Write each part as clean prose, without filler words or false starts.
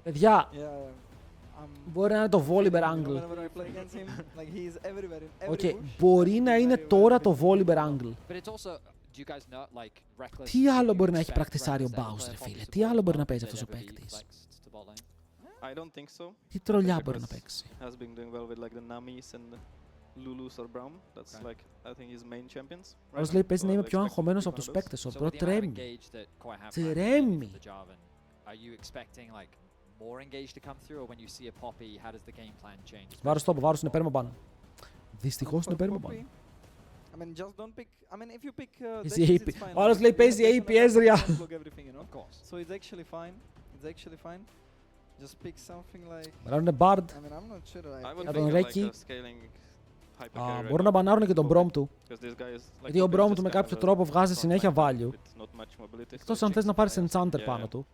Παιδιά, μπορεί να είναι το Volibear angle. Okay, μπορεί να είναι τώρα το Volibear angle. Τι άλλο μπορεί να έχει πρακτισάρει ο Baus, ρε φίλε? Τι άλλο μπορεί να παίζει αυτός ο παίκτης? Τι τρολιά μπορεί να παίξει? Όπως λέει, παίζει να είμαι πιο αγχωμένος από τους παίκτες. Ο Bro τρέμει. Τρέμει. Βάρος είναι πέρμομπαν. Δυστυχώς είναι πέρμομπαν. Ο άλλος λέει παίζει AP Ezreal. Μπράβο είναι Bard. Για τον Reki. Μπορούν να μπανάρουν και τον Brom του. Γιατί ο Brom του με κάποιο τρόπο βγάζει συνέχεια value. Εκτός αν θες να πάρεις Enchanter πάνω του.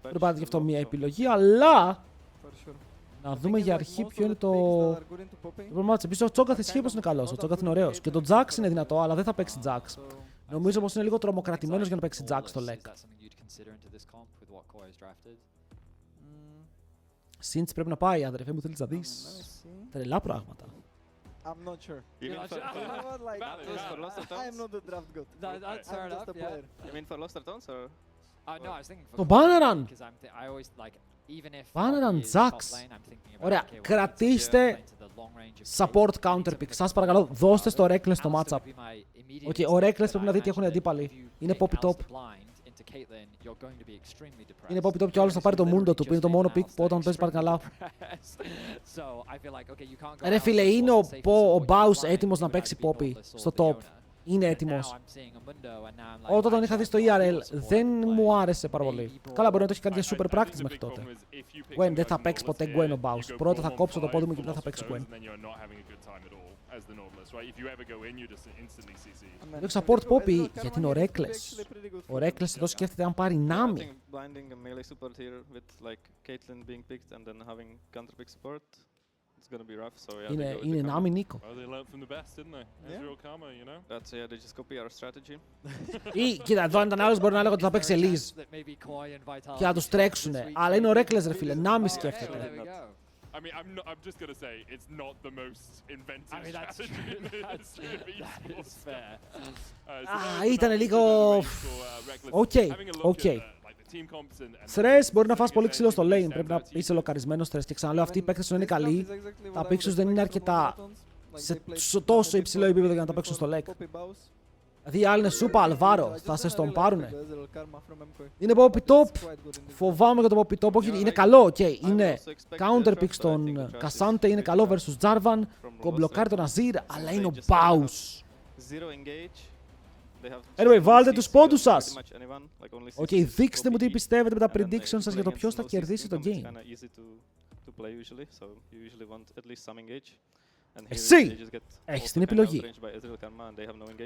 Δεν πάρει γι' αυτό μια επιλογή, αλλά να δούμε για αρχή ποιο είναι το πρόβλημά της. Επίσης ο Cho'Gath ισχύει πως είναι καλός, ο Cho'Gath είναι ωραίος. Και το Jax είναι δυνατό, αλλά δεν θα παίξει Jax. Νομίζω πως είναι λίγο τρομοκρατημένος για να παίξει Jax στο LEC. Σίντς πρέπει να πάει, αδερφέ μου, θέλεις να δεις τρελά πράγματα. I'm not sure. I'm not the draft god. I'm just a player. You mean for Lost Ratones or? No, I was thinking for Το Banneran! I always like even if Banneran Jax. Ωραία, κρατήστε support counter pick. Σας παρακαλώ, δώστε στο Reckless το matchup. Ο Reckless πρέπει να δει τι έχουν οι αντίπαλοι. Είναι Poppy top. Είναι Poppy top και ο άλλος θα πάρει το Mundo του που είναι το μόνο pick που όταν παίζει πάρει καλά. Ρε φίλε, είναι ο Baus έτοιμος να παίξει Poppy στο top. Είναι έτοιμος. Όταν τον είχα δει στο ERL δεν μου άρεσε πάρα πολύ. Καλά, μπορεί να το έχει κάνει για super practice μέχρι τότε. Gwen, δεν θα παίξει ποτέ Gwen ο Baus. Πρώτα θα κόψω το πόδι μου και μετά θα παίξω Gwen. Λέω support Poppy γιατί είναι ο Reckless. Ο Reckless εδώ σκέφτεται αν πάρει Navi. Είναι Navi Νίκο. Ή, κοίτα, εδώ αν ήταν άλλος μπορεί να λέγω ότι θα παίξει Elise και να τους τρέξουνε. Αλλά είναι ο Reckless ρε φίλε, Navi σκέφτεται. I mean, I'm just gonna say it's not the most inventive strategy in the history of esports. Ήταν λίγο... Οκ. Stress, μπορεί να φας πολύ ξύλο στο lane. Πρέπει να είσαι λοκαρισμένος stress. Και ξαναλέω, αυτοί οι παίκτες δεν είναι καλοί. Τα pixels δεν είναι αρκετά σε τόσο υψηλό επίπεδο για να τα παίξουν στο leg. Δηλαδή οι άλλοι είναι Σούπα, Αλβάρο, θα σε τον πάρουνε. Είναι Poppy top, φοβάμαι για το Poppy top, όχι, είναι καλό, okay. Είναι counter pick στον Cassante, είναι καλό versus Jarvan, κομπλοκάρει τον Azir, αλλά είναι ο Baus. Anyway, βάλτε τους πόντους σας. Okay, δείξτε μου τι πιστεύετε με τα predictions σας για το ποιος θα κερδίσει το game. Εσύ έχεις την επιλογή.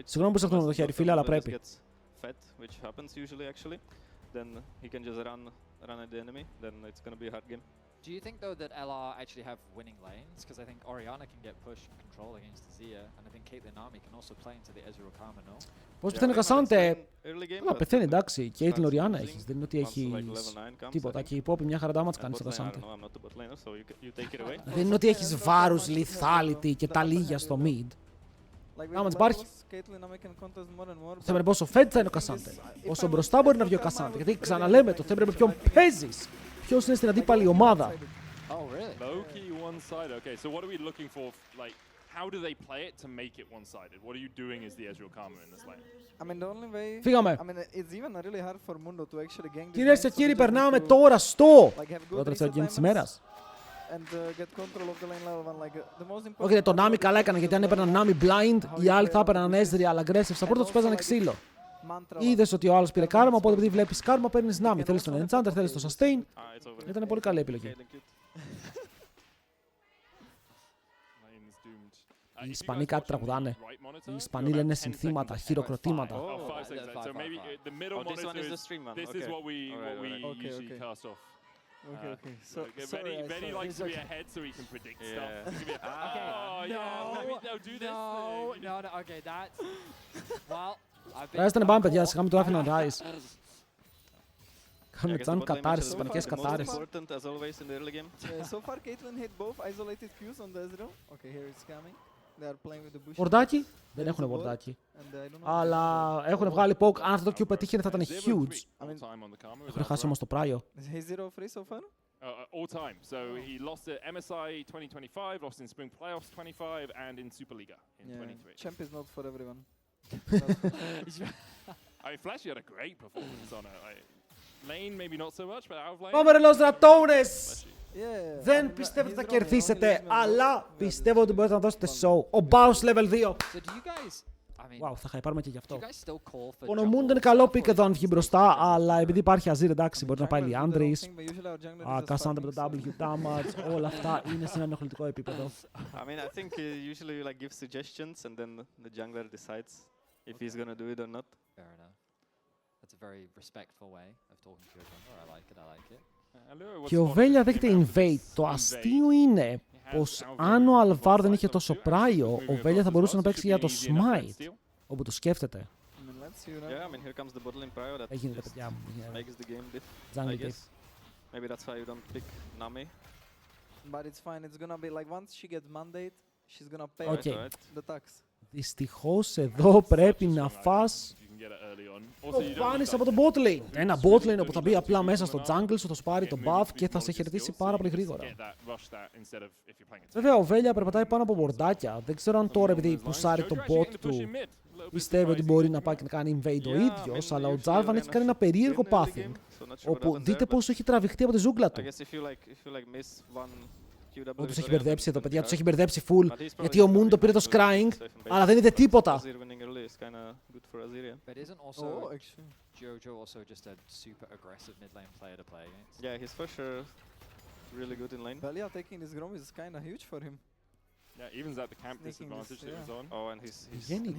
Συγγνώμη που σε αυτό το χέρι, φίλε, αλλά πρέπει. Do you think though that LR actually have winning lanes? Because I think Orianna can get push and control against Zia, and I think Caitlyn Navi can also play into the Ezreal Karma, no? Πώς πεθαίνει ο Κασάντε? Καλά, πεθαίνει, εντάξει. Και Caitlyn Orianna έχεις. Δεν είναι ότι έχεις τίποτα. Και η Poppy μια χαρά damage κάνει στο Κασάντε. Δεν είναι ότι έχεις βάρους, lethality και τα λίγια στο mid. Damage υπάρχει. Το θέμα είναι πόσο fed θα είναι ο Κασάντε. Όσο μπροστά μπορεί να βγει ο Κασάντε. Γιατί ξαναλέμε, το θέμα είναι ποιον παίζεις. Ποιος είναι στην αντίπαλη ομάδα. Low-key one-sided. Okay, so what are we looking for? Like, how do they play it to make it one-sided? What are you doing as the Ezreal Karma in this lane? I mean, the only way... Φύγαμε. I mean, it's even really hard for Mundo to actually gang this Κυρίες και lane, so κύριοι, they just περνάμε need to, τώρα στο like, have good πρώτο reset game της diamonds ημέρας. and get control of the lane level one. Like, the most important... Όχι, το Navi καλά έκανε, γιατί αν έπαιρναν Navi blind, οι άλλοι θα έπαιρναν Ezreal aggressive support, τους παίζανε ξύλο. Είδες ότι ο άλλος πήρε κάρμα, οπότε επειδή βλέπεις κάρμα παίρνεις Navi. Θέλεις τον Enchanter, θέλεις τον Sustain. Ήταν πολύ καλή επιλογή. Οι Ισπανοί κάτι τραγουδάνε. Οι Ισπανοί λένε συνθήματα, χειροκροτήματα. Okay. So Benny likes to be ahead so he can predict stuff. No, okay, that's... Well, Rise να πάμε, παιδιά, σιγά μην το άφηνα να rise. Κάνουν τζαν κατάρες, ισπανικές κατάρες. So far Caitlyn hit both isolated Qs on the Ezreal. Okay, here it's coming. They are playing with the bush. Βορδάκι. Δεν έχουν βορδάκι. Αλλά έχουν βγάλει poke. Αν αυτό το Q πετύχαινε θα ήταν huge. Έχουν χάσει όμως το πράιο. Is 0 free so far? All time. So he lost at MSI 2025, lost in Spring Playoffs 25, and in Superliga in 23. Champ is not for everyone. I mean, Flashy had a great performance on it. Lane maybe not so much, but out of lane. Πάμε ρε los Ratones! Yeah. Δεν πιστεύω ότι θα κερδίσετε, αλλά πιστεύω ότι μπορείτε να δώσετε show. Ο Baus level 2. So do you guys, I mean, Wow, θα χαϊπάρουμε και γι' do αυτό. you guys still call for Ο Νομούντ είναι καλό pick εδώ αν βγει μπροστά, αλλά επειδή υπάρχει Azir, εντάξει, μπορεί να πάει Liandris. Κάσαντε με το W damage, όλα αυτά είναι σε ένα ενοχλητικό επίπεδο. I mean, I think usually you like give suggestions and then the jungler decides if he's gonna do it or not. Fair enough. That's a very respectful way of talking to your jungler. I like it, I like it. Και ο Βέλια δέχεται invade. Το αστείο είναι πως αν ο Αλβάρ δεν είχε τόσο πράιο, ο Βέλια θα μπορούσε να παίξει για το smite, όπου το σκέφτεται. Έγινε παιδιά μου. Jungle diff. Maybe that's why you don't pick Navi. But it's fine. It's gonna be like once she gets mandate, she's gonna pay the tax. Δυστυχώς εδώ πρέπει να φας το πάνεις από το bot lane. Ένα bot lane όπου θα μπει απλά μέσα στο jungle σου, θα σου πάρει το buff και θα σε χαιρετήσει πάρα πολύ γρήγορα. Βέβαια ο Βέλια περπατάει πάνω από μπορντάκια. Δεν ξέρω αν τώρα επειδή πουσάρει το bot του πιστεύει ότι μπορεί να πάει και να κάνει invade ο ίδιος, αλλά ο Jarvan έχει κάνει ένα περίεργο pathing, όπου δείτε πόσο έχει τραβηχτεί από τη ζούγκλα του. Τους έχει μπερδέψει εδώ, παιδιά, τους έχει μπερδέψει full, γιατί ο Moon το πήρε το scrying, αλλά δεν είδε τίποτα. But isn't also Jojo also just a super aggressive mid lane player to play against? Yeah, he's for sure really good in lane. Velia taking this Grom is kind of huge for him. Yeah, evens out the camp disadvantage that was on. Oh, and he's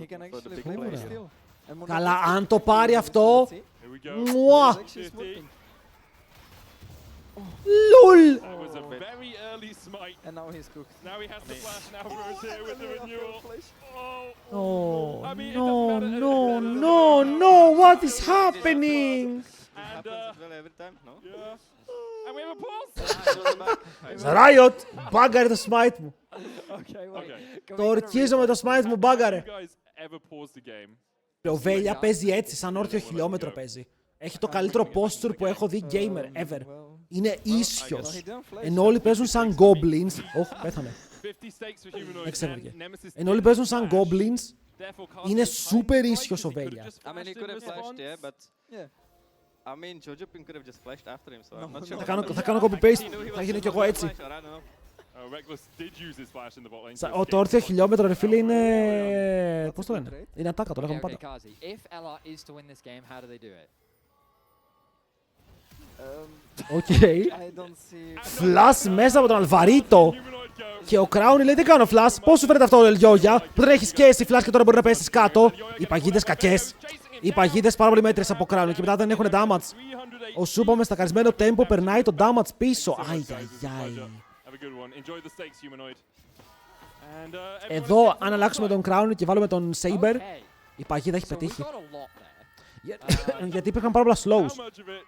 He can actually play with steal. Καλά, αν το πάρει αυτό, μουα! LOL! That was a very early smite. And now he's cooked. Now he has to flash. Now Rose here with the renewal. Oh, no, no, what is happening? And every time, no? Yeah. And we have a pulse. Riot, μπάγκαρε το smite μου. Okay. Το ορκίζομαι το smite μου, μπάγκαρε. You guys ever pause the game? Ο Βέλια παίζει έτσι, σαν όρθιο χιλιόμετρο παίζει. Έχει το καλύτερο posture που έχω δει gamer ever. Είναι ίσιος. Ενώ όλοι παίζουν σαν goblins. Όχι, πέθανε. Εξέβηκε. Ενώ όλοι παίζουν σαν goblins, είναι super ίσιος ο Βέλια. I mean, he could have flashed, yeah, but... I mean, Jojo Pink could have just flashed after him, so I'm not sure. Θα κάνω copy-paste, θα γίνω κι εγώ έτσι. Το όρθιο χιλιόμετρο, ρε φίλε, είναι... Πώς το λένε? Είναι ατάκα, το λέγαμε πάντα. Οκ. Flash μέσα από τον Αλβαρίτο. Και ο Crown λέει δεν κάνω flash. Πώς σου φαίνεται αυτό, Λιόγια, που δεν έχεις και εσύ flash και τώρα μπορεί να πέσεις κάτω. Οι παγίδες κακές. Οι παγίδες πάρα πολύ μέτρες από Crown και μετά δεν έχουν damage. Ο Σούπα με στακαρισμένο tempo περνάει το damage πίσω. Αϊ. Εδώ, αν αλλάξουμε τον Crown και βάλουμε τον Saber, η παγίδα έχει πετύχει. Γιατί υπήρχαν πάρα πολλά slows.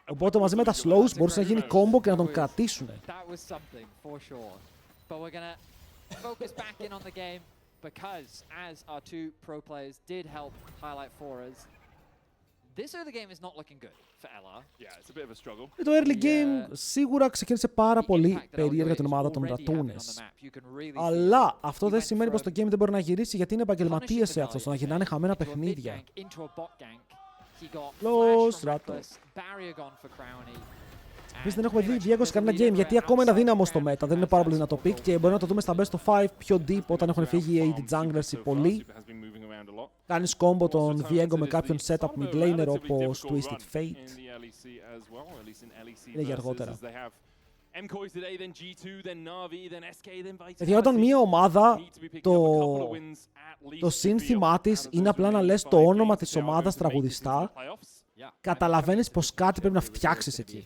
Οπότε μαζί με τα slows μπορούσε να γίνει combo και να τον κρατήσουν. Το early game σίγουρα ξεκίνησε πάρα πολύ περίεργα την ομάδα των Ratones. Αλλά αυτό δεν σημαίνει πως το game δεν μπορεί να γυρίσει, γιατί είναι επαγγελματίες σε αυτό, να γυρνάνε χαμένα παιχνίδια. Los Ratones. Επίσης δεν έχουμε δει Diego σε κανένα game, γιατί ακόμα είναι αδύναμο στο meta, δεν είναι πάρα πολύ δυνατό pick και μπορεί να το δούμε στα best of 5 πιο deep όταν έχουν φύγει οι AD junglers οι πολλοί. Κάνεις combo τον Diego με κάποιον setup mid laner όπως Twisted Fate. Είναι για αργότερα. Γιατί όταν μια ομάδα το σύνθημά της είναι απλά να λες το όνομα της ομάδας τραγουδιστά, καταλαβαίνεις πως κάτι πρέπει να φτιάξεις εκεί.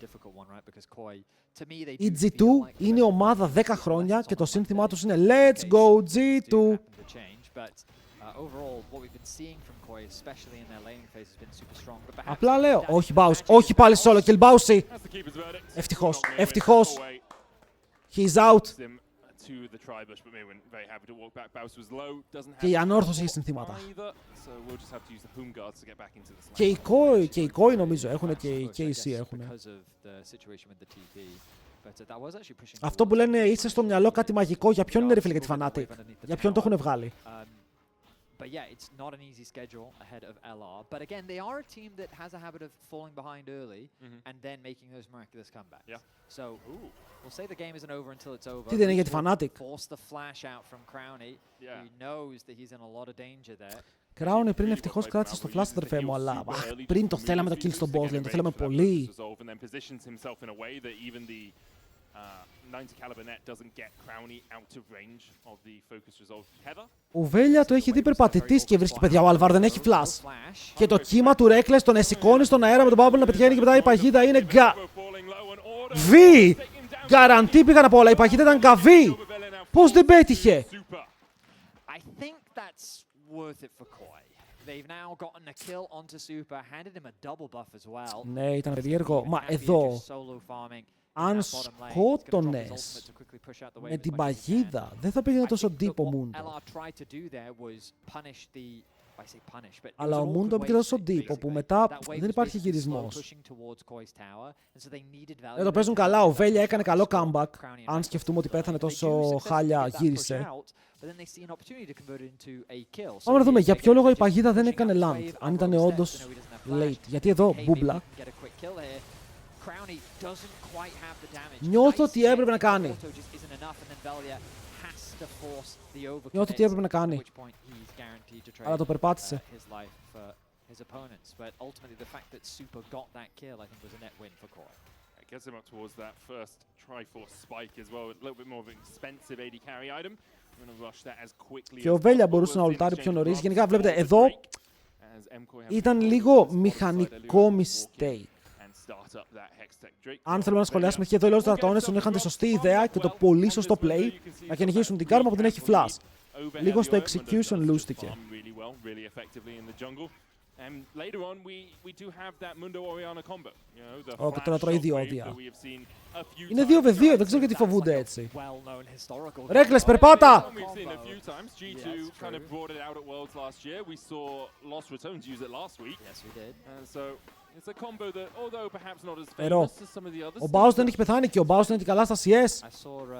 Η G2 είναι ομάδα 10 χρόνια και το σύνθημά τους είναι Let's go G2. Overall, what we've been seeing from Mkoi, especially in their laning phase, has been super strong. But perhaps Απλά λέω, όχι Baus, όχι πάλι solo kill Bausi. Ευτυχώς, ευτυχώς. He's out. Και η ανόρθωση έχει συνθήματα. Και η Koi νομίζω έχουν και η C έχουν. Αυτό που λένε είσαι στο μυαλό κάτι μαγικό, για ποιον είναι ρε φίλε για τη Fnatic? Για ποιον το έχουν βγάλει? But yeah, it's not an easy schedule ahead of LR. But again, they are a team that has a habit of falling behind early and then making those miraculous comebacks. Yeah. So we'll say the game isn't over until it's over. Τι δεν είναι για τη Fnatic? Force the flash out from Crowny. He knows that he's in a lot of danger there. Crowny πριν ευτυχώς κράτησε το flash, αδερφέ μου, αλλά πριν το θέλαμε το kill στο boss lane, το θέλαμε πολύ. 90 caliber net doesn't get Crowny out of range of the focus resolve tether. Ο Βέλια το έχει δει περπατητής και βρίσκει παιδιά, ο Alvar δεν έχει flash. Και το κύμα του Reckless τον εσηκώνει στον αέρα με τον Bubble να πετυχαίνει και μετά η παγίδα είναι Βι! Γκαραντί πήγαν από όλα, η παγίδα ήταν καβί! Πώς δεν πέτυχε? I think that's worth it for Koi. They've now gotten a kill onto Super, handed him a double buff as well. Ναι, ήταν περίεργο. Μα εδώ, αν σκότωνες με την παγίδα, δεν θα πήγαινε τόσο deep ο Mundo. Αλλά ο Mundo πήγε τόσο deep, όπου μετά δεν υπάρχει γυρισμός. Δεν το παίζουν καλά, ο Βέλια έκανε καλό comeback. Αν σκεφτούμε ότι πέθανε τόσο χάλια, γύρισε. Πάμε να δούμε για ποιο λόγο η παγίδα δεν έκανε land, αν ήταν όντως late. Γιατί εδώ, μπούμπλα. Νιώθω ότι έπρεπε να κάνει. Νιώθω ότι έπρεπε να κάνει. Αλλά το περπάτησε. Gets him up towards that first Triforce spike as well. A little bit more of an expensive AD carry item. I'm going to rush that as quickly. Και ο Βέλια μπορούσε να ουλτάρει πιο νωρίς. Γενικά βλέπετε εδώ ήταν λίγο μηχανικό mistake. Αν θέλουμε να σχολιάσουμε και εδώ οι λόγοι του Ratones τον είχαν τη σωστή ιδέα και το πολύ σωστό play να κυνηγήσουν την κάρμα που δεν έχει flash. Λίγο στο execution λούστηκε. Όχι, τώρα τρώει διόδια. Είναι 2v2, δεν ξέρω γιατί φοβούνται έτσι. Reckless, περπάτα! Περό. Ο Baus δεν έχει πεθάνει και ο Baus δεν έχει καλά στα CS.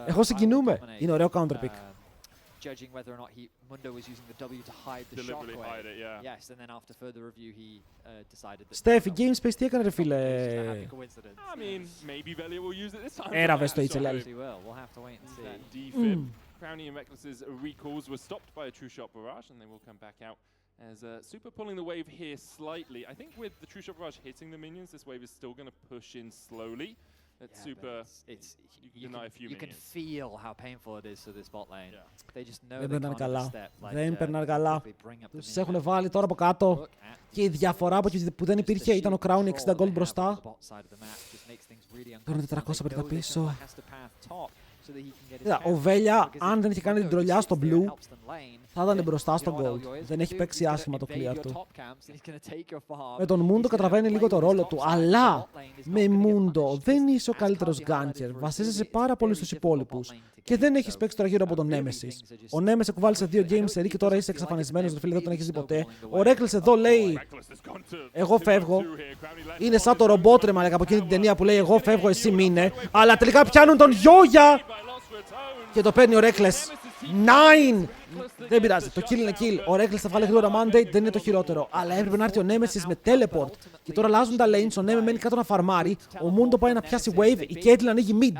Εγώ συγκινούμαι. Είναι ωραίο counter pick. Judging whether or not Mundo was using the W to hide the shockwave. Yes, and then after further review he decided that. Στέφη, GameSpace τι έκανε ρε φίλε? Έραβε στο HLL. We'll have to wait and see. Crowny and Reckless's recalls were stopped by a True Shot Barrage and they will come back out as Super pulling the wave here slightly. I think with the True Shot Barrage hitting the minions, this wave is still going to push in slowly. It's Super, you can feel how painful it is to this bot lane. They just know δεν they περνάνε can't καλά. step. Δεν περνάνε καλά. Τους έχουν βάλει τώρα από κάτω. Και η διαφορά που δεν υπήρχε ήταν ο Crowny 60 gold μπροστά. Τώρα 450 πίσω. Ο Βέλια, αν δεν είχε κάνει την τρολιά στο blue, θα ήταν μπροστά στο gold. Δεν έχει παίξει άσχημα το clear του. Με τον Mundo καταλαβαίνει λίγο το ρόλο του, αλλά με Mundo δεν είσαι ο καλύτερος ganker. Βασίζεσαι πάρα πολύ στους υπόλοιπους. Και δεν έχεις παίξει τώρα γύρω από τον Nemesis. Ο Nemesis κουβάλισε 2 games σε και τώρα είσαι εξαφανισμένος, ρε φίλε, δεν τον έχεις δει ποτέ. Ο Reckless εδώ λέει, εγώ φεύγω. Είναι σαν το ρομπότ ρε μαλάκα από εκείνη την ταινία που λέει, εγώ φεύγω, εσύ μείνε. Αλλά τελικά πιάνουν τον Γιόγια! Και το παίρνει ο Reckless. 9! Δεν πειράζει, το kill είναι kill. Ο Reckless θα βγάλει γρήγορα mandate, δεν είναι το χειρότερο. Αλλά έπρεπε να έρθει ο Nemesis με teleport. Και τώρα αλλάζουν τα lanes, ο Neme μένει κάτω να φαρμάρει. Ο Mundo πάει να πιάσει wave, η Caitlyn ανοίγει mid.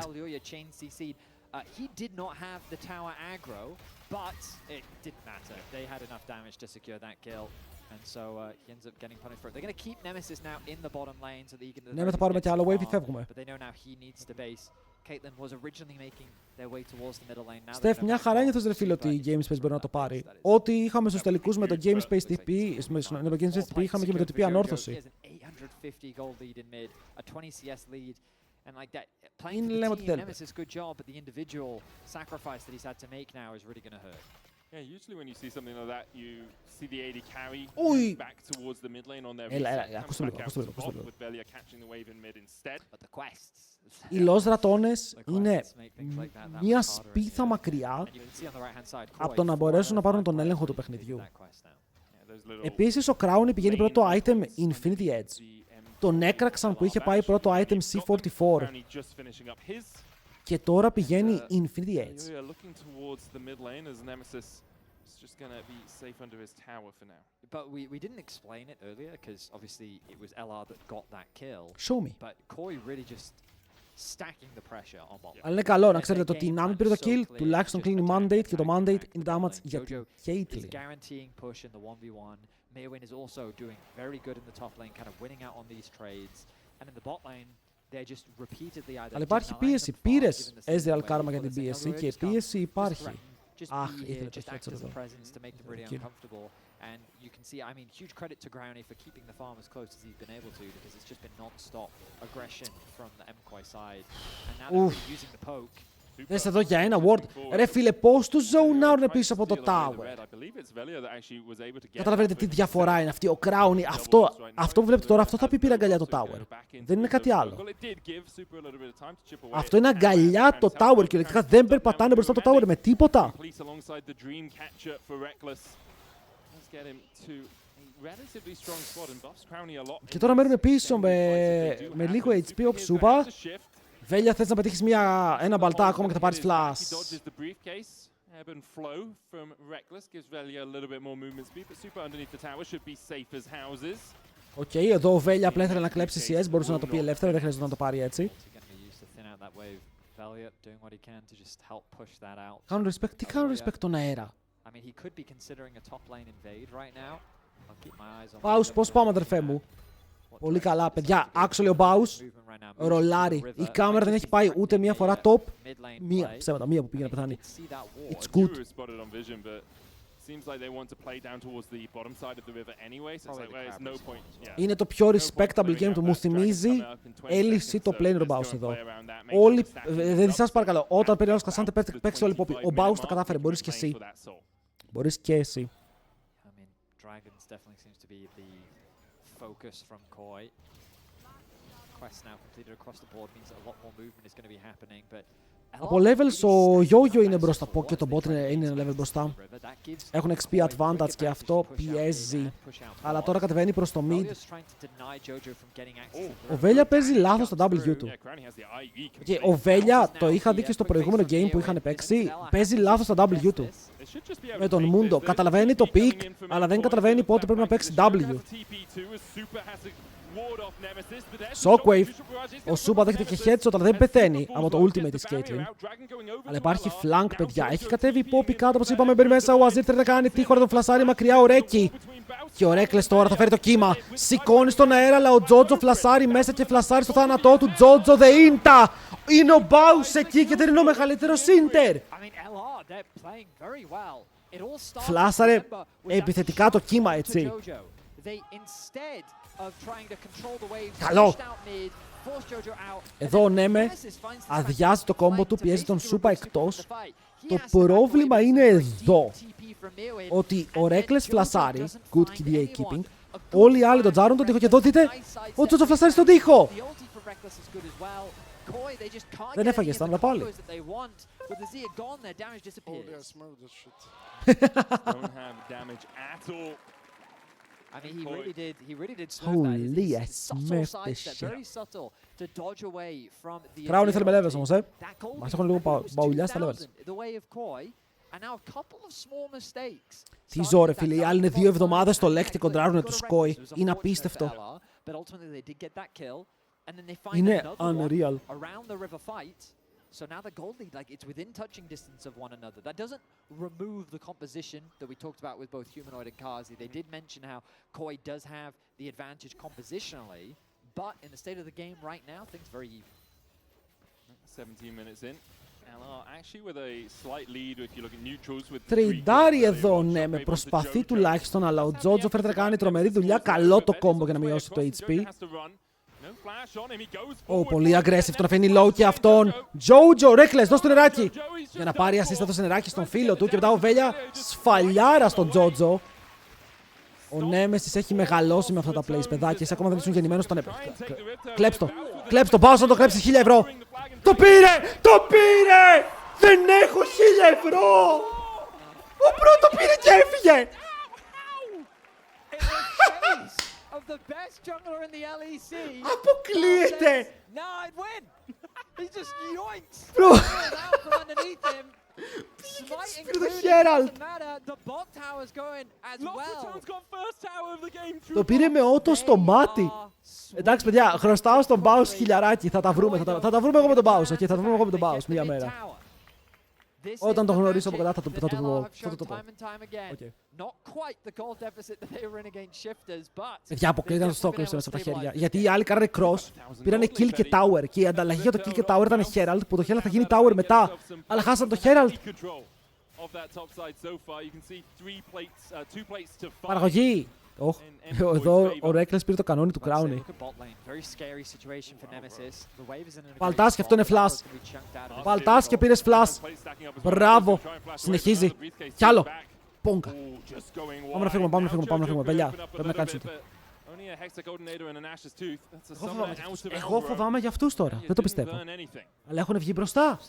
He did not have the tower aggro, but it didn't matter. They had enough damage to secure that kill. And so he ends up getting punished for it. They're going to keep Nemesis now in the bottom lane so that he can... Ναι, θα πάρουμε κι άλλο wave ή φεύγουμε. But they know now he needs to base. Caitlyn was originally making their way towards the middle lane. Steph, μια χαρά νιώθεις ρε φίλε ότι η GameSpace μπορεί να το πάρει. Ό,τι είχαμε στους τελικούς με το GameSpace TP, με το GameSpace TP είχαμε και με το TP ανόρθωση. Playing for the team, Nemesis, good job, but the individual sacrifice that he's had to make now is really going to hurt. Yeah, usually when you see something like that, you see the AD carry back towards the mid lane on their ακούστε λίγο. with Velia catching the wave in mid instead. But the quests. Οι Los Ratones είναι μια σπίθα μακριά από το να μπορέσουν να πάρουν τον έλεγχο του παιχνιδιού. Επίσης, ο Crowney πηγαίνει πρώτο item Infinity Edge. Τον έκραξαν που είχε πάει πρώτο item C44. Και τώρα πηγαίνει Infinity Edge. Just gonna be safe under his tower for now. But we didn't explain it earlier because obviously it was LR that got that kill. Show me. But Koi really just stacking the pressure on bot. Αλλά είναι καλό να ξέρετε ότι η Navi πήρε το kill, τουλάχιστον κλείνει mandate και το mandate είναι damage για την Caitlyn. Guaranteeing push in the 1v1. Mkoi is also doing very good in the top lane, kind of winning out on these trades. And in the bot lane, they're just repeatedly either. Αλλά υπάρχει πίεση. Πήρες Ezreal Karma για την πίεση και πίεση υπάρχει. Just be here, just act as a presence to make them really uncomfortable. And you can see, I mean, huge credit to Growney for keeping the farm as close as he's been able to, because it's just been non-stop aggression from the Mkoi side. And now they're really using the poke. Δες εδώ για ένα ward. Ρε φίλε, πώς τους zoneout'ουνε πίσω από το tower. Καταλαβαίνετε τι διαφορά είναι αυτή. Ο Crowney, αυτό που βλέπετε τώρα, αυτό θα πει πήρε αγκαλιά το tower. Δεν είναι κάτι άλλο. Αυτό είναι αγκαλιά το tower και κυριολεκτικά δεν περπατάνε μπροστά από το tower με τίποτα. Και τώρα μένουμε πίσω με λίγο HP όπως σου είπα. Βέλια, θες να πετύχεις ένα μπαλτά ακόμα και θα πάρεις flash. Οκ, εδώ ο Βέλια απλά ήθελε να κλέψει CS, μπορούσε να το πει ελεύθερα, δεν χρειάζεται να το πάρει έτσι. Κάνουν respect, τι κάνουν respect τον αέρα. Πάους, πώς πάμε αδερφέ μου. Πολύ καλά, παιδιά. Actually, ο Μπάους ρολάρει. Η κάμερα δεν έχει πάει ούτε μία φορά top. Μία που πήγε να πεθάνει. It's good. Είναι το πιο respectable game του. Μου θυμίζει έλυση το planer ο Μπάους εδώ. Όλοι, δεν σας παρακαλώ, όταν περιμένω σκασάντε παίξει όλοι πόπι. Ο Μπάους το κατάφερε, μπορείς και εσύ. Μπορείς και εσύ. Focus from Koi. Quest now completed across the board means that a lot more movement is going to be happening, but από levels ο Yo-Yo είναι μπροστά και το bot είναι ένα level μπροστά. Έχουν XP advantage και αυτό πιέζει. Αλλά τώρα κατεβαίνει προς το mid. Ο Βέλια παίζει λάθος τα W του. Και ο Βέλια, το είχα δει και στο προηγούμενο game που είχαν παίξει, παίζει λάθος τα W του. Με τον Mundo. Καταλαβαίνει το pick, αλλά δεν καταλαβαίνει πότε πρέπει να παίξει W. Shockwave. Ο Σούπα δέχεται και headshot, αλλά δεν πεθαίνει από το ultimate της Caitlyn. Αλλά υπάρχει flank, παιδιά. Έχει κατέβει η Poppy κάτω, όπως είπαμε. Μπαίνει μέσα ο Azir, θέλει να κάνει τείχορα, τον φλασάρει μακριά ο Ρέκι. Και ο Reckless τώρα θα φέρει το κύμα. Σηκώνει στον αέρα, αλλά ο Τζότζο φλασάρει μέσα και φλασάρει στο θάνατό του. Τζότζο the Inta. Είναι ο Μπάους εκεί και δεν είναι ο μεγαλύτερος Inter. Φλάσαρε επιθετικά το κύμα, έτσι. Καλό. Εδώ ο Νέμε αδειάζει το κόμπο του, πιέζει τον Σούπα εκτός. Το πρόβλημα είναι εδώ. Ότι ο Reckless φλασάρει, good KDA keeping. Όλοι οι άλλοι τον τζάρουν τον τοίχο και εδώ δείτε, ο Τζότζο φλασάρει στον τοίχο. Δεν έφαγε, ήταν πάλι. I mean, he really did smurf Holy, that. I smurfed this shit. Very subtle to dodge away from the Crowney θέλει με levels όμως, Μας έχουν λίγο μπαουλιά στα levels. The way of Koi, and now a couple of small mistakes. Τι ζω ρε φίλε, οι άλλοι είναι 2 εβδομάδες στο Lek και κοντράρουνε τους Koi. Είναι απίστευτο. Είναι unreal. Around the river fight. So now the gold lead, like it's within touching distance of one another. That doesn't remove the composition that we talked about with both Humanoid and Kazi. They did mention how Koi does have the advantage compositionally, but in the state of the game right now, things very even. 17 minutes in. Actually with a slight lead if you look at neutrals with Τριντάρι εδώ, ναι, με προσπαθεί τουλάχιστον, αλλά ο Τζότζο φέρεται να κάνει τρομερή δουλειά. Καλό το κόμπο για να μειώσει το HP. Πολύ aggressive, τον αφήνει low και αυτόν. Jojo, Reckless, δώσ' του νεράκι. για να πάρει ασίστατο σε νεράκι στον φίλο του και μετά ο Βέλια σφαλιάρα στον Τζότζο. Ο Νέμεσης έχει μεγαλώσει με αυτά τα plays, παιδάκια. Εσύ ακόμα δεν ήσουν γεννημένος όταν έπρεπε. Κλέψ' το. Κλέψ' το. Πάω να το κλέψει 1.000 ευρώ. Το πήρε! Το πήρε! Δεν έχω 1.000 ευρώ! Ο Μπρο το πήρε και έφυγε! Αποκλείεται! Μπρο! Πήρε το Herald! Το πήρε με ότο στο μάτι! Εντάξει παιδιά, χρωστάω στον Baus χιλιαράκι, θα τα βρούμε, θα τα βρούμε εγώ με τον Baus, okay, θα τα βρούμε εγώ με τον Baus μια μέρα. Όταν τον γνωρίσω από κοντά θα το πω. Okay. Παιδιά, αποκλείεται να το κλέψω μέσα από τα χέρια. Γιατί οι άλλοι κάνανε cross, πήρανε kill και tower. Και η ανταλλαγή για το kill και tower ήταν Herald, που το Herald θα γίνει tower μετά. Αλλά χάσαν το Herald. Παραγωγή! Εδώ ο Reckless πήρε το κανόνι του Crowny. Παλτάς και αυτό είναι flash. Παλτάς και πήρες flash. Μπράβο. Συνεχίζει. Κι άλλο. Πόγκα. Πάμε να φύγουμε. Βελιά, πρέπει να κάνεις ούτε. Εγώ φοβάμαι για αυτούς τώρα. Δεν το πιστεύω. Αλλά έχουν βγει μπροστά.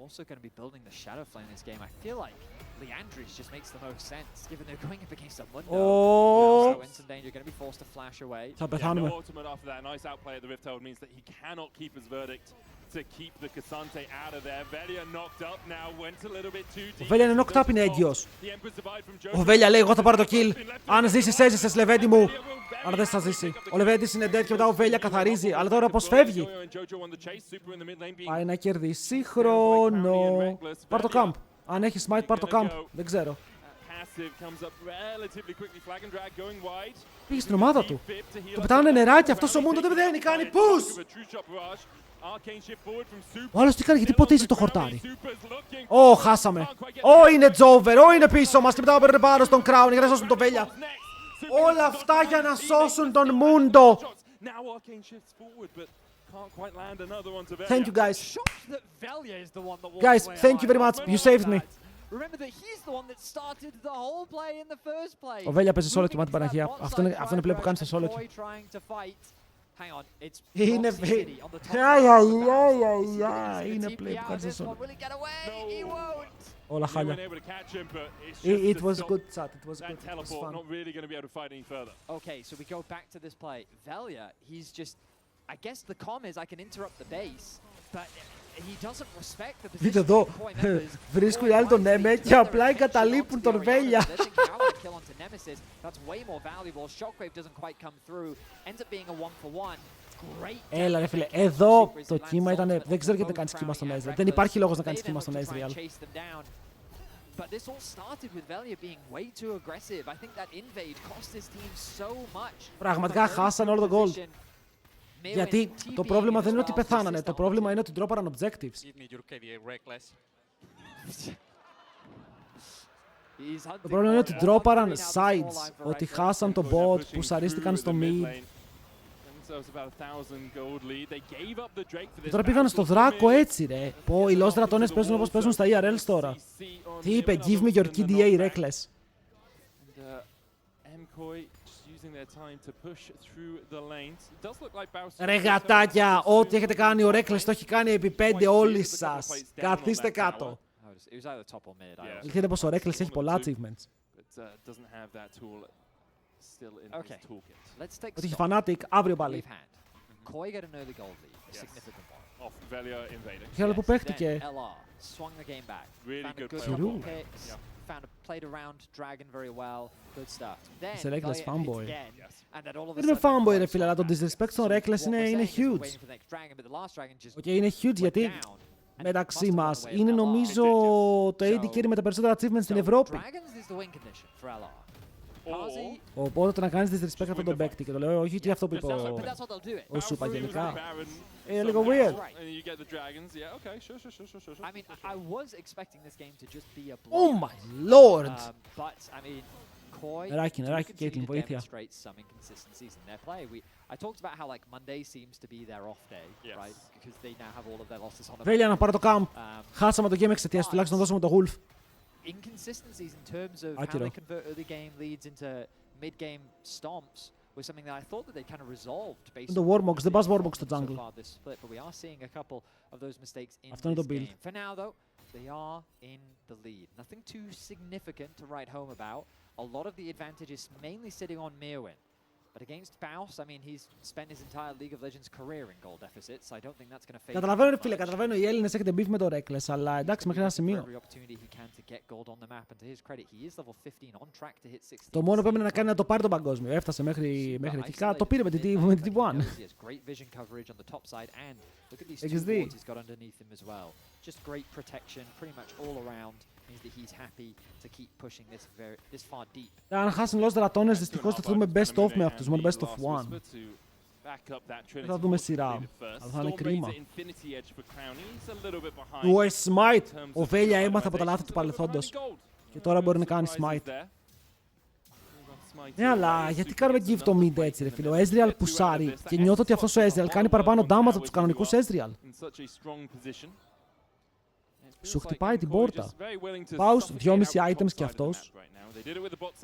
Also going to be building the shadow flame in this game. I feel like Leandry's just makes the most sense, given they're going up against a Mundo. So in some danger, going to be forced to flash away. Θα πεθάνουμε. The ultimate after that nice outplay at the Rift Herald means that he cannot keep his verdict to keep the Cassante out of there. Velia knocked up now, went a little bit too deep. Ο Velia είναι knocked up, είναι έγκυος. Ο Velia λέει, εγώ θα πάρω το kill. Αν ζήσεις, έζησες, Λεβέντη μου. Αλλά δεν θα ζήσει. Ο Λεβέντης είναι dead και μετά ο Velia καθαρίζει. Αλλά τώρα πώς φεύγει. Πάει να κερδίσει χρόνο. Πάρ' το camp. Αν έχει smite, πάρ' το camp. Δεν ξέρω. Πήγε στην ομάδα του. Του πετάνε νεράκι. Αυτός ο Mundo δεν δένει. Κάνει push. Ο άλλος τι κάνει, γιατί ποτίζει το χορτάρι. Χάσαμε. Είναι Jover. Είναι πίσω μας. Και μετά παίρνει πάνω στον Crown για να σώσουν τον Velia. Όλα αυτά για να σώσουν τον Mundo. Thank you guys. Guys, thank you very much. You saved me. Ο Velia παίζει solo και μάτι Παναγία. Αυτό είναι πλέον που κάνει στο solo. Είναι πλέον που κάνει στο solo. Όλα χάλια. It was good chat. It was good. It was fun. Not really going to be able to fight any further. Okay, so we go back to this play. Velia, he's just, I guess the comm is I can interrupt the base, but he doesn't respect the position. Δείτε εδώ, βρίσκουν οι άλλοι τον Neme και απλά εγκαταλείπουν τον Velia. Έλα ρε φίλε, εδώ το κύμα ήταν, δεν ξέρω γιατί δεν κάνεις κύμα στον Ezreal. Δεν υπάρχει λόγος να κάνεις κύμα στον Ezreal. But this all started with Velia being way too aggressive. I think that invade cost his team so much. Πραγματικά χάσανε όλο το gold. Γιατί το πρόβλημα δεν είναι ότι πεθάνανε, το πρόβλημα είναι ότι ντρόπαραν objectives. Το πρόβλημα είναι ότι ντρόπαραν sides, ότι χάσαν το bot, που σαρίστηκαν στο mid. Τώρα πήγαν στο δράκο έτσι ρε. Πω, οι Lost Ratones παίζουν όπως παίζουν στα ERLs τώρα. Τι είπε, give me your KDA Reckless. Ρε γατάκια, ό,τι έχετε κάνει ο Reckless το έχει κάνει επί 5 όλοι σας. Καθίστε κάτω. Δείτε πως ο Reckless έχει πολλά achievements. Ότι έχει Fnatic, αύριο πάλι. Είχε άλλο που παίχτηκε. Χειρού. Είσαι Reckless fanboy. Δεν είμαι fanboy ρε φίλε, αλλά το disrespect στον Reckless είναι huge. Ok, είναι huge γιατί μεταξύ μας είναι νομίζω το AD carry με τα περισσότερα achievements στην Ευρώπη. Οπότε να κάνεις disrespect αυτόν τον παίκτη και το λέω όχι γιατί αυτό που είπε ο Σούπα γενικά. Είναι λίγο weird. Oh my lord! Νεράκι, Caitlyn, βοήθεια. Velia να πάρει το camp. Χάσαμε το game εξαιτίας, τουλάχιστον δώσαμε το Wolf. Inconsistencies in terms of how Άκυρο. they convert early game leads into mid-game stomps was something that I thought that they kind of resolved based Το on Warmox, δεν πας Warmox στο so jungle. far this split, but we are seeing a couple of those mistakes in Αυτό είναι this το build. game. For now though, they are in the lead. Nothing too significant to write home about. A lot of the advantage is mainly sitting on Mkoi. But against Baus, I mean, he's spent his entire League of Legends career in goal deficits. I don't think that's going to fade. Καταλαβαίνω, ρε φίλε, καταλαβαίνω οι Έλληνες έχετε beef με το Reckless, αλλά εντάξει, μέχρι ένα σημείο. Το μόνο που έμεινε να κάνει είναι να το πάρει τον παγκόσμιο. Έφτασε μέχρι εκεί. Το πήρε με την T1. Έχεις δει. Just great protection, pretty much all around. Means that he's happy to keep pushing this far deep. Αν χάσουν los Ratones, δυστυχώς θα δούμε best of με αυτούς, μόνο best of one. Δεν θα δούμε σειρά, αλλά θα είναι κρίμα. Ουε, smite! Ο Βέλια έμαθε από τα λάθη του παρελθόντος. Και τώρα μπορεί να κάνει smite. Ναι, αλλά γιατί κάνουμε give το mid έτσι, ρε φίλε. Ο Ezreal πουσάρει και νιώθω ότι αυτός ο Ezreal κάνει παραπάνω damage από τους κανονικούς Ezreal. Σου χτυπάει την πόρτα. Πάους 2,5 items κι αυτός.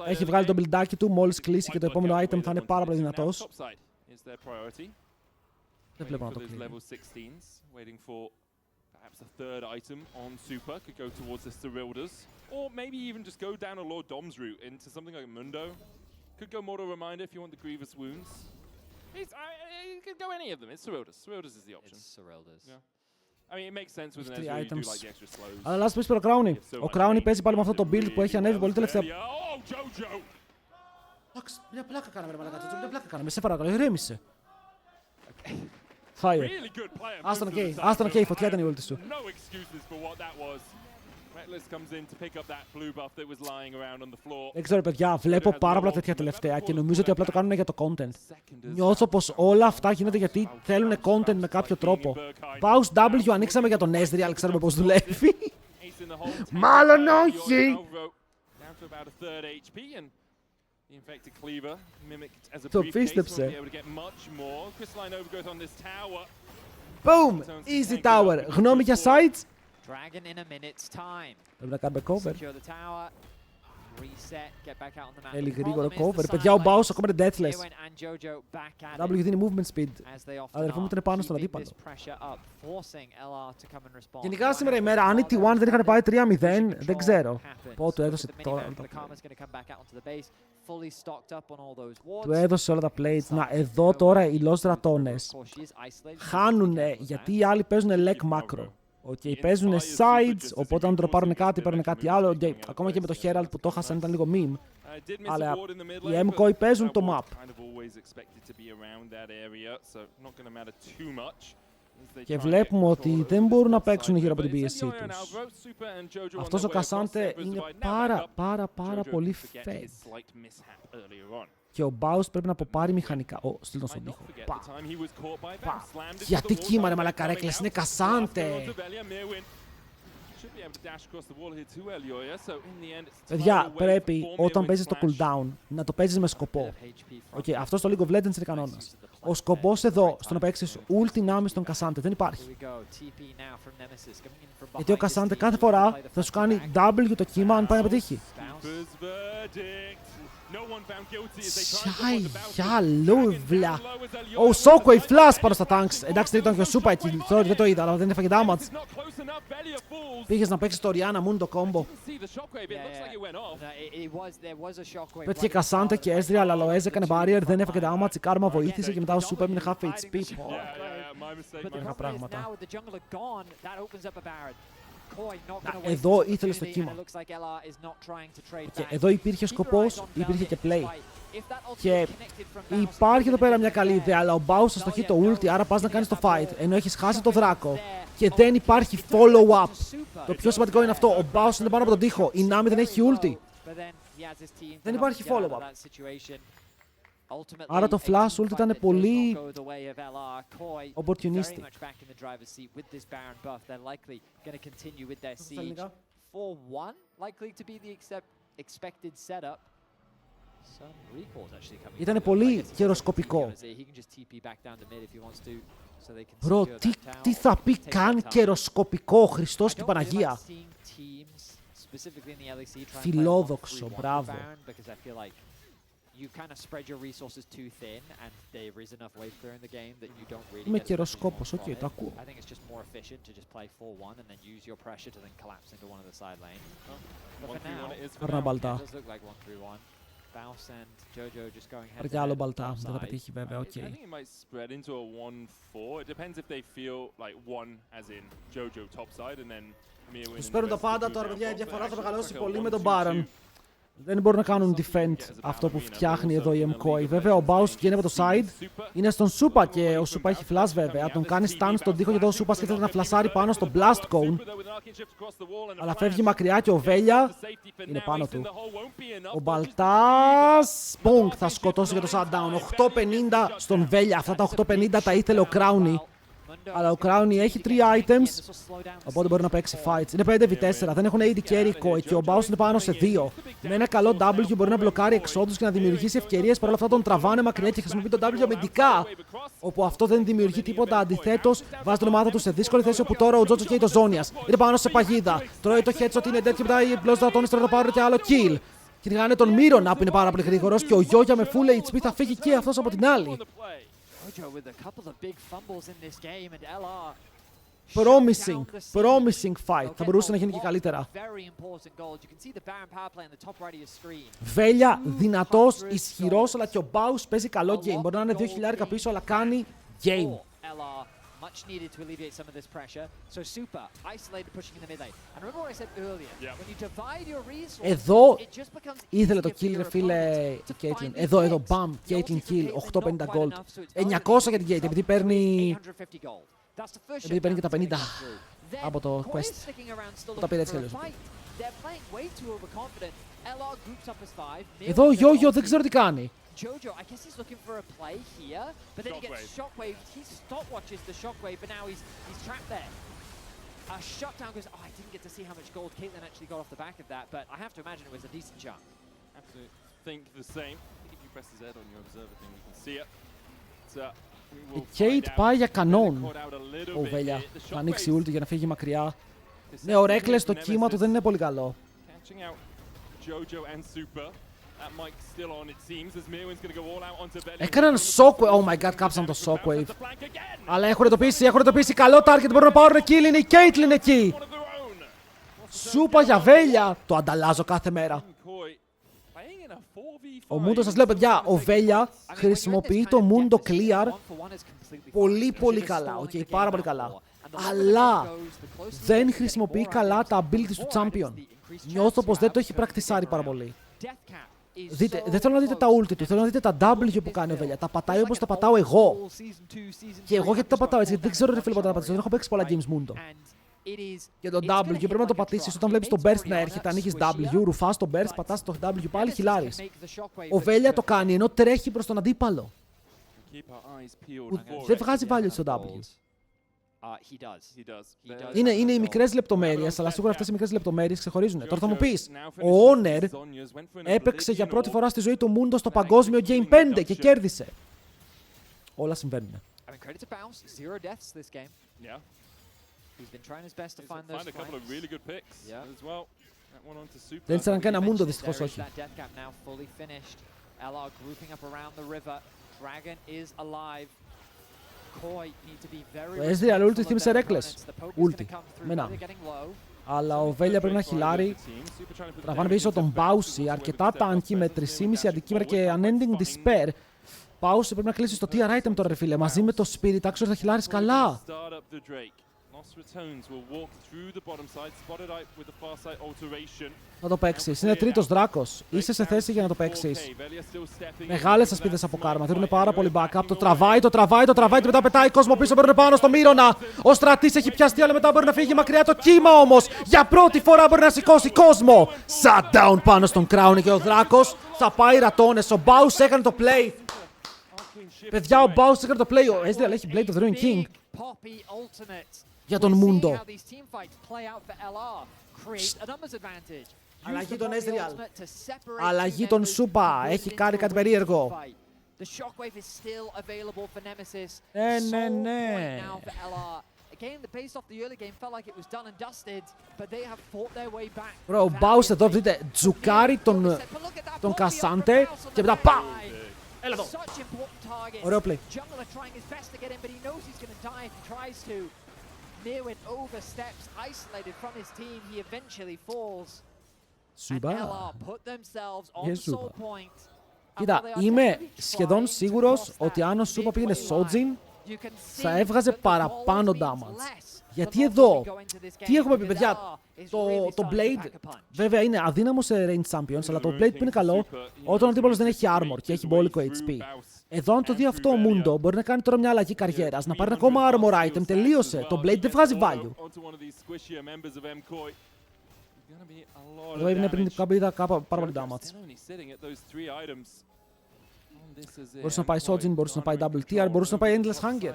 Έχει βγάλει το μπιλντάκι του, μόλις κλείσει και το επόμενο item θα είναι πάρα πολύ δυνατός. Δεν βλέπω να το κλείνει. Perhaps a third item on Super could go towards the Cyrildas, or maybe even just go down a Lord Dom's route into something like Mundo. Could go Mortal Reminder if you want the Grievous Wounds. It could go any of them. It's Cyrildas. Cyrildas is the option. It's Cyrildas. Yeah. I mean, it makes sense with an Ezreal, you do like the extra slows. Αλλά last piece προ Crowny. Ο Crowny παίζει πάλι με αυτό το build που έχει ανέβει πολύ τελευταία. Oh, Jojo! Εντάξει, μια πλάκα κάναμε ρε μαλακά, μια πλάκα κάναμε. Σε παρακαλώ, ηρέμησε. Fire. Άστον ok, φωτιά ήταν η ulti σου. Δεν ξέρω παιδιά, βλέπω πάρα πολλά τέτοια τελευταία και νομίζω ότι απλά το κάνουν για το content. Νιώθω πως όλα αυτά γίνονται γιατί θέλουν content με κάποιο τρόπο. Baus W ανοίξαμε για τον Ezreal, ξέρουμε πως δουλεύει. Μάλλον όχι. Το πίστεψε. Boom! Easy tower. Γνώμη για sides. Πρέπει να κάνουμε cover. Θέλει γρήγορο cover. Παιδιά, ο Baus ακόμα είναι deathless. W δίνει movement speed. Αδερφό μου ήταν πάνω στον αντίπαλο. Γενικά σήμερα η μέρα, αν οι T1 δεν είχαν πάει 3-0, δεν ξέρω. Πω, του έδωσε τώρα. Του έδωσε όλα τα plates. Να, εδώ τώρα οι Los Ratones χάνουνε γιατί οι άλλοι παίζουν leg macro. Okay, παίζουν sides, οπότε αν τροπάρουν κάτι, παίρνουν κάτι άλλο. Okay, ακόμα και με το Herald που το χάσαν ήταν λίγο meme. Αλλά οι Mkoi παίζουν το map. Και βλέπουμε ότι δεν μπορούν να παίξουν γύρω από την πίεσή τους. Αυτός ο Κασάντε είναι πάρα πολύ fed. Και ο Baus πρέπει να αποπάρει μηχανικά. Στείλ τον στον τοίχο. Γιατί κύμα ρε μαλάκα Reckless, είναι Κασάντε. Παιδιά, πρέπει όταν παίζεις το cooldown να το παίζεις με σκοπό. Okay, αυτό στο League of Legends είναι κανόνας. Ο σκοπός εδώ στο να παίξεις ulti Navi στον Κασάντε δεν υπάρχει. Γιατί ο Κασάντε κάθε φορά θα σου κάνει W το κύμα αν πάει να πετύχει. Σια λούβλα. Ο Mkoi flash πάνω στα tanks. Εντάξει δεν ήταν και ο Σούπα εκεί, δεν το είδα, αλλά δεν έφαγε damage. Πήγες να παίξεις το Rihanna Mundo combo. Πέτυχε Κασάντε και Ezreal, αλλά ο Ez έκανε barrier, δεν έφαγε damage, η κάρμα βοήθησε και μετά ο Σούπα έμεινε half HP. Πέτυχα πράγματα. Εδώ ήθελε στο κύμα. Και εδώ υπήρχε σκοπός, υπήρχε και play. Και υπάρχει εδώ πέρα μια καλή ιδέα, αλλά ο Baus θα στοχεί το ulti, άρα πας να κάνεις το fight, ενώ έχεις χάσει το δράκο. Και δεν υπάρχει follow-up. Το πιο σημαντικό είναι αυτό, ο Baus είναι πάνω από τον τοίχο, η Navi δεν έχει ulti. Δεν υπάρχει follow-up. Άρα το flash ult ήταν πολύ opportunistic. Ήταν πολύ καιροσκοπικό. Μπρο, τι θα πει καν καιροσκοπικό, Χριστός και η Παναγία. Φιλόδοξο, μπράβο. Είμαι καιροσκόπος, οκ, το ακούω. Πάρνα μπαλτά. Πάρε κι άλλο μπαλτά, δεν θα πετύχει βέβαια, οκ. Τους παίρνουν τα πάντα, τώρα παιδιά η διαφορά θα μεγαλώσει πολύ με τον Baron. Δεν μπορούν να κάνουν defend αυτό που φτιάχνει εδώ η Mkoi. Βέβαια ο Baus βγαίνει από το side, είναι στον Σούπα και ο Σούπα έχει flash βέβαια. Τον κάνει stun στον τοίχο και εδώ ο Σούπα σκέφτεται να φλασάρει πάνω στο blast cone. Αλλά φεύγει μακριά και ο Βέλια είναι πάνω του. Ο Μπαλτάς, πονκ, θα σκοτώσει για το shutdown. 8.50 στον Βέλια, αυτά τα 8.50 τα ήθελε ο Crowny. Αλλά ο Crowny έχει 3 items, οπότε μπορεί να παίξει fights. Είναι 5v4, δεν έχουν AD carry Mkoi και ο Baus είναι πάνω σε 2. Με ένα καλό W μπορεί να μπλοκάρει εξόδους και να δημιουργήσει ευκαιρίες. Παρ' όλα αυτά τον τραβάνε μακριά και χρησιμοποιεί τον W αμυντικά. Όπου αυτό δεν δημιουργεί τίποτα. Αντιθέτως, βάζει την ομάδα του σε δύσκολη θέση. Όπου τώρα ο Τζότζο καίει το Zonias. Είναι πάνω σε παγίδα. Τρώει το headshot, είναι dead και μετά οι Blows Ratones τώρα θα πάρουν και άλλο kill. Κυνηγάνε τον Miron που είναι πάρα πολύ γρήγορος και ο Yoya με full HP θα φύγει και αυτός από την άλλη. Promising fight. Θα μπορούσε να γίνει και καλύτερα. Βέλια, δυνατός, ισχυρός, αλλά και ο Baus παίζει καλό game. Μπορεί να είναι 2.000 πίσω, αλλά κάνει game. Much needed to alleviate some of this pressure. So Super isolated, pushing in the mid lane. And remember what I said earlier. When you divide your resources, εδώ it just becomes ήθελε το kill, ρε φίλε, η Caitlyn. Εδώ, μπαμ, Caitlyn kill, 850 gold. 900 για την Caitlyn, επειδή παίρνει και τα 50 από το quest. Τα πήρε έτσι κι αλλιώς. Εδώ ο Yoyo δεν ξέρω τι κάνει. Jojo, I guess he's looking for a play here, but then he gets shockwave. He stopwatches the shockwave, but now he's trapped there. A shutdown goes. Oh, I didn't get to see how much gold Caitlyn actually got off the back of that, but I have to imagine it was a decent chunk. Absolutely think the same. I think if you press Z on your observer thing, you can see it. Η Kate πάει για κανόν. Ο Βέλια θα ανοίξει ulti για να φύγει μακριά. Ναι, ο Reckless το κύμα του δεν είναι πολύ καλό. Έκαναν shockwave. Oh my god, κάψαν το shockwave. Αλλά έχουν εντοπίσει καλό target. Μπορούν να πάρουν kill. Είναι η Caitlyn εκεί. Σούπα για Βέλια. Το ανταλλάζω κάθε μέρα. Ο Mundo, σας λέω παιδιά, ο Βέλια χρησιμοποιεί το Mundo Clear πολύ καλά. Okay, πάρα πολύ καλά. Αλλά δεν χρησιμοποιεί καλά τα abilities του Champion. Νιώθω πως δεν το έχει πρακτισάρει πάρα πολύ. Δείτε, δεν θέλω να δείτε τα ulti του, θέλω να δείτε τα W που κάνει ο Βέλια. Τα πατάει όπως τα πατάω εγώ. Και εγώ γιατί τα πατάω έτσι, γιατί δεν ξέρω ρε φίλε πότε να πατήσω, δεν έχω παίξει πολλά games Mundo. Και το W πρέπει να το πατήσεις όταν βλέπεις τον burst να έρχεται, ανοίγεις W, ρουφάς τον burst, πατάς το W πάλι, χιλάρεις. Ο Βέλια το κάνει ενώ τρέχει προς τον αντίπαλο. Δεν βγάζει value στο W. Είναι οι μικρές λεπτομέρειες, αλλά σίγουρα αυτές οι μικρές λεπτομέρειες ξεχωρίζουν. Τώρα θα μου πεις, ο Honor έπαιξε για πρώτη φορά στη ζωή του Mundo στο παγκόσμιο Game 5 και κέρδισε. Όλα συμβαίνουν. Δεν ήξεραν καν ένα Mundo, δυστυχώς όχι. Ο Ezreal ulti θύμισε Reckless. Ulti. Μενά. Αλλά ο Βέλια πρέπει να χιλάρει. Τραβάνε πίσω τον Bausy. Αρκετά tanky με 3,5 αντικείμενα και unending despair. Bausy πρέπει να κλείσει στο tier item τώρα ρε φίλε. Μαζί με το Spirit Axor θα χιλάρεις καλά. Να το παίξεις. Είναι τρίτος δράκος. Είσαι σε θέση για να το παίξεις. Μεγάλες ασπίδες από κάρμα. Θέλουν πάρα πολύ backup. Το τραβάει και μετά πετάει κόσμο πίσω. Παίρνουν πάνω στο Μύρονα. Ο στρατής έχει πιαστεί, αλλά μετά μπορεί να φύγει μακριά το κύμα όμως. Για πρώτη φορά μπορεί να σηκώσει κόσμο. Shutdown πάνω στον Crowny και ο δράκος θα πάει Ratones. Ο Baus έκανε το play. Παιδιά, ο Baus έκανε το play. Ο Ezreal έχει Blade of the Ruined King. Για τον Mundo. Αλλαγή τον Ezreal. Αλλαγή τον Σούπα. Έχει κάνει κάτι περίεργο. The shockwave is still available for Nemesis. Ναι. Now for LR. Again, based off the early game, felt like it was done and dusted, but they have fought their way back. Bro, ο Baus εδώ, δείτε, τζουκάρει τον Κασάντε και μετά πάμ! Έλα εδώ! Ωραίο play. Jungler trying his best to get in, but he knows he's going to die if he tries to. Mirwin oversteps, isolated from his team. He eventually falls. And LR put themselves on the soul point. Κοίτα, είμαι σχεδόν σίγουρος ότι αν ο Σούπα πήγαινε Sojin, θα έβγαζε παραπάνω damage. Γιατί εδώ, τι έχουμε πει παιδιά, το Blade βέβαια είναι αδύναμο σε range champions, αλλά το Blade που είναι καλό όταν ο αντίπαλος δεν έχει armor και έχει μπόλικο HP. Εδώ αν το δει αυτό ο Mundo μπορεί να κάνει τώρα μια αλλαγή καριέρας, να πάρει ακόμα armor item, τελείωσε. Το Blade δεν βγάζει value. Εδώ έγινε πριν την καμπίδα πάρα πολύ damage. Μπορούσε να πάει Sojin, μπορούσε να πάει Double Tier, μπορούσε να πάει Endless Hunger.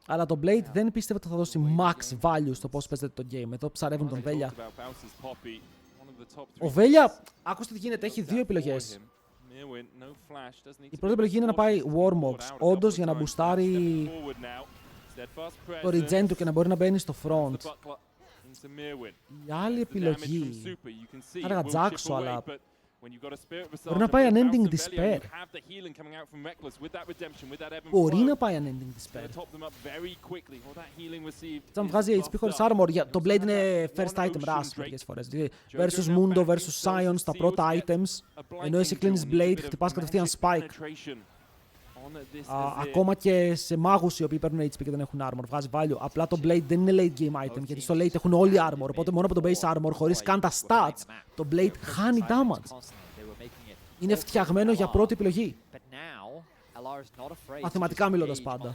Αλλά το Blade δεν πίστευε ότι θα δώσει max value στο πώς παίζεται το game. Εδώ ψαρεύουν τον Βέλια. Ο Βέλια, άκουστε τι γίνεται, έχει δύο επιλογές. Η πρώτη επιλογή είναι να πάει Warmogs, όντως για να μπουστάρει το regen του και να μπορεί να μπαίνει στο front. Η άλλη επιλογή, θα έλεγα Jaxo, αλλά μπορεί να πάει Unending Despair. Μπορεί να πάει Unending Despair. Θα μου βγάζει HP χωρίς armor. Το Blade είναι first item rush μερικές φορές. Versus Mundo versus Sion στα πρώτα items. Ενώ εσύ κλείνεις Blade, χτυπάς κατευθείαν Spike. Ακόμα και σε μάγους οι οποίοι παίρνουν HP και δεν έχουν armor. Βγάζει value. Απλά το Blade δεν είναι late game item, γιατί στο late έχουν όλοι armor. Οπότε μόνο από το base armor, χωρίς καν τα stats, το Blade χάνει damage. Είναι φτιαγμένο για πρώτη επιλογή. Μαθηματικά μιλώντας πάντα.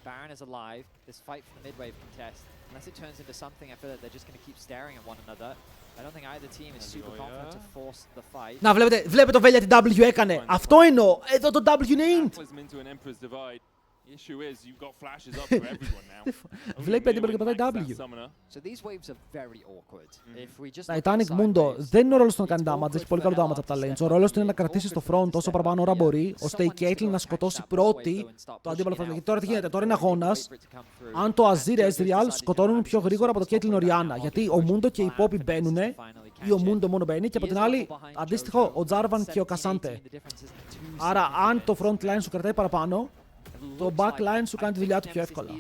Baron is alive. This fight for the mid-wave contest, unless it turns into something, I feel like they're just going to keep staring at one another. I don't think either team is super confident to force the fight. Να βλέπετε το Βέλια την W έκανε. Αυτό εννοώ. Εδώ το W είναι int. Βλέπει αντίπαλο και πατάει W. Titanic Mundo δεν είναι ο ρόλος του να κάνει damage, έχει πολύ καλό damage από τα lanes. Ο ρόλος του είναι να κρατήσει στο front όσο παραπάνω ώρα μπορεί, ώστε η Caitlyn να σκοτώσει πρώτη το αντίπαλο front. Γιατί τώρα τι γίνεται, τώρα είναι αγώνας. Αν το Azir Ezreal σκοτώνουν πιο γρήγορα από το Caitlyn Orianna. Γιατί ο Mundo και οι Poppy μπαίνουν, ή ο Mundo μόνο μπαίνει, και από την άλλη, αντίστοιχο, ο Jarvan και ο K'Sante. Άρα, αν το front line σου κρατάει παραπάνω, το backline σου κάνει τη δουλειά του πιο εύκολα.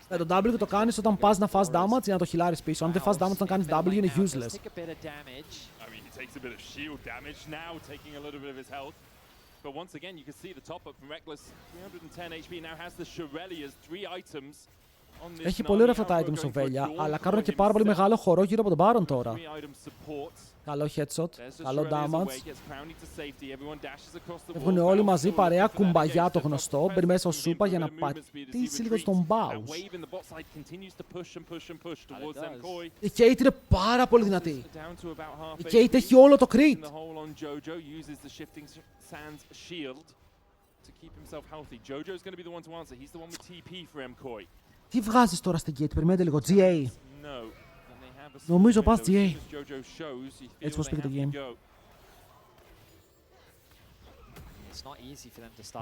Το W το κάνεις όταν πας να φας damage για να το χιλάρεις πίσω. Αν δεν φας damage όταν κάνεις W είναι useless. Έχει πολύ ωραία αυτά τα items ο Βέλια, αλλά κάνουν και πάρα πολύ μεγάλο χορό γύρω από τον Baron τώρα. Καλό headshot, καλό damage. Έχουν όλοι μαζί παρέα κουμπαγιά το γνωστό. Μπαίνει μέσα ο Σούπα για να πατήσει λίγο στον Baus. Η Kate είναι πάρα πολύ δυνατή. Η Kate έχει όλο το crit. Τι βγάζεις τώρα στην Kate, περιμένετε λίγο, GA. Νομίζω πας GA. Έτσι πως πήγε το game.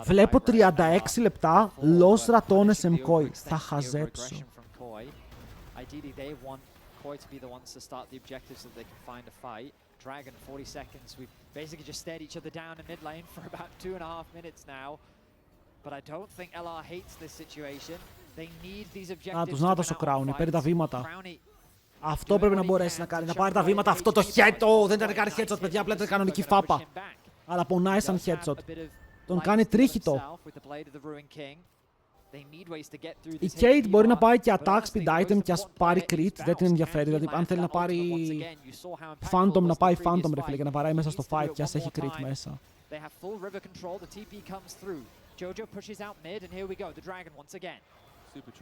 Βλέπω 36 λεπτά, Los Ratones Mkoi. Θα χαζέψω. Dragon 40 seconds. We've basically just stared each other down in mid lane for about 2.5 minutes now. But I don't think LR hates this situation. They need these objectives. Να τους ο Crowny, παίρνει τα βήματα. Αυτό πρέπει να μπορέσει να κάνει, να πάρει τα βήματα. Αυτό το headshot, δεν ήταν καν headshot, παιδιά, απλά ήταν κανονική φάπα. Αλλά πονάει σαν headshot. Τον κάνει τρίχυτο. Η Kate μπορεί να πάει και attack speed item και ας πάρει crit, δεν την ενδιαφέρει. Δηλαδή, αν θέλει να πάρει Phantom, να πάει Phantom ρε φίλε, και να παράει μέσα στο fight και ας έχει crit μέσα.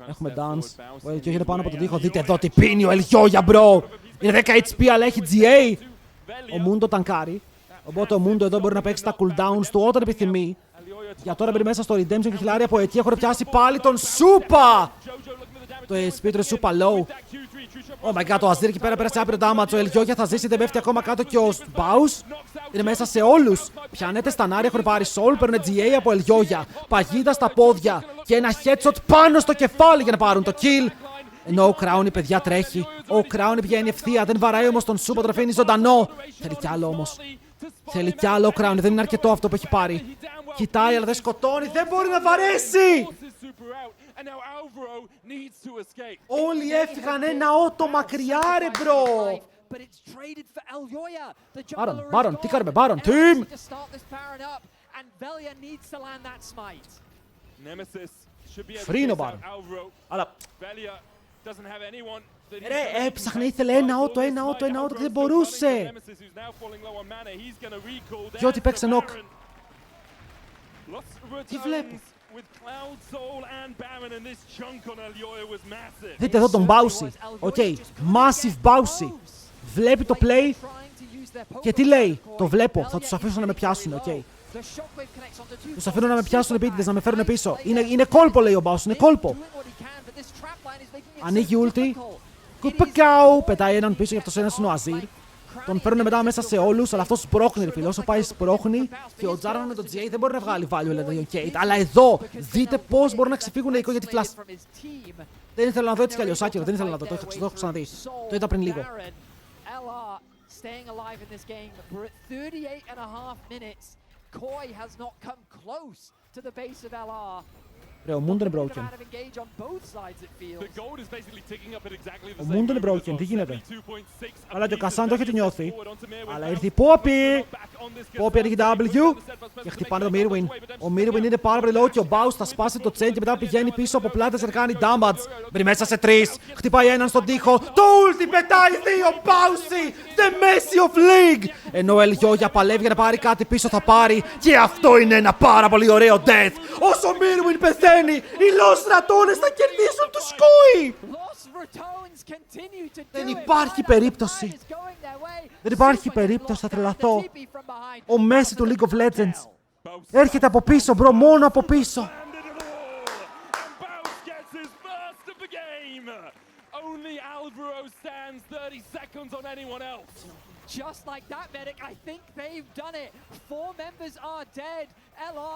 Έχουμε dance. Ο Ελγιό είναι πάνω από τον τοίχο. Δείτε εδώ τι πίνει ο Ελγιό για μπρο. Είναι 10 HP αλλά έχει GA. Ο Mundo τανκάρει. Οπότε ο Mundo εδώ μπορεί να παίξει τα cooldowns του όταν επιθυμεί. Για τώρα μπαίνει μέσα στο Redemption και χιλάρια από εκεί. Έχουν πιάσει πάλι τον Σούπα. Το SP του Σούπα low. Oh my god, το Azir εκεί πέρα πέρασε άπειρο damage. Ο Ελγιόγια θα ζήσει, δεν πέφτει ακόμα κάτω και ο Baus είναι μέσα σε όλους. Πιάνεται στανάρι, έχουν πάρει soul, παίρνουν GA από Ελγιόγια. Παγίδα στα πόδια και ένα headshot πάνω στο κεφάλι για να πάρουν το kill. Ενώ ο Crown, παιδιά, τρέχει. Ο Crown πηγαίνει ευθεία, δεν βαράει όμως τον Σούπα, τον αφήνει ζωντανό. Θέλει κι άλλο όμως. Θέλει κι άλλο ο Crown, δεν είναι αρκετό αυτό που έχει πάρει. Κοιτάει, αλλά δεν σκοτώνει, δεν μπορεί να βαρέσει! Όλοι έφυγαν ένα ότο μακριά, ρε μπρο! Μπάρον, τι κάνουμε, Μπάρον, team! Φρύνο Μπάρον. Αλλά... Ρε, έψαχνε, ήθελε ένα ότο και δεν μπορούσε! Και ό,τι παίξε νοκ. Τι βλέπω. Δείτε εδώ τον Bowsy. Οκ, massive Bowsy. Βλέπει το play και τι λέει. Το βλέπω, θα τους αφήσω να με πιάσουν, οκ. Τους αφήνω να με πιάσουν επίτηδες, να με φέρουν πίσω. Είναι κόλπο, λέει ο Bowsy, είναι κόλπο. Ανοίγει ulti. Κουπακάου, πετάει έναν πίσω, γι' αυτός ένας είναι ο Azir. Τον παίρνουν μετά μέσα σε όλους, αλλά αυτός σπρώχνει, ρε φίλε. Όσο πάει σπρώχνει και ο Jarvan με το GA δεν μπορεί να βγάλει value, λέει ο Kate. Αλλά εδώ δείτε πώς μπορούν να ξεφύγουν οι εικόνες για τη flash. Δεν ήθελα να δω έτσι κι αλλιώς, άκυρο, δεν ήθελα να δω, το έχω ξαναδεί. Το είδα πριν λίγο. Ρε, ο Mundo είναι broken. Ο Mundo είναι broken, τι γίνεται. Αλλά και ο Κασάν το έχει τη νιώθει. Αλλά ήρθε η Poppy. Poppy ανοίγει W και χτυπάνε το Mirwin. Ο Mirwin είναι πάρα πολύ low και ο Baus θα σπάσει το chain και μετά πηγαίνει πίσω από πλάτες και κάνει damage. Μπρει μέσα σε 3. Χτυπάει έναν στον τοίχο. Το ulti πετάει 2. Bausy, the Messi of League. Ενώ ο Ελγιόγια παλεύει για να πάρει κάτι πίσω, θα πάρει. Και αυτό είναι ένα πάρα πολύ ωραίο death. Όσο ο Mirwin πεθαίνει, οι Los Ratones θα κερδίσουν τους Mkoi. Δεν υπάρχει περίπτωση. Δεν υπάρχει περίπτωση, θα τρελαθώ. Ο Messi του League of Legends έρχεται από πίσω, μπρο, μόνο από πίσω.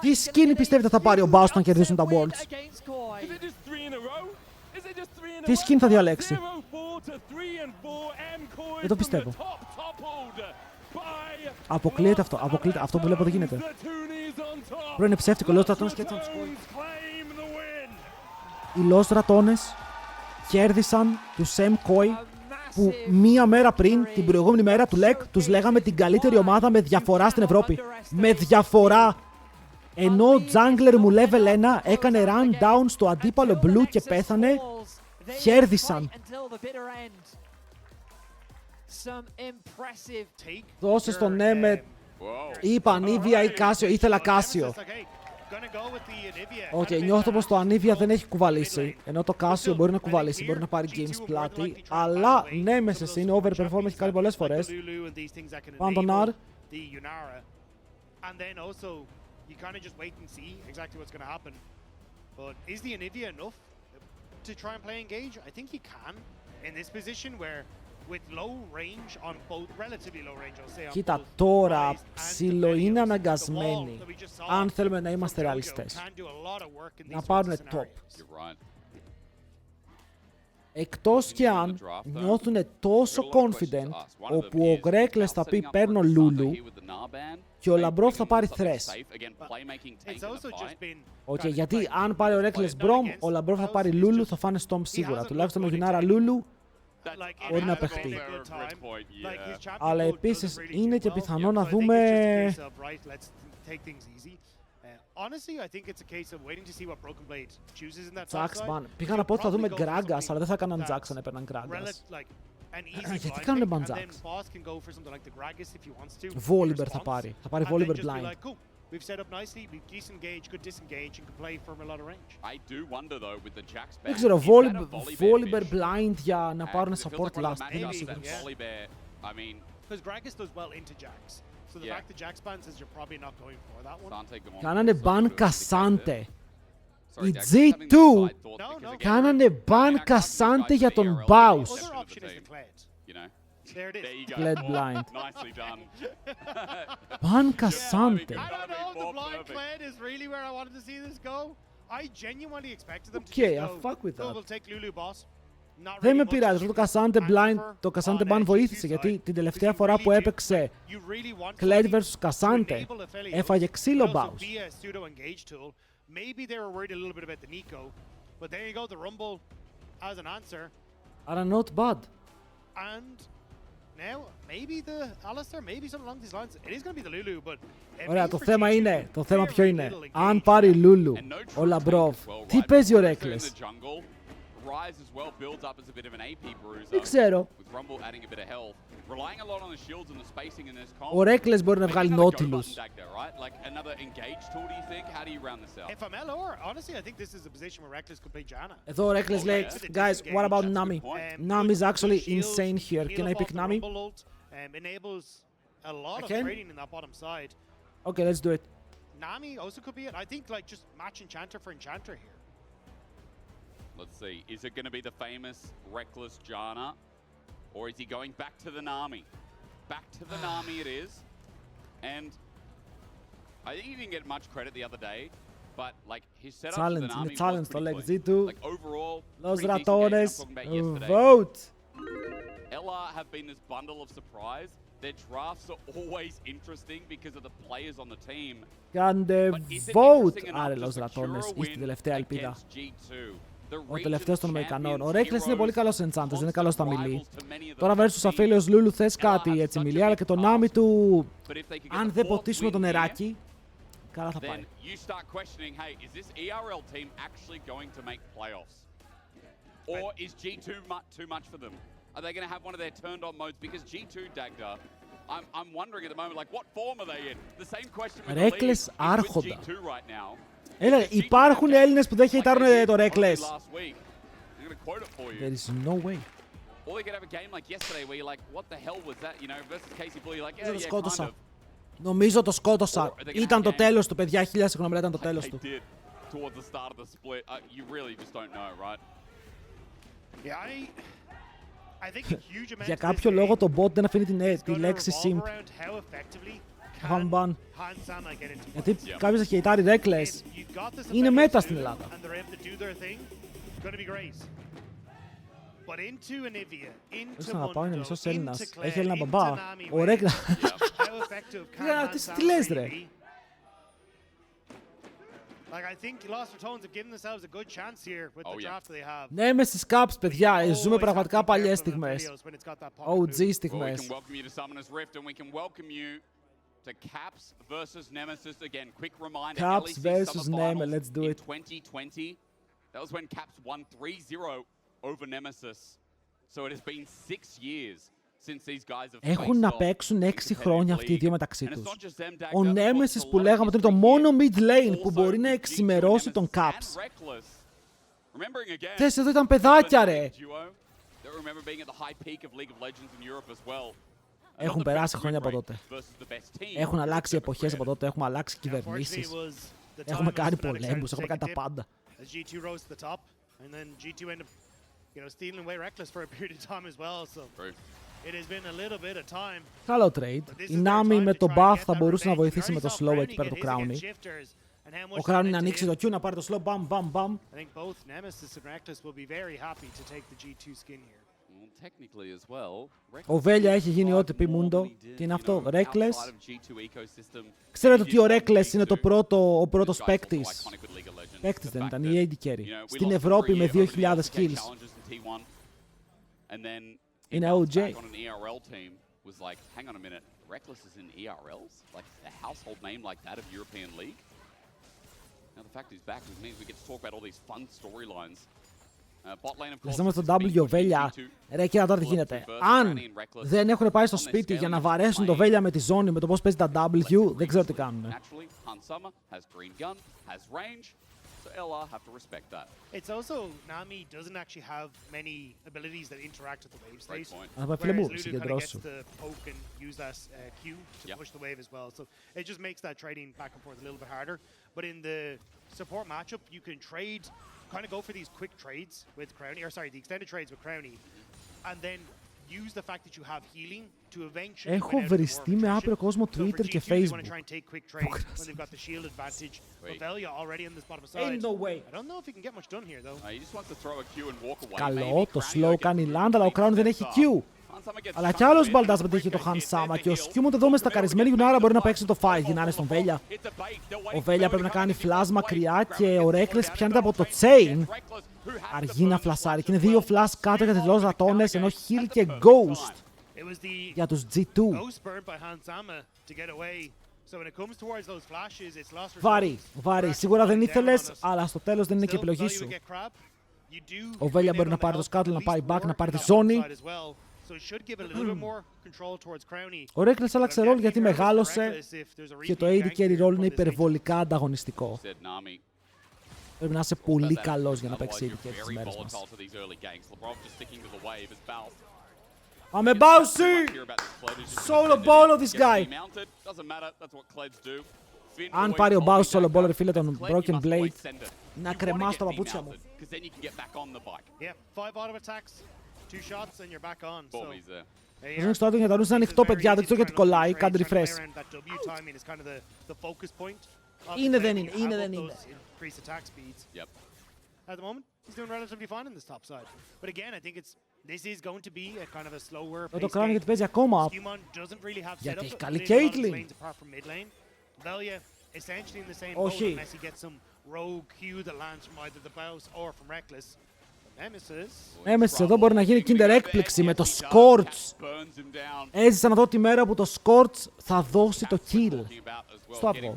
Τι σκίνη πιστεύετε θα πάρει ο Baus όταν κερδίσουν τα Worlds? Τι σκίνη θα διαλέξει? Δεν το πιστεύω. Αποκλείεται αυτό. Αποκλείεται. Αυτό που βλέπω δεν γίνεται. Bro, είναι ψεύτικο. Los Ratones και έτσι να τους πω. Οι Los Ratones κέρδισαν τους Mkoi που μία μέρα πριν, την προηγούμενη μέρα του LEC, τους λέγαμε την καλύτερη ομάδα με διαφορά στην Ευρώπη. Με διαφορά. Ενώ ο jungler μου level 1 έκανε run down στο αντίπαλο blue και πέθανε, κέρδισαν. Δώσε στον Νέμετ. Είπα Ανίβια ή Κάσιο, ήθελα Κάσιο. Οκ, νιώθω πως το Ανίβια δεν έχει κουβαλήσει. Ενώ το Κάσιο μπορεί να κουβαλήσει, μπορεί να πάρει games πλάτη. Αλλά Nemesis είναι overperform, έχει κάνει πολλές φορές. Πάνω τον R. You kind of just wait and see exactly what's going to happen. But is the Anivia enough to try and play engage? I think he can in this position where with low range on both, relatively low range, I'll say. Κοίτα, τώρα ψιλο είναι αναγκασμένοι. Αν θέλουμε να είμαστε ρεαλιστές. Να πάρουν top. Εκτός και αν νιώθουν τόσο confident, όπου ο Γκρέκλες θα πει παίρνω Λούλου και ο Λαμπρόφ θα πάρει Thresh. Οκ, γιατί αν πάρει ο Reckless Brom, ο Λαμπρόφ θα πάρει Λούλου, θα φάνε Stomp σίγουρα. Τουλάχιστον ο Γινάρα Λούλου μπορεί να παιχτεί. Αλλά επίσης είναι και πιθανό να δούμε... Jax ban. Πήγα να πω ότι θα δούμε Gragas, αλλά δεν θα έκαναν Jax αν έπαιρναν Gragas. Γιατί κάνουν ban Jax? Volibear θα πάρει. Θα πάρει Volibear blind. Δεν ξέρω, Volibear blind για να πάρουν support last. Δεν είμαι σίγουρος. So the fact that Jackspan says you're probably not going for that one. Κάνανε μπαν Κασάντε. Οι G2 κάνανε μπαν Κασάντε για τον Baus. Other option is the Kled. There it is. There you go. Kled blind. Nicely done. Μπαν Κασάντε. I don't know. The blind Kled is really where I wanted to see this go. I genuinely expected them to Okay, just I go, fuck with that. we'll take Lulu boss. Not Δεν really με much πειράζει, το Κασάντε blind, το Κασάντε ban βοήθησε, γιατί την τελευταία φορά που έπαιξε Kled vs Κασάντε έφαγε ξύλο Baus. Maybe they were worried a little bit about the Nico, but there you go, the Rumble as an answer. Άρα not bad. And now, maybe the Alistair, maybe something along these lines. It is going to be the Lulu, but... Ωραία, το θέμα είναι, το θέμα ποιο είναι. Αν πάρει Λούλου ο Λαμπρόβ, τι παίζει ο Reckless? Δεν ξέρω. Ο Reckless μπορεί να βγάλει Nautilus. Εδώ ο Reckless λέει, guys, what about Nami? Nami is actually insane here. Can I pick Nami? I can? Okay, let's do it. Nami also could be it. I think like just match Enchanter for Enchanter here. Let's see. Is it going to be the famous Reckless Janna? Or is he going back to the Nami? Back to the Nami it is. And I think he didn't get much credit the other day. But like his setup to the Nami was pretty clean. Like overall, Los pretty decent game. I Ratones, was talking about yesterday. vote! LR have been this bundle of surprise. Their drafts are always interesting because of the players on the team. Κάντε vote! Άρε, Los Ratones, είστε η τελευταία ελπίδα. Ο τελευταίος των Αμερικανών. Ο Reckless είναι πολύ καλός Enchanters, δεν είναι καλός στα μιλή. Τώρα versus αφίλιος Lulu θες κάτι έτσι μιλή, αλλά και το Nami του, αν δεν ποτίσουμε το νεράκι, καλά θα πάει. Or is G2 too much for them? Are they going to have one of their turned on modes? Because G2 Dagda, I'm wondering at the moment, like, what form are they in? The same question with the league is with G2 right now. Έλα, υπάρχουν Έλληνες που δεν χειτάρουν το Reckless. There is no way. Or they could have a game like yesterday where you're like, what the hell was that? You know, versus Casey Bull, you're like, Το yeah, σκότωσα. kind of. Νομίζω το σκότωσα. Ήταν το τέλος του, παιδιά. 1000 συγγνώμη, ήταν το τέλος του. Towards the start of the split, you really just don't know, right? Yeah, I think a huge amount Για κάποιο λόγο το bot δεν αφήνει τη λέξη simp. Είχαμε μπαν. Γιατί κάποιος έχει χειτάρει Reckless. Είναι μέτα στην Ελλάδα. Ίσως να αγαπάω, είναι μισός Έλληνας. Έχει Έλληνα μπαμπά. Ο Reckless. Τι λες ρε. Nemesis Cups, παιδιά, ζούμε πραγματικά παλιές στιγμές. OG στιγμές. Caps versus Nemesis, let's do it. 2020, that was when Caps won 3-0 over Nemesis. So it has been 6 years. Έχουν να παίξουν 6 χρόνια αυτοί οι δύο μεταξύ τους. Ο Nemesis που λέγαμε ότι είναι το μόνο mid lane που μπορεί να εξημερώσει τον Caps. Θες εδώ ήταν παιδάκια ρε. Έχουν περάσει χρόνια από τότε. Έχουν αλλάξει εποχές από τότε, έχουμε αλλάξει κυβερνήσεις. Έχουμε κάνει πολέμους, έχουμε κάνει τα πάντα. Καλό trade. Η Nami με το buff θα μπορούσε να βοηθήσει με το slow εκεί πέρα του Crowny. Ο Crowny να ανοίξει το Q, να πάρει το slow, bam, bam, bam. Ο Βέλια έχει γίνει ό,τι πει Μούντο. Τι είναι αυτό, Reckless. Ξέρετε ότι ο Reckless είναι ο πρώτος παίκτης. Παίκτης δεν ήταν, η AD Carry. Στην Ευρώπη με 2.000 kills. Είναι OJ. Was like, hang on a minute, Reckless is in ERLs? Like a household name like that of European League? Now the fact he's back means we get to talk about all these fun storylines. Λες στο W, Βέλια. Ρε, κοίτα τώρα τι γίνεται. Αν δεν έχουν πάει στο σπίτι για να βαρέσουν το Βέλια με τη ζώνη, με το πώς παίζει τα W, δεν ξέρω τι κάνουν. So LR have to respect that. It's also Nami doesn't actually have many abilities that interact with the wave Great state. point. Αλλά φίλε Whereas μου, Lulu kind of gets συγκεντρώσου. to poke and use that Q to push the wave as well. So it just makes that trading back and forth a little bit harder. But in the support matchup, you can trade, kind of go for these quick trades with Crownie, or sorry, the extended trades with Crownie, and then use the fact that you have healing to eventually Έχω win out of βριστεί more με attrition. άπειρο κόσμο So for Twitter και G2, they want to Facebook. try and take quick trades when they've got the shield advantage. But Wait. Velia already in this bottom side. Ain't no way. I don't know if he can get much done here though. He just wants to throw a Q and walk away. Καλό, το slow κάνει land, αλλά ο Crown δεν έχει Q. Αλλά κι άλλος μπαλντάς πετύχει το Hansama και ο Σκιούμον εδώ με στακαρισμένη γνάρα μπορεί να παίξει το fight. Γυρνάνε στον Βέλια. Ο Βέλια πρέπει να κάνει flash μακριά και ο Reckless πιάνεται από το chain. Αργεί να φλασάρει και είναι δύο flash κάτω για τις Los Ratones, ενώ Heal και Ghost για τους G2. Βάρη, σίγουρα δεν ήθελες, αλλά στο τέλος δεν είναι και επιλογή σου. Ο Βέλια μπορεί να πάρει το Scuttle, να πάει back, να πάρει τη ζώνη. Ο Reckless άλλαξε ρόλ γιατί μεγάλωσε και το AD carry role είναι υπερβολικά ανταγωνιστικό. Πρέπει να είσαι πολύ καλός για να παίξει AD carry τις μέρες μας. Πάμε Bouncy! Solo bolo this guy! Αν πάρει ο Bouncy solo bolo, ρε φίλε, τον Broken Blade, να κρεμάσω τα παπούτσια μου. Το ρίξω τώρα για τα ρούσα είναι ανοιχτό, παιδιά, δεν ξέρω γιατί κολλάει, κάντε refresh. Είναι δεν είναι, είναι δεν είναι. At the moment, he's doing relatively fine in this top side. But again, I think this is going to be a kind of a slower pace Το κάνω γιατί game. παίζει ακόμα. Skewmon doesn't really have Γιατί setup έχει καλή in a lot of Caitlyn. lanes apart from mid lane. Velia essentially in the same boat Όχι. unless he gets some rogue Q that lands from either the Bouse or from Reckless. Nemesis εδώ μπορεί να γίνει Kinder έκπληξη με το Scorch. Έζησα να δω τη μέρα που το Scorch θα δώσει το kill. Στο αυγό.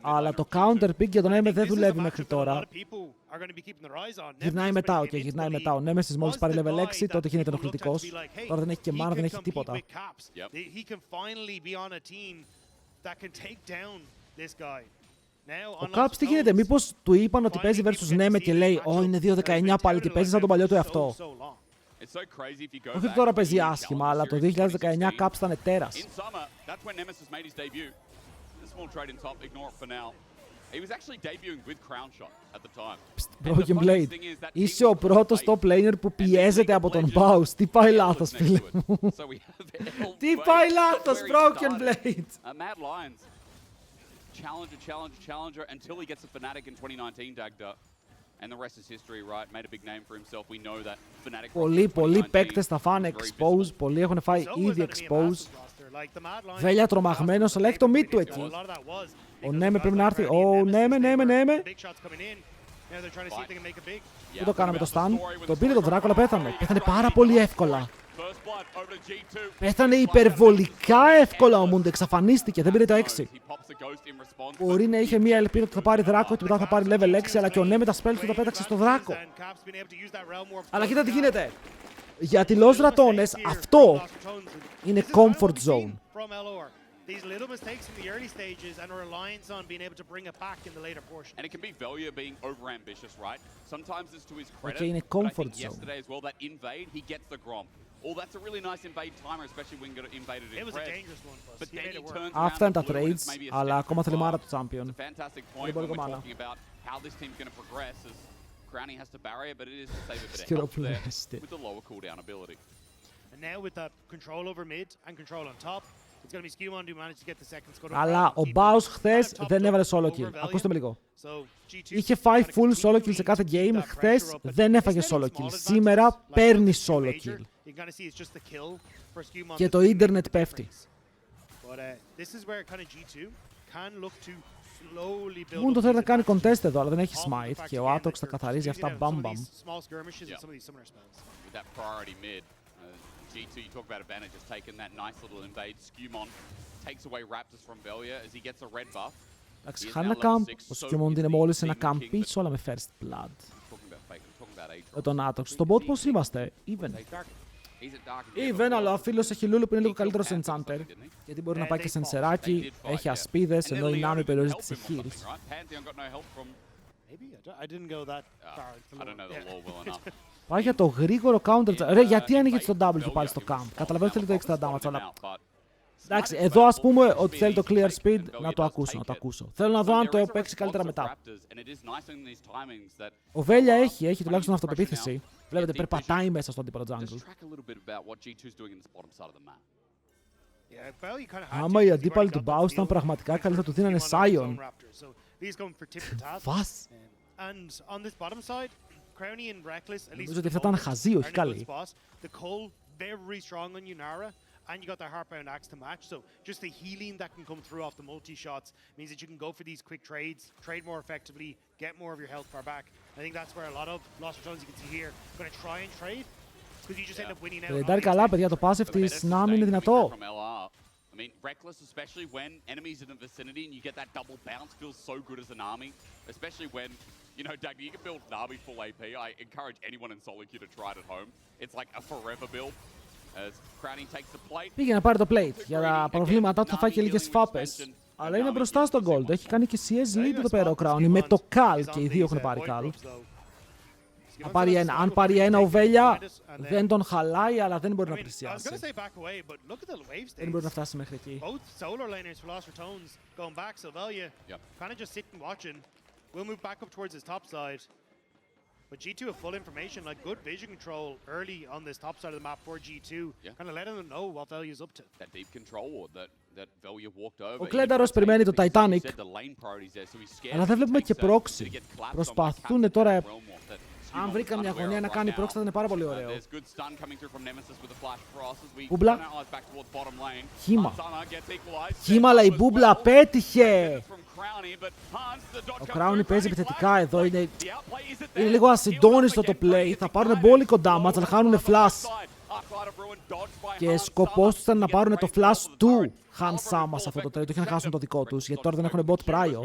Αλλά το counter pick για τον Nemesis δεν δουλεύει μέχρι τώρα. Γυρνάει μετά, okay, γυρνάει μετά. Ο Nemesis μόλις πάρει level 6, τότε γίνεται ενοχλητικός. Τώρα δεν έχει και mana, δεν έχει τίποτα. Ο Caps τι γίνεται, μήπως του είπαν ότι παίζει versus Neme και λέει «Ω, είναι 2-19 πάλι και παίζει σαν τον παλιό του εαυτό». Όχι ότι τώρα παίζει άσχημα, αλλά το 2019 Caps ήταν τέρας. Broken Blade. Είσαι ο πρώτος top laner που πιέζεται από τον Baus. Τι πάει λάθος, φίλε μου. Τι πάει λάθος, Broken Blade. Challenger until he gets a Fnatic in 2019, Dagda. And the rest is history, right? Made a big name for himself. We know that Fnatic. Πολλοί παίκτες θα φάνε expose, πολλοί έχουν φάει ήδη expose. Βέλια τρομαγμένος, αλλά έχει το mid του εκεί. Ο Neme πρέπει να έρθει. Ο Neme. Τι το κάναμε το stun. Το πήρε το δράκο, αλλά πέθανε. Πέθανε πάρα πολύ εύκολα. Πέθανε υπερβολικά εύκολα ο Mundo, εξαφανίστηκε, δεν πήρε το 6. Μπορεί να είχε μία ελπίδα ότι θα πάρει δράκο και μετά θα πάρει level 6, αλλά και ο Neme τα spells του τα πέταξε στο δράκο. Αλλά κοίτα τι γίνεται. Για τη Los Ratones αυτό είναι comfort zone. These little mistakes in the early stages and a reliance on being able to bring it back in the later portion. And it can be Velia being over-ambitious, right? Sometimes it's to his credit. Okay, in a comfort but I think yesterday as well, that invade, he gets the Grom. Oh, that's a really nice invade timer, especially when you invaded in It was a dangerous one, but then he turns Αυτά είναι τα around trades, αλλά ακόμα θέλει μάρα του champion. It's a fantastic point when we're talking about how this team's going to progress as Crownie has to barrier, but it is to save a bit of health there with the lower cooldown ability. And now with that control over mid and control on top, it's going to be Skewmon who managed to get the second score. Αλλά ο Baus χθες δεν έβαλε solo kill. Ακούστε με λίγο. Είχε φάει full solo kill σε κάθε game, χθες δεν έφαγε solo kill. Σήμερα παίρνει solo kill. Και το ίντερνετ πέφτει. Μόνο το θέλει να κάνει contest εδώ, αλλά δεν έχει smite και ο Atox τα καθαρίζει αυτά bam bam. G2, you talk about advantage, has taken that nice little invade. Skewmon takes away Raptors from Velia as he gets a red buff. Εντάξει, χάνει ένα camp. Ο Skewmon είναι μόλις ένα camp πίσω, αλλά με first blood. Με τον Atox. Στο bot πώς είμαστε, even. Even, αλλά ο φίλος έχει Λούλου που είναι λίγο καλύτερο σε Enchanter. Γιατί μπορεί να πάει και σε Ενσεράκι, έχει ασπίδες, ενώ η Navi περιορίζεται σε heals. Πάει για το γρήγορο counter. Ρε, γιατί άνοιγε στο W και πάλι στο camp. Καταλαβαίνω ότι θέλει το extra damage, αλλά. Εντάξει, εδώ ας πούμε ότι θέλει το clear speed, να το ακούσω. Θέλω να δω αν το παίξει καλύτερα μετά. Ο Βέλια έχει τουλάχιστον αυτοπεποίθηση. Βλέπετε, περπατάει μέσα στο αντίπαλο jungle. Άμα οι αντίπαλοι του Baus ήταν πραγματικά καλοί, θα του δίνανε Sion. Φας. Νομίζω ότι αυτά ήταν χαζί, όχι καλή. And you got the Heartbound Axe to match, so just the healing that can come through off the multi-shots means that you can go for these quick trades, trade more effectively, get more of your health bar back. I think that's where a lot of Lost Ratones you can see here going to try and trade, because you just end up winning out. Τρέινταρει καλά, παιδιά, το passive της Navi είναι δυνατό. I mean, Reckless, especially when enemies in the vicinity and you get that double bounce, feels so good as an army, especially when, you know, Dagny, you can build Navi full AP. I encourage anyone in solo queue to try it at home. It's like a forever build. Πήγε να πάρει το plate. Για τα προβλήματά του θα φάει και λίγες φάπες. Αλλά είναι μπροστά στο gold. Έχει κάνει και CS lead εδώ πέρα ο Crowney. Με το Cal και οι δύο έχουν πάρει Cal. Αν πάρει ένα ο Βέλια, δεν τον χαλάει, αλλά δεν μπορεί να πλησιάσει. Δεν μπορεί να φτάσει μέχρι εκεί. But G2 have full information, like good vision control early on this top side of the map for G2, kind of letting them know what Velua's up to. That deep control that Velua walked over. Ο Κλένταρος περιμένει το Titanic, αλλά δεν βλέπουμε και πρόξη. Προσπαθούν τώρα, αν βρήκαν μια γωνία να κάνει πρόξη θα ήταν πάρα πολύ ωραίο. Μπούμπλα. Χύμα, αλλά η Μπούμπλα πέτυχε. Ο Crowney παίζει επιθετικά εδώ, είναι λίγο ασυντόνιστο το play, θα πάρουν μπόλικο damage, αλλά χάνουν flash. Και σκοπός τους ήταν να πάρουν το flash του Hansama σε αυτό το trade, όχι να χάσουν το δικό τους, γιατί τώρα δεν έχουν bot prio.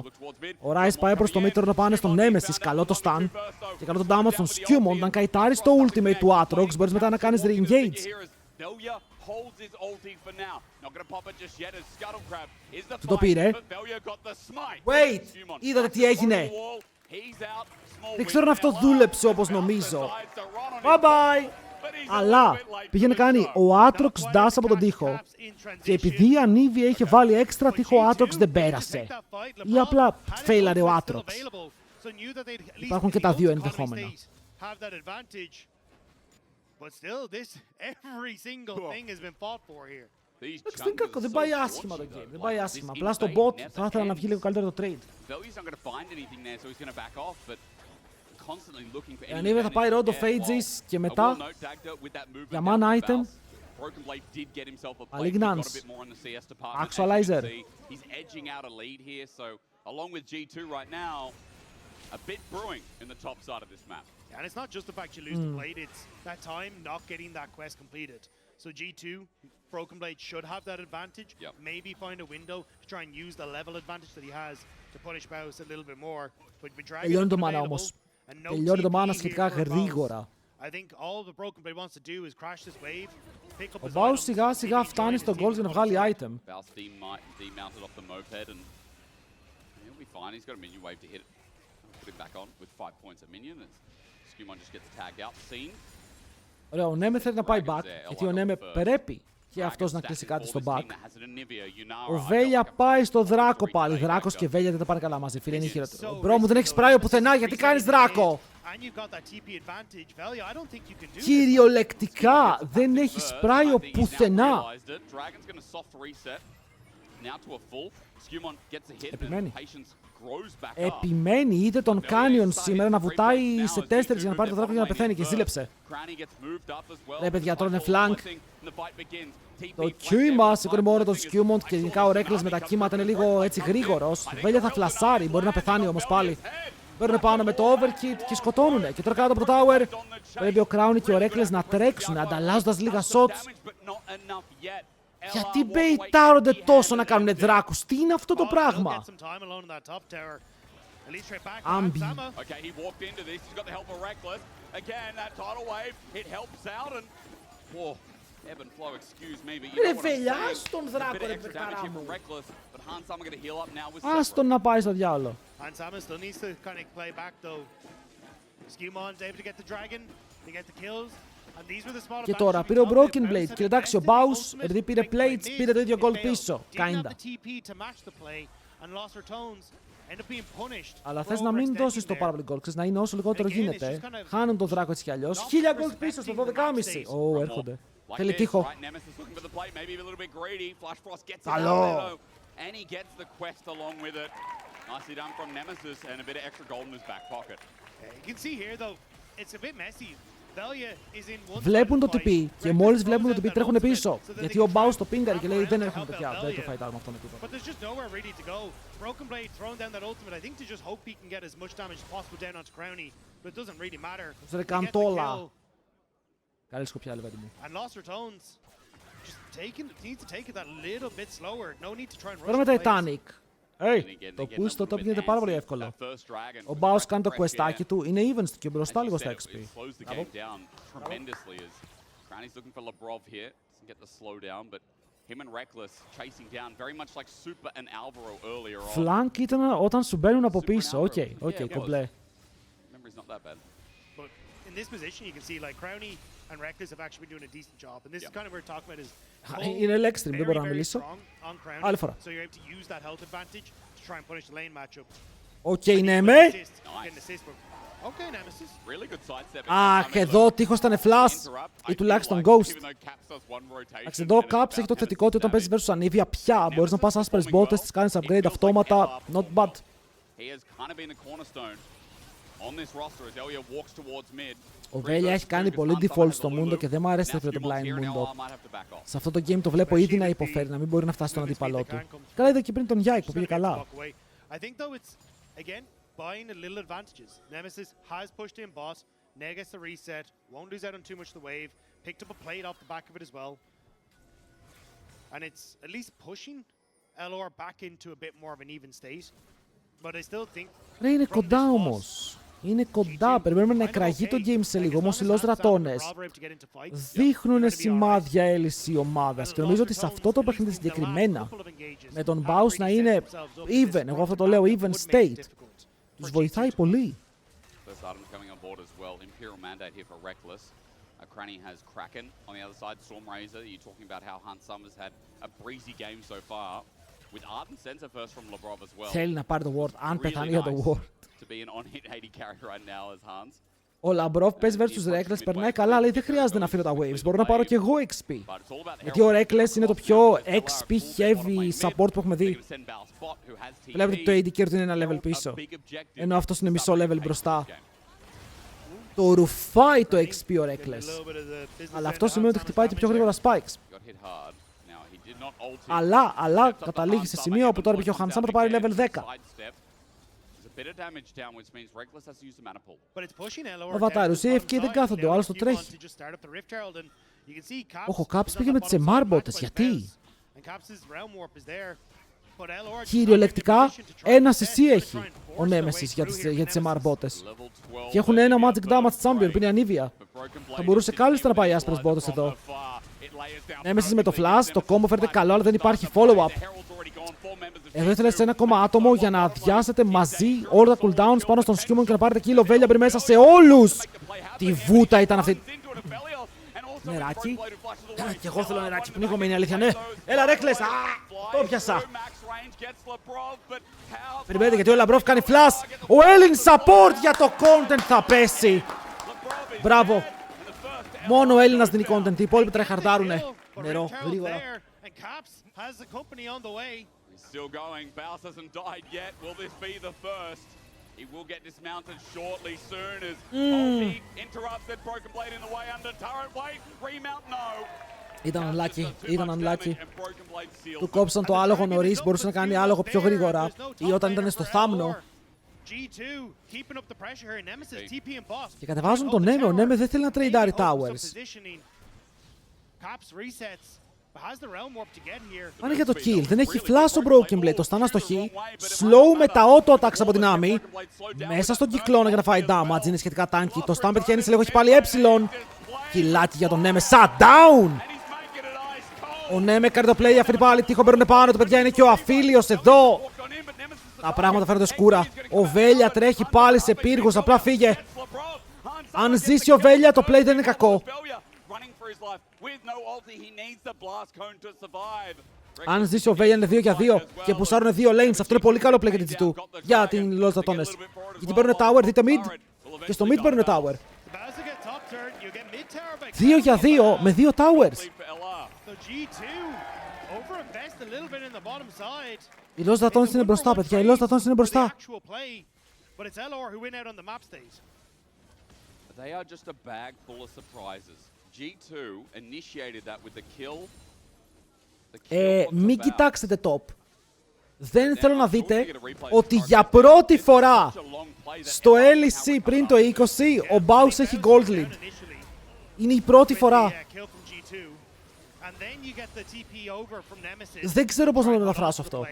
Ο Ryze πάει προς το mid, να πάνε στον Nemesis, καλό το stun και καλό το damage στον Skewmon. Αν καητάρεις το ultimate του Aatrox, μπορείς μετά να κάνεις re-engage. Του το πήρε. Wait! Είδατε τι έγινε. Δεν ξέρω αν αυτό δούλεψε όπως νομίζω. Bye bye! Αλλά πήγε να κάνει ο Aatrox dash από τον τοίχο. Και επειδή η Navi είχε βάλει έξτρα τοίχο, ο Aatrox δεν πέρασε. Ή απλά φέιλαρε ο Aatrox. Υπάρχουν και τα δύο ενδεχόμενα. But still, every single thing has been fought for here. Δεν είναι κακό, δεν πάει άσχημα το game. Δεν πάει άσχημα. Απλά στο bot θα ήθελα να βγει λίγο καλύτερο το trade. Η Navi θα πάει Road of Ages και μετά για mana item Malignance, Actualizer. A bit brewing in the top side of this map. And it's not just the fact you lose the blade, it's that time not getting that quest completed. So G2, Broken Blade should have that advantage, maybe find a window to try and use the level advantage that he has to punish Baus a little bit more. But with Dragon Τελειώνει το mana όμως. Τελειώνει το mana σχετικά γρήγορα. I think all the Broken Blade wants to do is crash this wave, pick up Ο Baus σιγά σιγά φτάνει στο gold για να βγάλει item. Baus demounted off the moped and he'll be fine. He's got a minion wave to hit it. Put him back on with 5 points a minion. Skewmon just gets tagged out, seen. Ωραία, ο Νέμε θέλει να πάει back, γιατί ο Νέμε πρέπει και αυτός να κλείσει κάτι στο back. Ο Βέλια πάει στο Δράκο πάλι. Δράκος και Βέλια δεν τα πάνε καλά μαζί, φίλε, είναι χειρότερο. Μπρο μου, δεν έχεις πράιο πουθενά, γιατί κάνεις Δράκο. Κυριολεκτικά, δεν έχεις πράιο πουθενά. Επιμένει. Επιμένει, είδε τον Canyon σήμερα να βουτάει σε 4 για να πάρει το Δράκο για να πεθαίνει και ζήλεψε. Ρε παιδιά, τώρα είναι flank. Το κύμα σηκώνει μόνο τον Skewmon και γενικά ο Reckless με τα κύματα είναι λίγο έτσι γρήγορος. Ο Βέλια θα φλασάρει, μπορεί να πεθάνει όμως πάλι. Παίρνουν πάνω με το overkit και σκοτώνουνε. Και τώρα κάτω από το tower πρέπει ο Crowney και ο Reckless να τρέξουν ανταλλάζοντας λίγα shots. Γιατί μπεϊτάρονται τόσο να κάνουνε δράκους, τι είναι αυτό το πράγμα. Άμπι. Whoa, ebb and flow, excuse me, but you Ρε know what I'm φίλε, saying. ας τον A bit δράκο of ρε extra damage παιχταρά here μου. from Reckless, but Hansama gonna heal up now with Ας τον να πάει στο διάολο. And Samus still needs to kind of play back though. Scumon's able to get the dragon, to get the kills. And these were the small Και τώρα πήρε ο Broken Blade και εντάξει ο Baus, επειδή πήρε plates, πήρε το ίδιο gold πίσω. Kinda. Αλλά θες να μην δώσεις το πάρα πολύ gold, ξέρεις, να είναι όσο λιγότερο γίνεται. Χάνουν τον δράκο έτσι κι αλλιώς. 1000 gold πίσω στο 12,5. Ω, έρχονται. Θέλει τείχο. Καλό. And he gets the quest along with it. Nicely done from Nemesis, and a bit of extra gold in his back pocket. You can see here though, it's a bit messy. Βλέπουν το TP και μόλις βλέπουν το TP τρέχουν πίσω. Γιατί ο Baus το πίνγκαρε και λέει δεν έχουμε τέτοια. Δεν το fight out με αυτόν εκεί. But there's just nowhere really to go. Broken Blade throwing down that ultimate, I think to just hope he can get as much damage as possible down onto Crowny, but it doesn't really matter. Ρε Καντόλα. Καλή σκοπιά, λεβέντη μου. And Lost Ratones just needs to take it that little bit slower. No need to try and rush. Τώρα με Titanic. Το push στο top γίνεται πάρα πολύ εύκολο. Ο Baus κάνει το questάκι του, είναι even και μπροστά λίγο στα XP. Flank ήταν όταν σου μπαίνουν από πίσω. Οκ, κομπλέ. In this position, you can see like Crowny and Reckless have actually been doing a decent job, and this is kind of what we're talking about is είναι extreme, δεν μπορώ να μιλήσω. Άλλη φορά. So you're able to use that health advantage to try and punish the lane matchup. Οκ, Νέμε. Okay, Nemesis. Really good sidestep. Αχ, εδώ ο τείχος ήταν flash ή τουλάχιστον ghost. Εντάξει, εδώ ο Caps έχει το θετικό ότι όταν παίζεις versus Anivia πια μπορείς να πας άσπρες μπότες, τις κάνεις upgrade αυτόματα. Not bad. Ο Βέλια έχει κάνει πολύ default στο Mundo και δεν μου αρέσει το blind Mundo. Σε αυτό το game το βλέπω ήδη να υποφέρει, να μην μπορεί να φτάσει στον αντίπαλό του. Καλά είδα και πριν τον Yike που πήγε καλά. Buying a little advantages. Nemesis has pushed in boss. Neg gets the reset. Won't lose out on too much of the wave. Picked up a plate off the back of it as well. And it's at least pushing LR back into a bit more of an even state. But I still think... Ρε, είναι κοντά όμως. Είναι κοντά. Περιμένουμε να εκραγεί το game σε λίγο. Όμως οι Los Ratones δείχνουν σημάδια έλυση ομάδας. Και νομίζω ότι σε αυτό το παιχνίδι συγκεκριμένα με τον Baus να είναι even. Εγώ αυτό το λέω even state. Τους βοηθάει πολύ. Crowny has Kraken on the other side, Stormrazor. You're talking about how Hansama's had a breezy game so far. With Ardent Sensor first from Labrov as well. Θέλει να πάρει το ward, αν πεθάνει για το ward. To be an on-hit 80 carry right now as Hans. Ο Labrov παίζει versus Reckless, περνάει καλά, λέει δεν χρειάζεται να αφήνω τα waves, μπορώ να πάρω και εγώ XP. Γιατί ο Reckless είναι το πιο XP heavy support που έχουμε δει. Βλέπετε το AD carry του είναι ένα level πίσω, ενώ αυτός είναι μισό level μπροστά. Το ρουφάει το XP ο Reckless, αλλά αυτό σημαίνει ότι χτυπάει και πιο γρήγορα spikes. Αλλά καταλήγει σε σημείο όπου τώρα πια ο Hansama θα πάρει level 10. Ο Βατάρους, οι AFK δεν κάθονται, ο άλλος το τρέχει. Ο Caps πήγε με τις MR μπότες, γιατί? Κυριολεκτικά, ένα CC έχει ο Nemesis για τις MR μπότες. Και έχουν ένα Magic Damage Champion, που είναι Anivia. Θα μπορούσε κάλλιστα να πάει άσπρες μπότες εδώ. Nemesis με το flash, το combo φέρεται καλό, αλλά δεν υπάρχει follow-up. Εδώ ήθελες ένα ακόμα άτομο για να αδειάσετε μαζί όλα τα cooldowns πάνω στον Scumon και να πάρετε kill. Ο Βέλια μπει μέσα σε όλους! Τι βούτα ήταν αυτή. Νεράκι. Και εγώ θέλω νεράκι, πνίγομαι, είναι αλήθεια, ναι. Έλα Reckless, το πιάσα. Περιμένετε γιατί ο Labrov κάνει flash. Ο Έλλην support για το content θα πέσει. Μπράβο. Μόνο ο Έλληνας δίνει content, οι υπόλοιποι τρεχαρντάρουνε. Νερό, γρήγορα. Still going. Baus hasn't died yet. Will this be the first? He will get dismounted shortly soon as Ulti interrupts that Broken Blade in the way under turret. Wait, remount, no. Ήταν unlucky. Του κόψαν το άλογο νωρίς, μπορούσε να κάνει άλογο πιο γρήγορα. Ή όταν ήταν στο θάμνο. Και κατεβάζουν τον Neme. Ο Neme δεν θέλει να τρέιντάρει towers. Πάνε για το kill. Δεν έχει flash ο Broken Blade. Το stun αστοχή. Slow με τα auto attacks από την Navi. Μέσα στον κυκλώνα για να φάει damage. Είναι σχετικά tanky. Το stun πετυχαίνει σε λίγο. Έχει πάλι ε. Κιλάκι για τον Νέμε. Shutdown! Ο Νέμε κάνει το play, αφήνει πάλι τείχο, παίρνουν πάνω του, παιδιά, είναι και ο Αφίλιος εδώ. Τα πράγματα φαίνονται σκούρα. Ο Βέλια τρέχει πάλι σε πύργους, απλά φύγε. Αν ζήσει ο Βέλια, το play δεν είναι κακό. Αν ζήσει ο Βέλια είναι 2 για 2 και πουσάρουν 2 lanes, αυτό είναι πολύ καλό play για την G2. Για την Los Ratones. Γιατί παίρνουν tower, δείτε mid. Και στο mid παίρνουν tower. 2 για 2 με 2 towers. Οι Los Ratones είναι μπροστά, παιδιά. Οι Los Ratones είναι μπροστά. They are just a bag full of surprises. G2 initiated that with the kill. Μην κοιτάξετε top. Δεν θέλω να δείτε ότι για πρώτη φορά στο LEC πριν το 20 ο Baus έχει gold lead. Είναι η πρώτη φορά. Δεν ξέρω πώς να το μεταφράσω αυτό.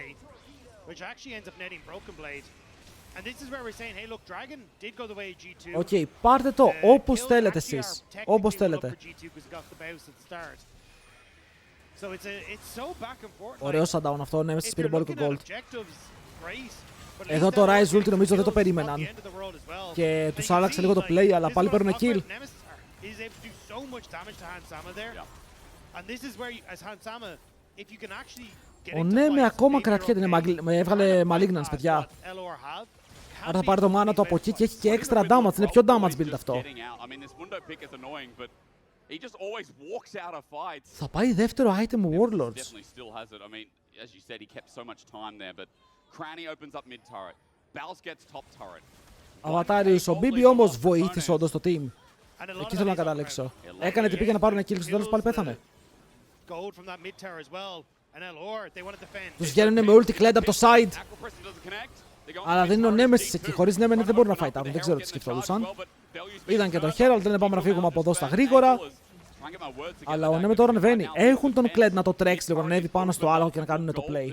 Οκ, πάρτε το όπως θέλετε εσείς. Όπως θέλετε. Ωραίο shutdown αυτό, ναι, μέσα πήρε μπόλικο gold. Εδώ το Rise Ulti νομίζω δεν το περίμεναν. Και τους άλλαξε λίγο το play, αλλά πάλι παίρνουν kill. Ο Νέμε ακόμα κρατιέται, έβγαλε Malignance, παιδιά. Άρα θα πάρει το mana του από εκεί και έχει και extra damage, είναι πιο damage build αυτό. Θα πάει δεύτερο item ο Warlords. Αβατάριους, ο BB όμως βοήθησε όντως το team. Εκεί θέλω να καταλήξω. Έκανε τι πήγε να πάρουν kill και στο τέλος πάλι πέθανε. Τους βγαίνουν με ulti Kled από το side. Αλλά δεν είναι ο Nemesis εκεί. Χωρίς Nemesis δεν μπορούν να φайтάρουν. Δεν ξέρω τι σκεφτόντουσαν. Είδαν και τον Herald, λένε πάμε να φύγουμε από εδώ στα γρήγορα. Αλλά ο Nemesis τώρα ανεβαίνει. Έχουν τον Kled να το τρέξει λίγο, να ανέβει πάνω στο άλογο και να κάνουν το play.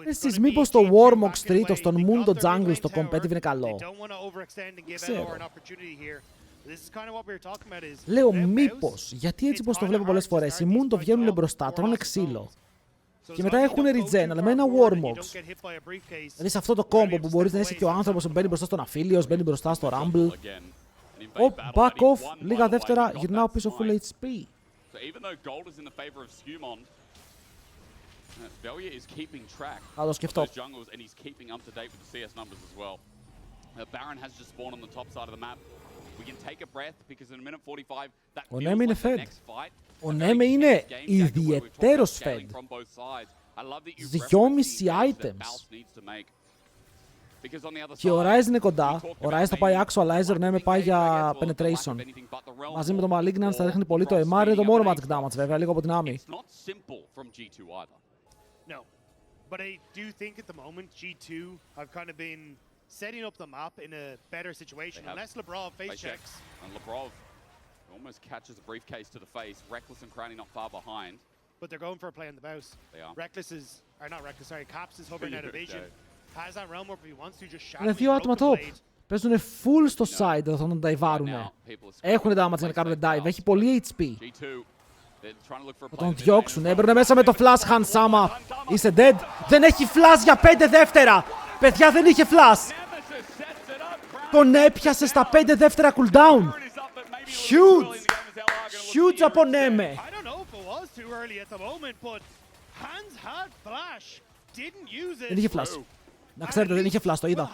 Εσείς μήπως το Warmox τρίτο στον Mundo Jungle στο competitive είναι καλό? Ξέρω. Λέω μήπως, γιατί έτσι πως το βλέπω πολλές φορές. Οι Mundo βγαίνουν μπροστά, τρώνε ξύλο. Και μετά έχουν regen, αλλά με ένα Warmox. Δηλαδή σε αυτό το combo που μπορείς να είσαι και ο άνθρωπος που μπαίνει μπροστά στον Affilios, μπαίνει μπροστά στο Rumble. Back off, λίγα δεύτερα, γυρνάω πίσω full HP. Θα το σκεφτώ. Ο Νέμε είναι fed. Ο Νέμε είναι ιδιαιτέρως fed. 2,5 items. Και ο Ryze είναι κοντά. Ο Ryze θα πάει actualizer, ο Νέμε πάει για penetration. Μαζί με το Malignance θα δείχνει πολύ το MR, είναι το μόνο magic damage βέβαια, λίγο από την άμυ. No, but I do think at the moment G2 have kind of been setting up the map in a better situation. Unless Lebrov face checks. And Lebrov almost catches a briefcase to the face. Reckless and Crowny not far behind. But they're going for a play on the bounce. They are. Reckless is, or not Reckless, sorry, Caps is hovering out of vision. Has that realm up if he wants to just shadow. Είναι δύο άτομα top. Παίζουνε full στο side όταν τον diveάρουνε. Έχουνε damage για να κάνουν dive. Έχει πολύ HP. Θα τον διώξουν, έμπαιρνε μέσα με το flash Hansama. Είσαι dead. Δεν έχει flash για 5 δεύτερα. Παιδιά, δεν είχε flash. Τον έπιασε στα 5 δεύτερα cooldown. Huge. Huge από Νέμε. Δεν είχε flash. Να ξέρετε, δεν είχε flash, το είδα.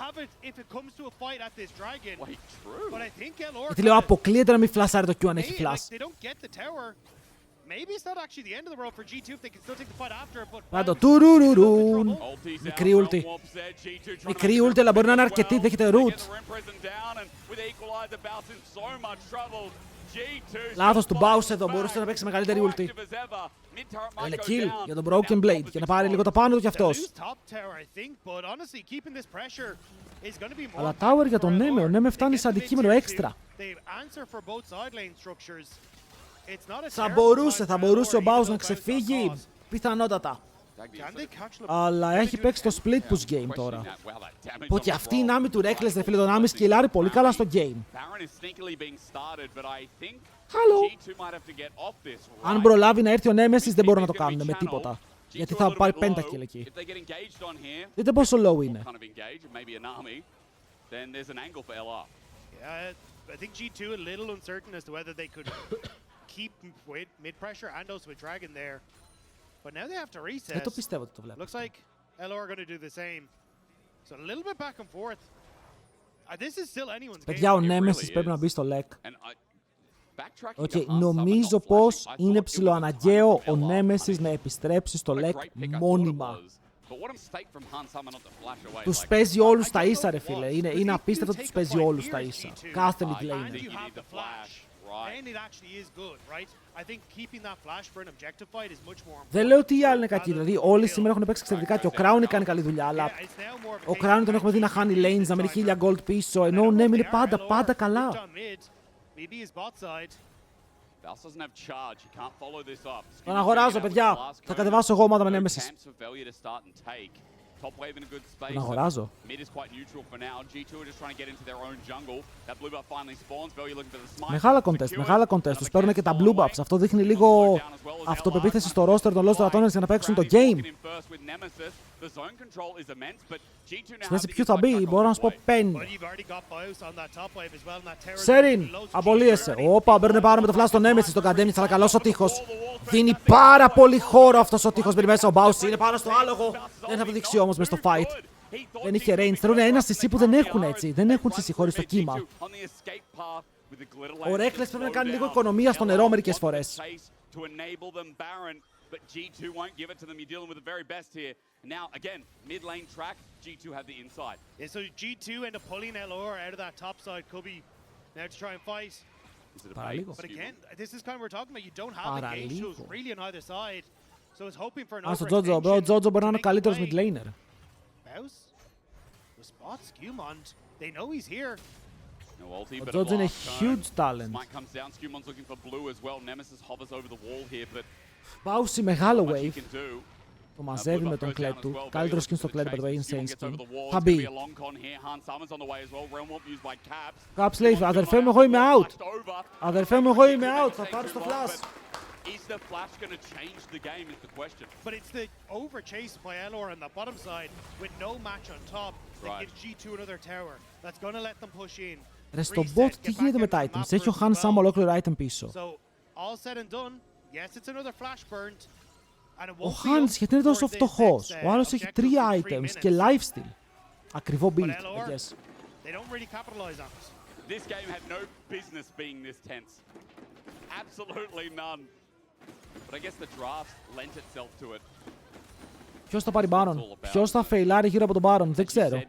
Γιατί λέω, αποκλείεται να μην φλασάρει το Q αν έχει flash. Πάντο, τουρουρουρούν. Μικρή ulti. Μικρή ulti, αλλά μπορεί να είναι αρκετή, δέχεται root. Λάθος του Baus εδώ, μπορούσε να παίξει μεγαλύτερη ulti. Είναι kill για τον Broken Blade, για να πάρει λίγο τα πάνω του κι αυτός. Αλλά tower για τον Neme, ο Neme φτάνει σε αντικείμενο έξτρα. Θα μπορούσε ο Baus να ξεφύγει, πιθανότατα. Αλλά έχει παίξει το split push game τώρα. Πω και αυτή η Navi του Reckless, δε φίλε, το Navi σκυλάρει πολύ καλά στο game. Χαλό. Αν προλάβει να έρθει ο Nemesis δεν μπορούν να το κάνουν με τίποτα. Γιατί θα πάρει πέντακιλ εκεί. Δείτε πόσο low είναι. I think G2 a little uncertain as to whether they could keep mid pressure and also with Dragon there. But now they have to reset. Δεν το πιστεύω ότι το βλέπω. Looks like LR are going to do the same. So a little bit back and forth. This is still anyone's game. Παιδιά, ο Nemesis πρέπει να μπει στο LEC. Okay, νομίζω πως είναι ψιλοαναγκαίο ο Nemesis να επιστρέψει στο LEC μόνιμα. Τους παίζει όλους τα ίσα, ρε φίλε. Είναι απίστευτο ότι τους παίζει όλους τα ίσα. Κάθε mid laner. Δεν λέω ότι οι άλλοι είναι κακοί. Δηλαδή, όλοι σήμερα έχουν παίξει εξαιρετικά και ο Crown κάνει καλή δουλειά. Αλλά ο Crown τον έχουμε δει να χάνει lanes, να μένει 1000 gold πίσω. Ενώ ο Nemi είναι πάντα καλά. Τον αγοράζω, παιδιά. Θα κατεβάσω εγώ ομάδα με Nemesis. Τον αγοράζω. Μεγάλα contest. Τους παίρνουν και τα blue buffs. Αυτό δείχνει λίγο αυτοπεποίθηση στο roster των Lost Ratones για να παίξουν το game. Στη ποιου θα μπει, μπορώ να σου πω Pen. Σέριν, απολύεσαι. Όπα, μπαίνουν πάνω με το flash στο Nemesis, στον Καντέμι, αλλά καλός ο τείχος. Δίνει πάρα πολύ χώρο αυτός ο τείχος, μπαίνει μέσα ο Bouncy, είναι πάνω στο άλογο. Δεν θα το δείξει όμως μες στο fight. Δεν είχε range, θέλουν ένα CC που δεν έχουν έτσι. Δεν έχουν CC χωρίς το κύμα. Ο Reckless πρέπει να κάνει λίγο οικονομία στο νερό μερικές φορές. But G2 won't give it to them. You're dealing with the very best here. Now, again, mid lane track, G2 have the inside. Yeah, so G2 end up pulling LR out of that top side. Could be now to try and fight. But again, this is kind of what we're talking about. You don't have the gauge tools really on either side. So it's hoping for an overextension. Ο Jojo μπορεί να είναι ο καλύτερος mid laner. Bouse? The spot, Skewmond. They know he's here. Ο Jojo είναι huge talent. Bouncy μεγάλο wave. Το μαζεύει με τον κλέτ του. Καλύτερο skin στο κλέτ, by the way, insane skin. Θα μπει. Caps λέει, αδερφέ μου, εγώ είμαι out. Αδερφέ μου, εγώ είμαι out. Θα πάρω στο flash. Is the flash going to change the game is the question. But it's the overchase by LR on the bottom side with no match on top that gives G2 another tower. That's going to let them push in. Ρε στο bot τι γίνεται με τα items. Έχει ο Han Sam ολόκληρο item πίσω. So all said and done. Yes, it's another flash burnt. Ο Hans γιατί είναι τόσο φτωχός. Ο άλλος έχει 3 items και lifesteal. Ακριβό build, I guess. They don't really capitalize on it. This game had no business being this tense. Absolutely none. But I guess the draft lent itself to it. Ποιος θα πάρει Baron, ποιος θα φεϊλάρει γύρω από τον Baron, δεν ξέρω.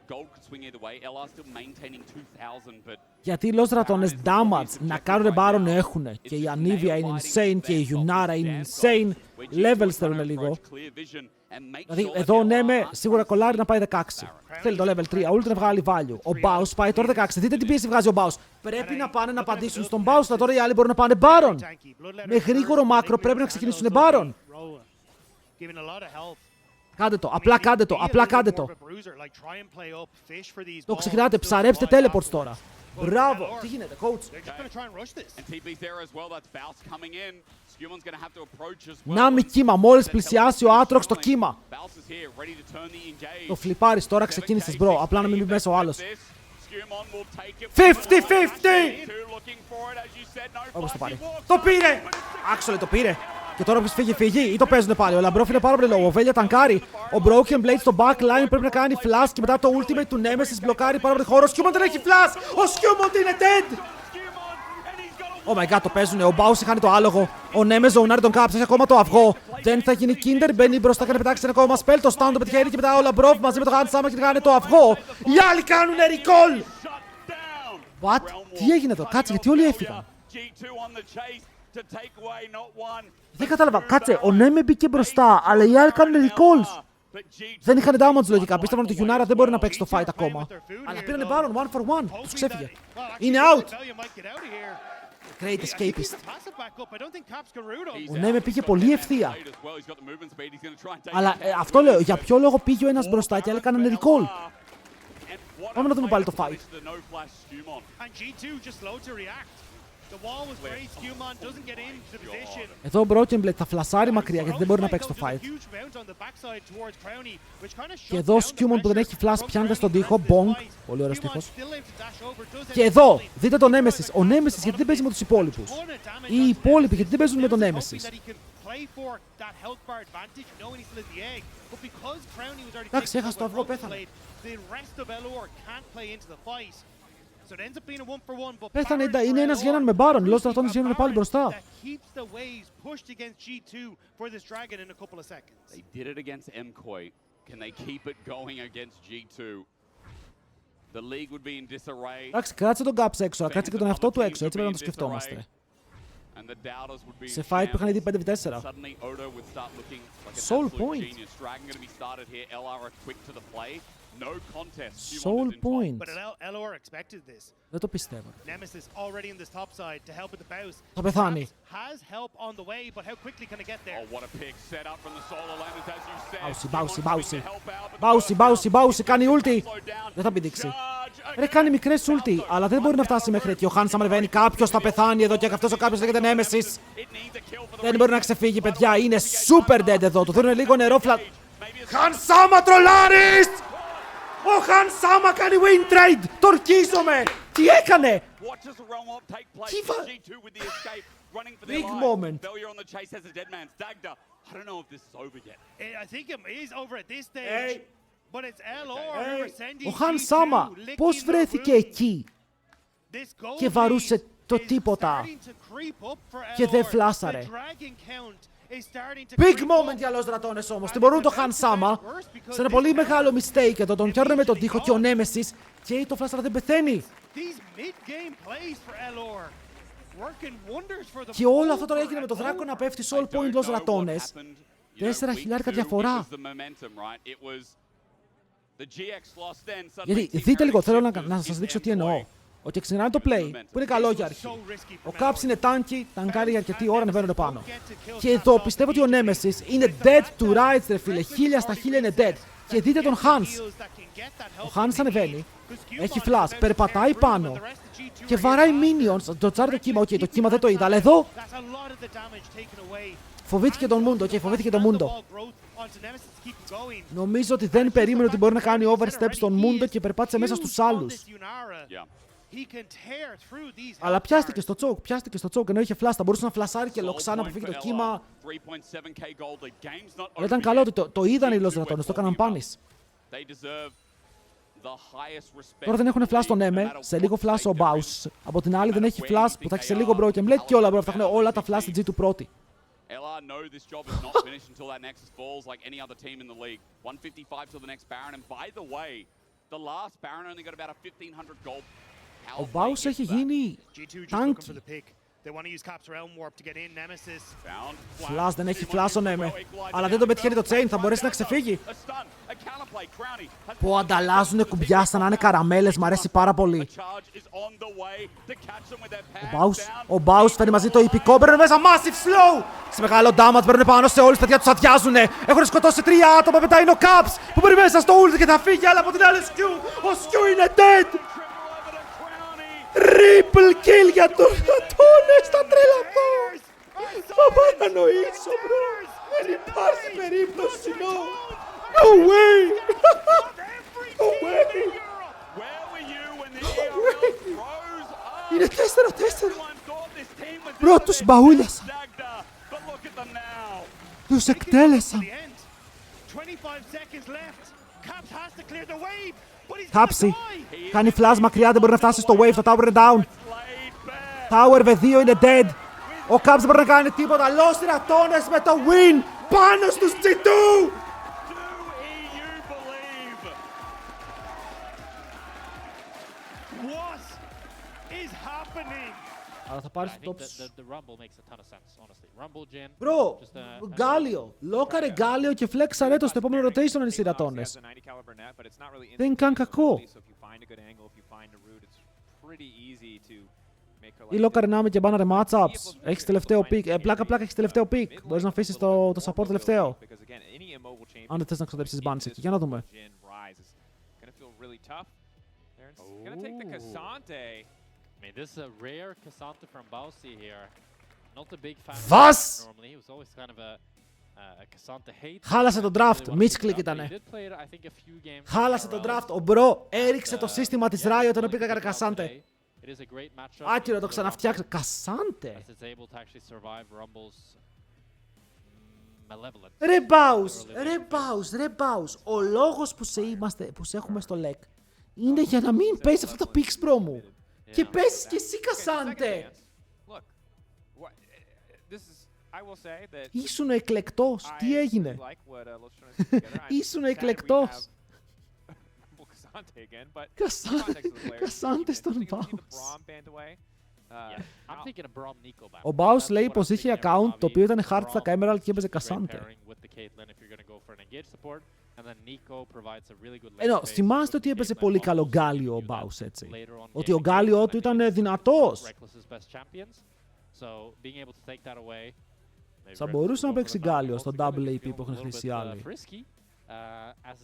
Γιατί οι Lost Ratones damage να κάνουν Baron έχουνε. Και η Navi είναι insane και η Yunara είναι insane. Levels θέλουν λίγο. Δηλαδή εδώ ο Neme σίγουρα κολλάρει να πάει 16. Θέλει το level 3, ult να βγάλει value. Ο Bounce πάει τώρα 16. Δείτε τι πίεση βγάζει ο Bounce. Πρέπει να πάνε να απαντήσουν στον Bounce, αλλά τώρα οι άλλοι μπορούν να πάνε Baron. Με γρήγορο μάκρο πρέπει να ξεκινήσουν Baron. Κάντε το, απλά κάντε το, απλά κάντε το. Το ξεχνάτε, ψαρέψτε teleports τώρα. Μπράβο, τι γίνεται, coach. Νάμι κύμα, μόλις πλησιάσει ο Aatrox το κύμα. Το φλιπάρεις τώρα, ξεκίνησες μπρο, απλά να μην μπει μέσα ο άλλος. 50-50! Όπως το πάρει. Το πήρε! Actually το πήρε. Και τώρα όποιος φύγει ή το παίζουνε πάλι. Ο Λαμπρόφ είναι πάρα πολύ low. Ο Βέλια τανκάρει. Ο Broken Blade στο backline πρέπει να κάνει flash και μετά το ultimate του Nemesis μπλοκάρει πάρα πολύ χώρο. Ο Skewmond δεν έχει flash! Ο Skewmond είναι dead! Oh my god, το παίζουνε. Ο Bouncy χάνει το άλογο. Ο Nemesis ζωνάρει τον Caps, έχει ακόμα το αυγό. Δεν θα γίνει Kinder, μπαίνει μπροστά και να πετάξει ένα ακόμα spell. Το stand το πετυχαίνει και μετά ο Λαμπρόφ μαζί με το Hand Summer και κάνει το αυγό. Οι άλλοι κάνουνε recall! What? Τι έγινε εδώ, κάτσε, γιατί όλοι έφυγαν. Δεν κατάλαβα, κάτσε, ο Neme μπήκε μπροστά, αλλά οι άλλοι κάνουν recalls. Δεν είχαν damage λογικά, πίστευαν ότι ο Yunara δεν μπορεί να παίξει το fight ακόμα. Αλλά πήρανε Baron, 1 for 1, τους ξέφυγε. Είναι out! Great escapist. Ο Neme πήγε πολύ ευθεία. Αλλά αυτό λέω, για ποιο λόγο πήγε ο ένας μπροστά και έλεγαν ένα recall. Πάμε να δούμε πάλι το fight. Εδώ ο Broken Blade θα φλασάρει μακριά γιατί δεν μπορεί να παίξει το fight. Και εδώ ο Skewmon που δεν έχει flash πιάνεται στον τοίχο. Bonk. Πολύ ωραίος τοίχος. Και εδώ, δείτε τον Nemesis. Ο Nemesis γιατί δεν παίζει με τους υπόλοιπους. Οι υπόλοιποι γιατί δεν παίζουν με τον Nemesis. Εντάξει, έχασε το αυγό, πέθανε. Πέθανε, είναι ένας για έναν με Baron. Los Ratones γίνονται πάλι μπροστά. They did it against Mkoi. Can they keep it going against G2? The league would be in disarray. Εντάξει, κράτησε τον Caps έξω, κράτησε και τον εαυτό του έξω, έτσι πρέπει να το σκεφτόμαστε. Σε fight που είχαν ήδη 5v4. Soul point. Soul point. Δεν το πιστεύω. Θα πεθάνει. Μπάουσι, κάνει ulti. Δεν θα πηδήξει. Ρε, κάνει μικρές ulti, αλλά δεν μπορεί να φτάσει μέχρι εκεί. Ο Hans ανεβαίνει, κάποιος θα πεθάνει εδώ και αυτός ο κάποιος λέγεται Nemesis. Δεν μπορεί να ξεφύγει, παιδιά, είναι super dead εδώ. Του δίνουν λίγο νερό Hans τρολάρεις! Ο Hans Sama κάνει win trade! Το ορκίζομαι! Τι έκανε! Big moment! Ο Hans Sama πώς βρέθηκε εκεί και βαρούσε το τίποτα και δεν φλάσαρε. Big moment για Los Ratones όμως. Τιμωρούν το Hans Sama σε ένα πολύ μεγάλο mistake εδώ. Τον πιάνουν με τον τοίχο και ο Nemesis και το φλάσαρα δεν πεθαίνει. Και όλο αυτό τώρα έγινε με το δράκο να πέφτει Soul Point Los Ratones. 4.000 διαφορά. Γιατί δείτε λίγο, θέλω να σας δείξω τι εννοώ. Ότι ξεκινάει το play, που είναι καλό για αρχή. Ο Caps είναι tanky, ταγκάρει για αρκετή ώρα, ανεβαίνονται πάνω. Και εδώ πιστεύω ότι ο Nemesis είναι dead to rights, ρε φίλε. 1000 είναι dead. Και δείτε τον Hans. Ο Hans ανεβαίνει, έχει flash, περπατάει πάνω και βαράει minions. Το τσάρει το κύμα, το κύμα δεν το είδα, αλλά εδώ φοβήθηκε τον Mundo, φοβήθηκε τον Mundo. Νομίζω ότι δεν περίμενε ότι μπορεί να κάνει overstep στον Mundo και περπάτησε μέσα στους άλλους. Αλλά πιάστηκε στο choke, ενώ είχε flash, θα μπορούσε να φλασάρει και λοξά να αποφύγει το κύμα. Αλλά ήταν καλό ότι το είδαν οι Los Ratones, το έκαναν πάνις. Τώρα δεν έχουν flash τον Eme, σε λίγο flash ο Baus. Από την άλλη δεν έχει flash που θα έχει σε λίγο Broken Blade και όλα μπορεί να φτιάχνουν όλα τα flash στην G2 πρώτη. LR know this job is not finished until that Nexus falls like any other team in the league. 155 till the next Baron, and by the way, the last Baron only got about a 1500 gold. Ο Baus έχει γίνει tanky. Flash, δεν έχει flash ο Eme. Αλλά δεν τον πετυχαίνει το chain, θα μπορέσει να ξεφύγει. Που ανταλλάζουνε κουμπιά σαν να είναι καραμέλες, μ' αρέσει πάρα πολύ. Ο Baus φέρνει μαζί το υπηκό, μπαίνουν μέσα, massive slow! Σε μεγάλο damage, μπαίνουν πάνω σε όλους, παιδιά τους αδειάζουνε. Έχουν σκοτώσει 3 άτομα, μετά είναι ο Caps που μπαίνει μέσα στο ult και θα φύγει, αλλά από την άλλη ο Skew είναι dead! Triple kill για τους Ratones, θα τρελαθώ! Θα παρανοήσω, μπρο! Δεν υπάρχει περίπτωση, no! No way! No way! Είναι 4-4! Μπρο, τους μπαούλιασαν! Τους εκτέλεσαν! Κάψει! Κάνει flash μακριά, δεν μπορεί να φτάσει στο wave, το tower είναι down. Tower V2 είναι dead. Ο Caps δεν μπορεί να κάνει τίποτα. Los Ratones με το win πάνω στους G2! Αλλά θα πάρεις το top σου. Μπρο, Γκάλιο. Λόκαρε Γκάλιο και φλέξαρε το στο επόμενο rotation είναι οι Ratones. Δεν είναι καν κακό. Ή λόκαρε Navi και μπάναρε matchups. Έχεις τελευταίο pick. Πλάκα-πλάκα έχεις τελευταίο pick. Μπορείς να αφήσεις το support τελευταίο. Αν δεν θες να ξοδέψεις μπάνες εκεί. Για να δούμε. Βας! Χάλασε τον draft. Misclick ήτανε. Χάλασε τον draft. Ο Μπρο έριξε το σύστημα της Riot όταν πήγα Κασάντε. Άκυρο το ξαναφτιάξει. Κασάντε. Ρε Μπάους. Ο λόγος που σε έχουμε στο LEC είναι για να μην παίζεις αυτά τα picks bro μου. Και παίζεις και εσύ Κασάντε. Ήσουν εκλεκτός. Τι έγινε? Ήσουν εκλεκτός. Κασάντε στον Μπάους. Ο Μπάους λέει πως είχε account το οποίο ήταν hard στα Emerald και έπαιζε Κασάντε. Ενώ θυμάστε ότι έπαιζε πολύ καλό γκάλιο ο Μπάους έτσι. Ότι ο γκάλιο του ήταν δυνατός. Θα μπορούσε να παίξει γκάλιο στο double AP που έχουν χρήσει άλλοι.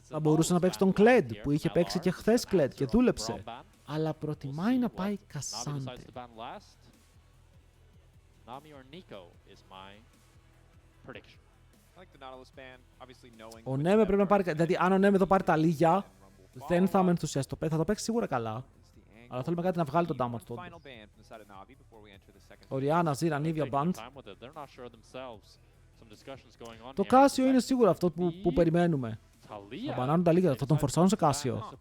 Θα μπορούσε να παίξει τον Kled που είχε παίξει και χθες Kled και δούλεψε. Αλλά προτιμάει να πάει Κασάντε. Ο Νέμε πρέπει να πάρει. Δηλαδή, αν ο Νέμε εδώ πάρει τα λίγια, δεν θα είμαι ενθουσιαστικό. Θα το παίξει σίγουρα καλά. Αλλά θέλουμε κάτι να βγάλει τον damage του. Ο Ριάννα, Ζήρα, Nivea Band. Το Κάσιο είναι σίγουρα αυτό που περιμένουμε. Θα μπανάνουν τα λίγα, θα τον φορσάρουν σε Κάσιο.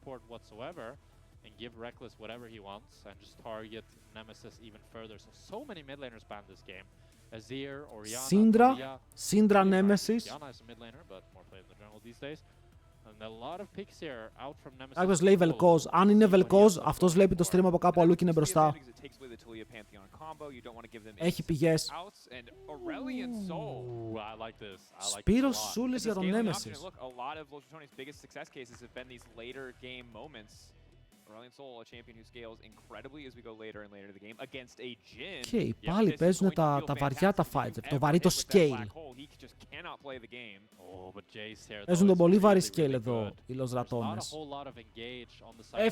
Σύντρα, Nemesis. Κάποιος λέει Βελκός. Αν είναι Βελκός, αυτός βλέπει το stream από κάπου αλλού και είναι μπροστά. Έχει πηγές. Σπύρος Σούλης για τον Nemesis. Και πάλι παίζουν τα βαριά τα fights, το βαρύ το scale. Παίζουν τον πολύ βαρύ scale εδώ οι Los Ratones.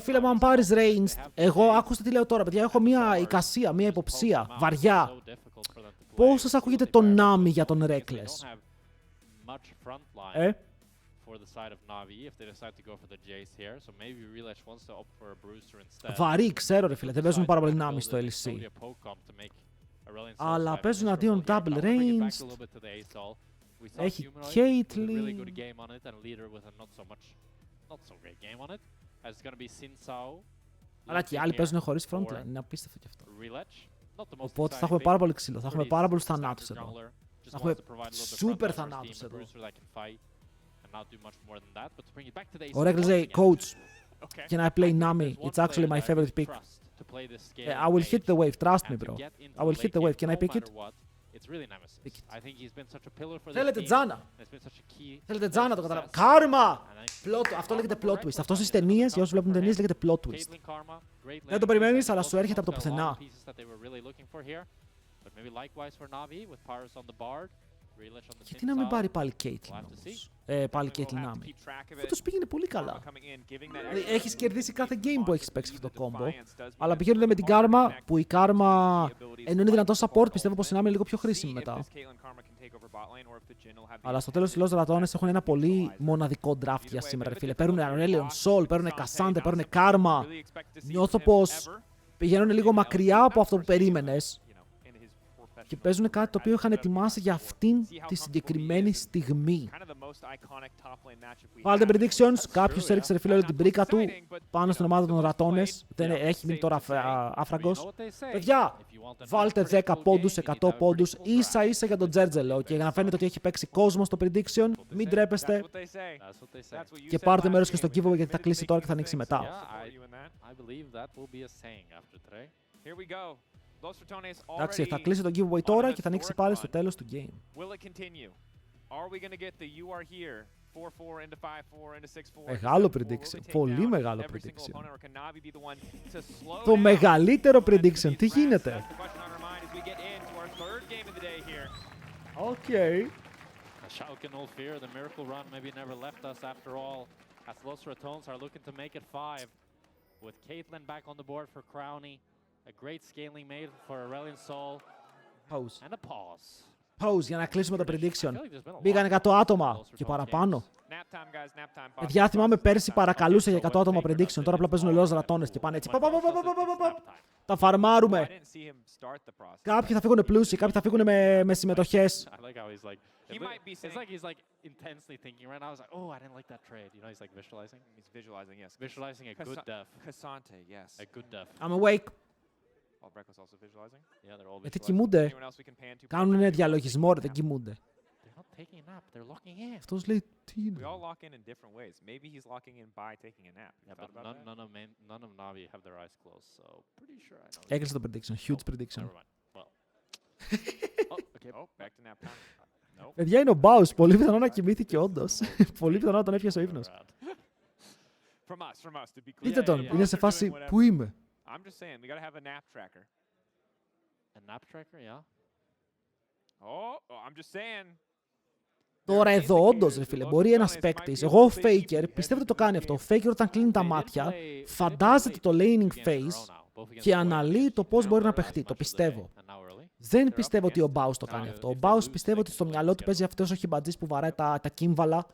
Φίλε μου, αν πάρεις ranged, εγώ άκουστε τι λέω τώρα, παιδιά, έχω μια εικασία, μια υποψία, βαριά. Πώς σας ακούγεται το Navi για τον Reckless? Βαρύ, ξέρω ρε φίλε, δεν παίζουν πάρα πολύ Navi στο LEC. Αλλά παίζουν αντίον double ranged. Έχει Caitlyn. Αλλά και οι άλλοι παίζουν χωρίς frontline, είναι απίστευτο κι αυτό. Οπότε θα έχουμε πάρα πολύ ξύλο, θα έχουμε πάρα πολλούς θανάτους εδώ. Θα έχουμε super θανάτους εδώ. Ο Reckless λέει, coach, can I play Navi? It's actually my favorite pick. I will hit the wave, trust me bro. I will hit the wave, can I pick it? Θέλετε τζάνα. Θέλετε τζάνα, το καταλάβω. Κάρμα! Αυτό λέγεται plot twist. Αυτό στις ταινίες, για όσους βλέπουν ταινίες, λέγεται plot twist. Δεν το περιμένεις, αλλά σου έρχεται από το πουθενά. Γιατί να μην πάρει πάλι Caitlyn όμως. Πάλι Caitlyn Navi. Φέτος πήγαινε πολύ καλά. Έχεις κερδίσει κάθε game που έχεις παίξει αυτό το combo. Αλλά πηγαίνονται με την Karma, που η Karma ενώ είναι δυνατό support, πιστεύω πως η Navi είναι λίγο πιο χρήσιμη μετά. Αλλά στο τέλος οι Los Ratones έχουν ένα πολύ μοναδικό draft για σήμερα, ρε φίλε. Παίρνουν Aurelion Sol, παίρνουν Cassandra, παίρνουν Karma. Νιώθω πως πηγαίνουν λίγο μακριά από αυτό που περίμενες. Και παίζουν κάτι το οποίο είχαν ετοιμάσει για αυτήν τη συγκεκριμένη στιγμή. Βάλτε predictions. Κάποιος έριξε ρε φίλε όλη την πρίκα του πάνω στην ομάδα των Ratones. Δεν έχει μείνει τώρα άφραγκος. Παιδιά, βάλτε 10 πόντους, 100 πόντους, ίσα ίσα για τον Τζέρτζελο. Και για να φαίνεται ότι έχει παίξει κόσμο στο prediction, μην τρέπεστε. Και πάρτε μέρος και στο giveaway γιατί θα κλείσει τώρα και θα ανοίξει μετά. Εντάξει, θα κλείσει το giveaway τώρα και θα ανοίξει πάλι στο τέλος του game. Μεγάλο prediction. Πολύ μεγάλο prediction. Το μεγαλύτερο prediction. Τι γίνεται? Οκ. Schalke no fear, the miracle run maybe never left us after all, as Los Ratones are looking to make it 5. With Caitlyn back on the board for Crownie, a great scaling made for Aurelion Sol, Pause. and a pause. Pause για να κλείσουμε το prediction. Μπήκαν 100 άτομα και παραπάνω. Παιδιά, θυμάμαι πέρσι παρακαλούσα για 100 άτομα prediction. Τώρα απλά παίζουν Los Ratones και πάνε έτσι. Τα φαρμάρουμε. Κάποιοι θα φύγουν πλούσιοι, κάποιοι θα φύγουν με συμμετοχές. It's like he's like intensely thinking right now. I was like, oh, I didn't like that trade. You know, he's like visualizing. He's visualizing, yes. Visualizing a good def. Cassante, yes. A good def. I'm awake. Oh, Breck was also visualizing. Yeah, they're all Γιατί visualizing. κοιμούνται. Anyone else we can pan to? Κάνουνε διαλογισμό, ρε, δεν κοιμούνται. They're not taking a nap. They're locking in. Αυτός λέει, τι We είναι? all lock in different ways. Maybe he's locking in by taking a nap. You Yeah, thought but about that? none of Navi have their eyes closed, so pretty sure I know. Έκλεισε το prediction, huge prediction. Never mind. Well. Oh, okay. Oh, back to nap time. Nope. Παιδιά, είναι ο Μπάους, πολύ πιθανό να κοιμήθηκε όντως. Πολύ πιθανό να τον έπιασε ο ύπνος. From us, to be clear. Δείτε τον, yeah. είναι σε φάση, πού είμαι? I'm just saying, we gotta have a nap tracker. A nap tracker, yeah. Oh, I'm just saying. Τώρα εδώ, όντως, ρε φίλε, μπορεί ένας παίκτης. Εγώ, ο Faker, πιστεύω ότι το κάνει αυτό. Ο Faker όταν κλείνει τα μάτια, φαντάζεται το laning phase και αναλύει το πώς μπορεί να παιχτεί. Το πιστεύω. Δεν πιστεύω ότι ο Baus το κάνει αυτό. Ο Baus πιστεύω ότι στο μυαλό του παίζει αυτός ο χιμπατζής που βαράει τα κύμβαλα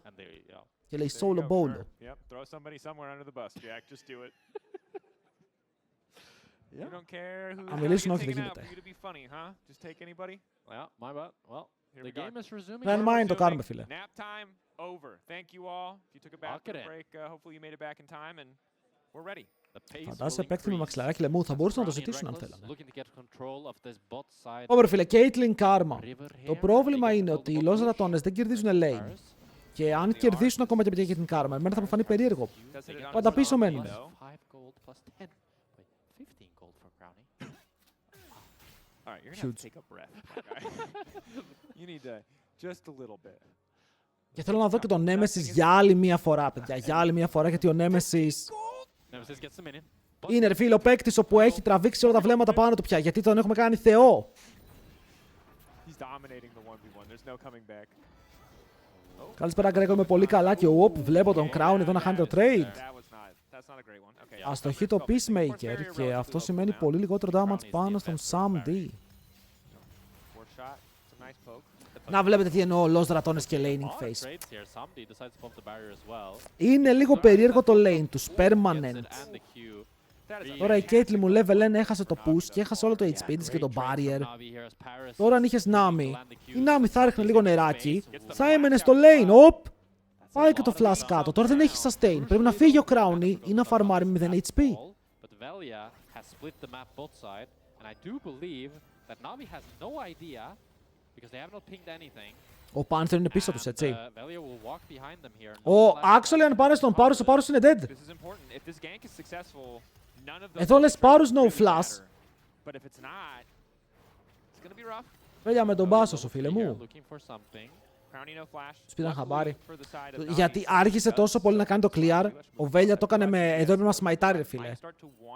και λέει solo bolo. Throw somebody somewhere under the bus, Jack. Just do it. You don't care who's Αν μιλήσουν, gonna όχι, get δεν taken out γίνεται. for you to be funny, huh? Just take anybody? Yeah, my bad. Well, Here the we go. game is resuming. Δεν mind το κάνουμε, φίλε. Nap time over. Thank you all. If you took a Lock it in. break, hopefully you made it back in time and we're ready. Φαντάζεσαι παίκτη με μαξιλαράκι λαιμού, θα μπορούσαν να το ζητήσουν αν θέλανε. Looking to get control of this bot side. Ωραία, φίλε, Caitlyn Karma. River Το here. πρόβλημα They get είναι all ότι οι the Los push. Ratones δεν κερδίζουν lane. Paris. Και αν κερδίσουν ακόμα και με την Karma, εμένα θα μου φανεί περίεργο. Does it on Πάντα its πίσω own, μένουν. though? 5 gold plus 10. Wait, 15 gold for Crownie. All right, you're gonna have Huge. to take a breath, my guy. You need to just a little bit. Και θέλω να δω και τον Nemesis για άλλη μία φορά, παιδιά. Για άλλη μία φορά, γιατί ο Nemesis Nemesis gets the minion. είναι, ρε φίλε, ο παίκτης όπου έχει τραβήξει όλα τα βλέμματα πάνω του πια. Γιατί τον έχουμε κάνει θεό. He's dominating the 1v1. There's no coming back. Καλησπέρα, Γκρέκο, είμαι πολύ καλά και ο βλέπω τον Crown εδώ να χάνει το trade. That's not a great one. Okay. Αστοχεί το Peacemaker και αυτό σημαίνει πολύ λιγότερο damage πάνω στον Sam D. Fourth shot. It's a nice poke. Να βλέπετε τι εννοώ, Los Ratones και laning face. Trades here. Samdi decides to pump the barrier as well. Είναι λίγο περίεργο το lane τους, permanent. And the Q. Τώρα η Caitlyn μου level 1 έχασε το push και έχασε όλο το HP της και το barrier. Τώρα αν είχες Nami, η Nami θα έριχνε λίγο νεράκι, θα έμενε στο lane, οπ! Πάει και το flash κάτω, τώρα δεν έχει sustain, πρέπει να φύγει ο Crownie ή να φαρμάρει με 0 HP. But Velia has split the map both side, and I do believe that Navi has no idea because they have not pinged anything. Ο Panther είναι πίσω τους, έτσι. Velia will walk behind them here. Ο actually αν πάνε στον Πάρους, ο Πάρους είναι dead. This is important. If this gank is successful, none of those Εδώ λες Πάρους no flash. But if it's not, it's gonna be rough. Βέβαια με τον Μπάσο σου, φίλε μου. Looking for something. Crownie no flash. Τους πήραν χαμπάρι. For the side of Γιατί Navi. άρχισε τόσο πολύ να κάνει το clear, ο Βέλια το έκανε με. Εδώ έπρεπε να σμαϊτάρει, ρε φίλε.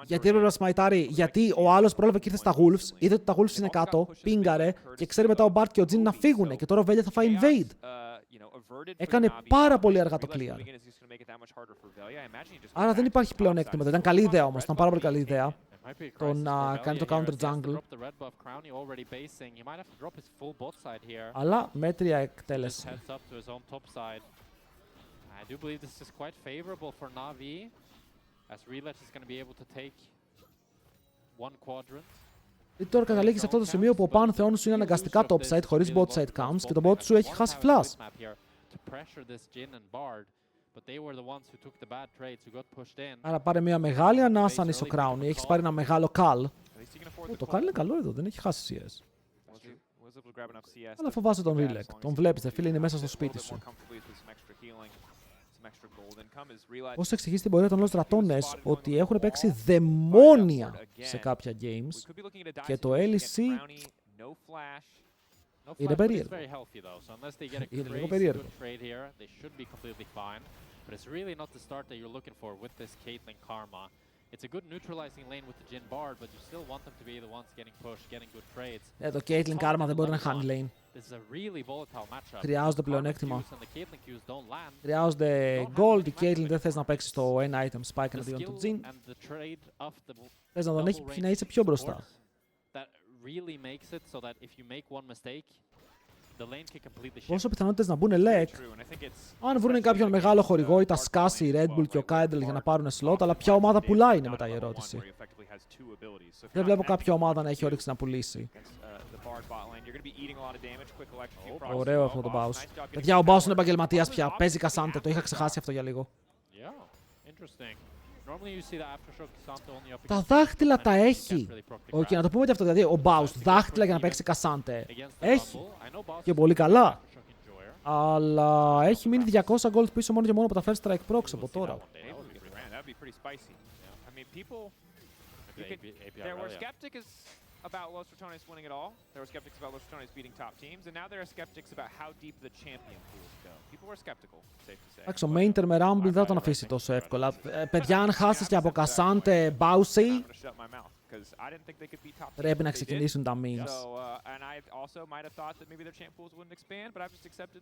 Γιατί έπρεπε να σμαϊτάρει, γιατί ο άλλος πρόλαβε και ήρθε στα Wolves, είδε ότι τα Wolves είναι κάτω, πίγκαρε και ξέρει μετά ο Bart και ο Jin να φύγουν. Και τώρα ο Βέλια θα φάει invade. Έκανε πάρα πολύ αργά το clear. Άρα δεν υπάρχει πλέον έκτημα. Ήταν καλή ιδέα όμως, ήταν πάρα πολύ καλή ιδέα. Το να κάνει το counter jungle. Αλλά μέτρια εκτέλεση. I do believe this is quite favorable for Navi, as Relapse is going to be able to take one quadrant. Γιατί τώρα καταλήγει σε αυτό το σημείο που ο Pantheon σου είναι αναγκαστικά topside χωρίς bot side counts και το bot σου έχει χάσει flash. Άρα πάρε μια μεγάλη ανάσα αν είσαι ο Crownie, έχεις πάρει ένα μεγάλο call. Το call είναι καλό εδώ, δεν έχει χάσει CS. Αλλά φοβάσαι τον Relec. Τον βλέπεις, δε φίλε, είναι μέσα στο σπίτι σου. Πώς εξηγείς την πορεία των Los Ratones ότι έχουν παίξει δαιμόνια σε κάποια games και το LEC Είναι περίεργο. Είναι λίγο περίεργο. But it's really not the start that you're looking for with this Caitlyn Karma. It's a good neutralizing lane with the Jhin Bard, but you still want them to be the ones getting pushed, getting good trades. Το Caitlyn Karma δεν μπορεί να χάνει lane. This is a really volatile matchup. Χρειάζονται πλεονέκτημα. And the Caitlyn Qs don't land. Χρειάζονται gold. Η Caitlyn δεν θες να παίξει το ένα item spike εναντίον του Jhin. Θες να τον έχει να είσαι πιο μπροστά. That really makes it so that if you make one mistake, the lane can completely shift. Πόσο πιθανότητες να μπουν lek, αν βρουν κάποιον μεγάλο χορηγό ή τα σκάσει η Red Bull και ο Kaidel για να πάρουν slot, αλλά ποια ομάδα πουλάει είναι μετά η ερώτηση. Δεν βλέπω κάποια ομάδα να έχει όρεξη να πουλήσει. Ωραίο αυτό το Baus. Παιδιά, ο Baus είναι επαγγελματίας πια. Παίζει Κασάντε, το είχα ξεχάσει αυτό για λίγο. Τα δάχτυλα τα έχει. Όχι, να το πούμε και αυτό. Δηλαδή, ο Baus δάχτυλα για να παίξει Κασάντε έχει. Και πολύ καλά. Αλλά έχει μείνει 200 gold πίσω μόνο και μόνο από τα first strike procs από τώρα. There were skeptics about Los Ratones winning it all. There were skeptics about Los Ratones beating top teams, and now there are skeptics about how deep the champion pools go. People were skeptical, safe to say. Εντάξει, ο Mainter με Rumble δεν θα τον αφήσει τόσο εύκολα. Παιδιά, αν χάσεις και από Κασάντε Bausy, πρέπει να ξεκινήσουν τα memes.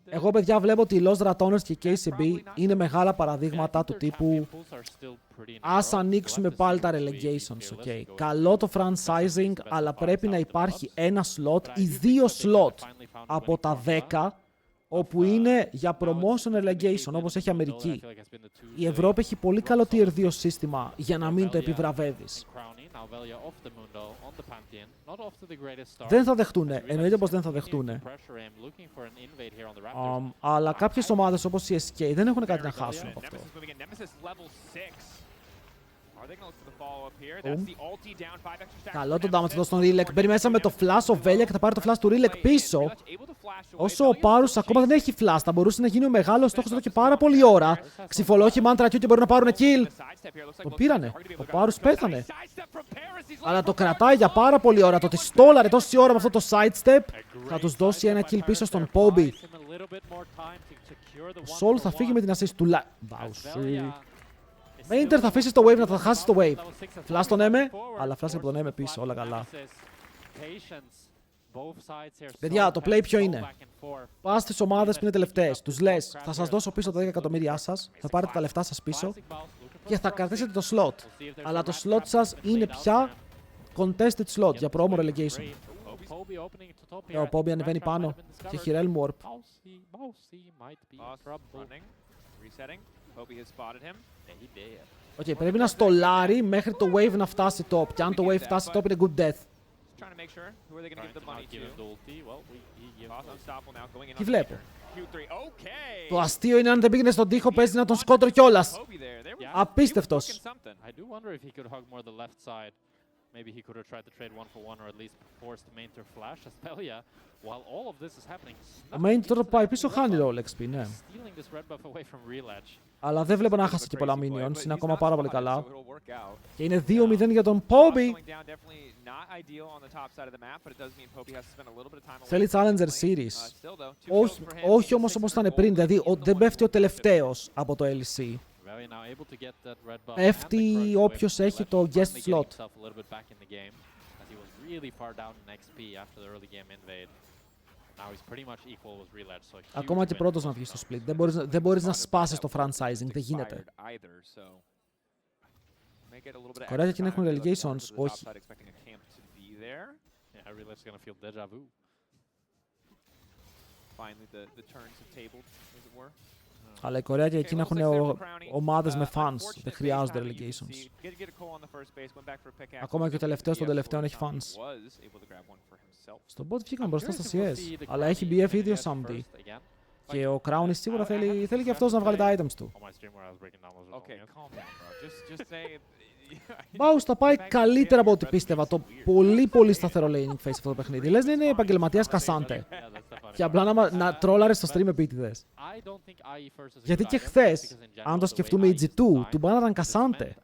Εγώ, παιδιά, βλέπω ότι οι Los Ratones και η KCB είναι μεγάλα παραδείγματα του τύπου ας ανοίξουμε πάλι τα relegations, okay. Καλό το franchising, αλλά πρέπει να υπάρχει ένα slot ή 2 slot από τα 10 όπου είναι για promotion relegation, όπως έχει η Αμερική. Η Ευρώπη έχει πολύ καλό tier 2 σύστημα για να μην το επιβραβεύεις. Δεν θα δεχτούνε, εννοείται πως δεν θα δεχτούνε. Αλλά κάποιες ομάδες όπως η SK δεν έχουν κάτι να χάσουν από αυτό. Καλό το damage εδώ στον Rilek. Μπαίνει μέσα με το flash ο Velia και θα πάρει το flash του Rilek πίσω. Όσο ο Πάρους ακόμα δεν έχει flash, θα μπορούσε να γίνει ο μεγάλος στόχος εδώ και πάρα πολλή ώρα. Ξυφολόχοι Mantra Q και μπορούν να πάρουν kill. Το πήρανε. Ο Πάρους πέθανε. Αλλά το κρατάει για πάρα πολλή ώρα. Το τη στόλαρε τόση ώρα με αυτό το sidestep. Θα τους δώσει ένα kill πίσω στον Poby. Ο Soul θα φύγει με την assist του Mainter θα αφήσει το wave να τα χάσει το wave. Flash τον Eme, αλλά flash από τον Eme πίσω, όλα καλά. Παιδιά, το play ποιο είναι. Πας στις ομάδες που είναι τελευταίες. Τους λες, θα σας δώσω πίσω τα 10 εκατομμύρια σας, θα πάρετε τα λεφτά σας πίσω και θα κρατήσετε το slot. Αλλά το slot σας είναι πια contested slot για promo relegation. Ο Poby ανεβαίνει πάνω και έχει realm warp. Οκ, πρέπει να στολάρει μέχρι το wave να φτάσει top. Και αν το wave φτάσει top είναι good death. Τι βλέπω. Το αστείο είναι αν δεν πήγαινε στον τοίχο παίζει να τον σκότω κιόλας. Απίστευτος. Maybe he could have tried to trade 1-for-1 or at least forced the main to flash as Velia while all of this is happening. Ο main τώρα πάει πίσω, χάνει roll XP, ναι. Αλλά δεν βλέπω να χάσει και πολλά minions, είναι ακόμα πάρα πολύ καλά. Και είναι 2-0 για τον Poby. Θέλει Challenger Series. Όχι όμως όπως ήταν πριν, δηλαδή δεν πέφτει ο τελευταίος από το LEC. Πέφτει όποιος έχει το guest slot. Ακόμα και πρώτος να βγει στο split. Δεν μπορείς να σπάσεις το franchising. Δεν γίνεται. Κορέα και έχουν relegations. Όχι. Αλλά η Κορέα και εκείνα έχουν ομάδες με fans. Δεν χρειάζονται relegations. Ακόμα και ο τελευταίος των τελευταίων έχει fans. Στον bot βγήκαν μπροστά στα CS. Αλλά έχει BF ήδη ο Samdi. Και ο Crowny σίγουρα θέλει και αυτός να βγάλει τα items του. Baus θα πάει καλύτερα από ό,τι πίστευα. Το πολύ σταθερό laning phase αυτό το παιχνίδι. Λες να είναι επαγγελματίας Κασάντε. Και απλά να τρόλαρε στο stream επίτηδες. Γιατί και χθες, αν το σκεφτούμε, η G2 του μπάναραν Κασάντε.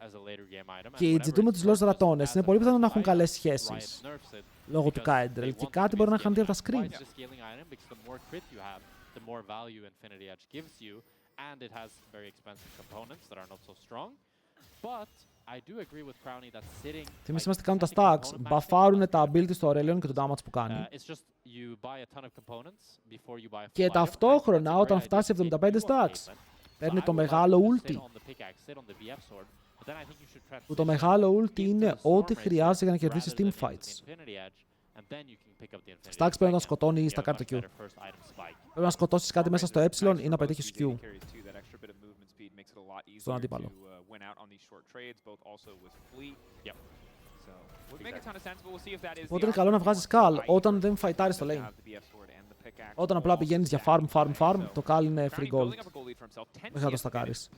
Και η G2 με τους Los Ratones είναι πολύ πιθανό να έχουν καλές σχέσεις. λόγω του Κάιντρελ. Και κάτι μπορεί να χανθεί από τα screens. Θυμίσαι μας τι κάνουν τα stacks. Μπαφάρουν τα abilities του Aurelion και το damage που κάνει. Και ταυτόχρονα όταν φτάσει 75 stacks, παίρνει το μεγάλο ulti. Που το μεγάλο ulti είναι ό,τι χρειάζεται για να κερδίσεις teamfights. Stacks πρέπει να τον σκοτώνει ή στα κάρτα Q. Πρέπει να σκοτώσεις κάτι μέσα στο ε ή να πετύχεις Q. Στον αντίπαλο. Οπότε είναι καλό να βγάζεις Kal όταν δεν φαϊτάρεις το lane. Όταν απλά πηγαίνεις για farm, το Kal είναι free gold. Μέχρι να το στακάρεις.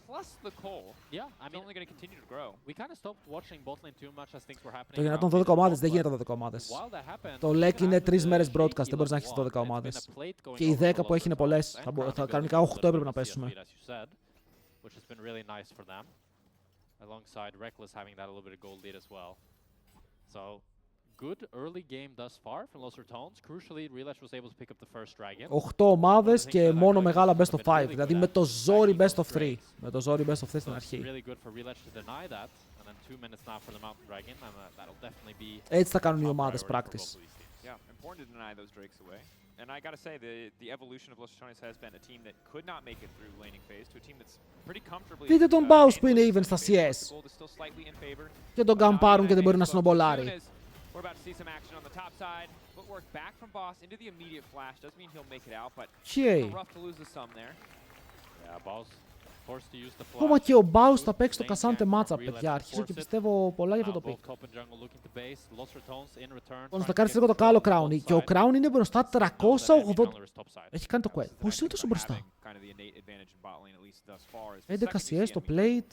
Το γίνεται των 12 ομάδες, δεν γίνεται των 12 ομάδες. Το LEC είναι 3 μέρες broadcast, δεν μπορείς να έχεις 12 ομάδες. Και οι 10 που έχει είναι πολλές. Κανονικά 8 έπρεπε να πέσουμε. Which has been really nice for them, alongside Reckless having that a little bit of gold lead as well. So, good early game thus far from Los Ratones. Crucially, Relash was able to pick up the first dragon. 8 ομάδες και μόνο μεγάλα best of 5, δηλαδή με το ζόρι best of 3. Με το ζόρι best of 3 στην αρχή. Έτσι θα κάνουν οι ομάδες practice. And I gotta say, the evolution of Los Ratones has been a team that could not make it through laning phase to a team that's pretty comfortably. Δείτε τον Baus που είναι even στα CS. Και τον γκαμπάρουν και δεν μπορεί να σνομπολάρει. We're about to see some action on the top side. Footwork back from Boss into the immediate flash doesn't mean he'll make it out, but it's rough to lose the sum there. Yeah, Boss. Ακόμα και ο Baus θα παίξει το Cassante matchup, παιδιά. Αρχίζω και πιστεύω πολλά για αυτό το pick. Όμως θα κάνεις λίγο το καλό Crown. Και ο Crown είναι μπροστά 380. Έχει κάνει το quest. Πώς είναι τόσο μπροστά? 11 CS στο plate.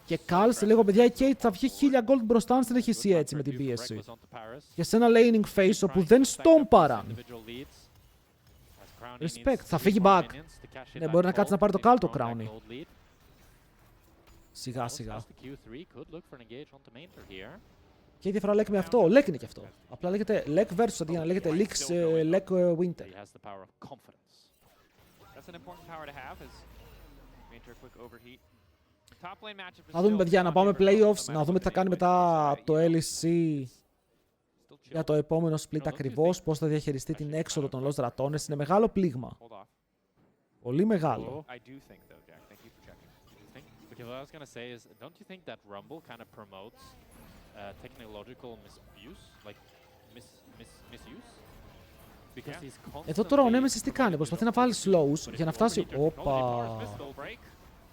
Και κάλσε λίγο, παιδιά, η Kate θα βγει 1000 gold μπροστά αν συνεχίσει έτσι με την πίεση. Και σε ένα laning phase όπου δεν στόμπαραν. Respect, θα φύγει back. Ναι, μπορεί να κάτσει να πάρει το κάλτο Crowny. Σιγά σιγά. Και η διαφορά LEC με αυτό, LEC είναι και αυτό. Απλά λέγεται LEC versus αντί για να λέγεται LEC Winter. Να δούμε, παιδιά, να πάμε playoffs, να δούμε τι θα κάνει μετά το LEC για το επόμενο split ακριβώς, πώς θα διαχειριστεί την έξοδο των Los Ratones. Είναι μεγάλο πλήγμα. Πολύ μεγάλο. What I was gonna say is, don't you think that Rumble kind of promotes technological misuse, like misuse? Because he's constantly. Εδώ τώρα ο Nemesis τι κάνει? Προσπαθεί να βάλει slows για να φτάσει. Όπα!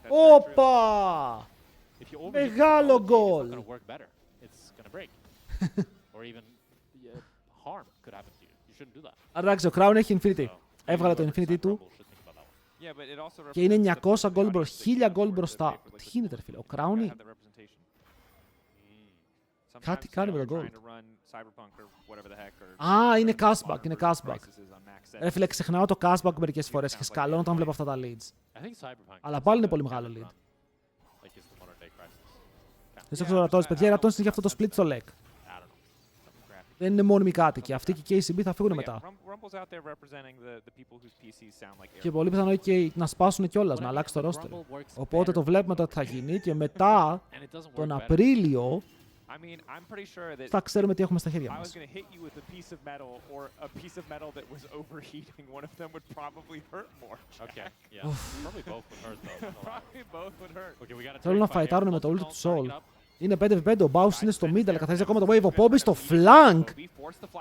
Όπα! Μεγάλο γκολ! Εντάξει, ο Crown έχει Infinity. Έβγαλε το Infinity του. Και είναι 900 gold μπροστά, 1000 gold μπροστά. Τι γίνεται, ρε φίλε, ο Crown. Κάτι κάνει με τον gold. Α, είναι cashback, είναι cashback. Ρε φίλε, ξεχνάω το cashback μερικές φορές και σκαλώνω όταν βλέπω αυτά τα leads. Αλλά πάλι είναι πολύ μεγάλο lead. Δεν ξέρω Ratones, παιδιά, οι Ratones είναι για αυτό το split στο LEC. Δεν είναι μόνιμοι κάτοικοι. Αυτοί και οι KCB θα φύγουν μετά. Και πολύ πιθανό και να σπάσουν κιόλας, να αλλάξει το roster. Οπότε το βλέπουμε ότι θα γίνει και μετά τον Απρίλιο θα ξέρουμε τι έχουμε στα χέρια μας. Θέλουν να φαϊτάρουν με το ult του Soul. Είναι 5v5, ο Baus είναι στο mid, αλλά καθαρίζει ακόμα το wave. Ο Poppy στο flank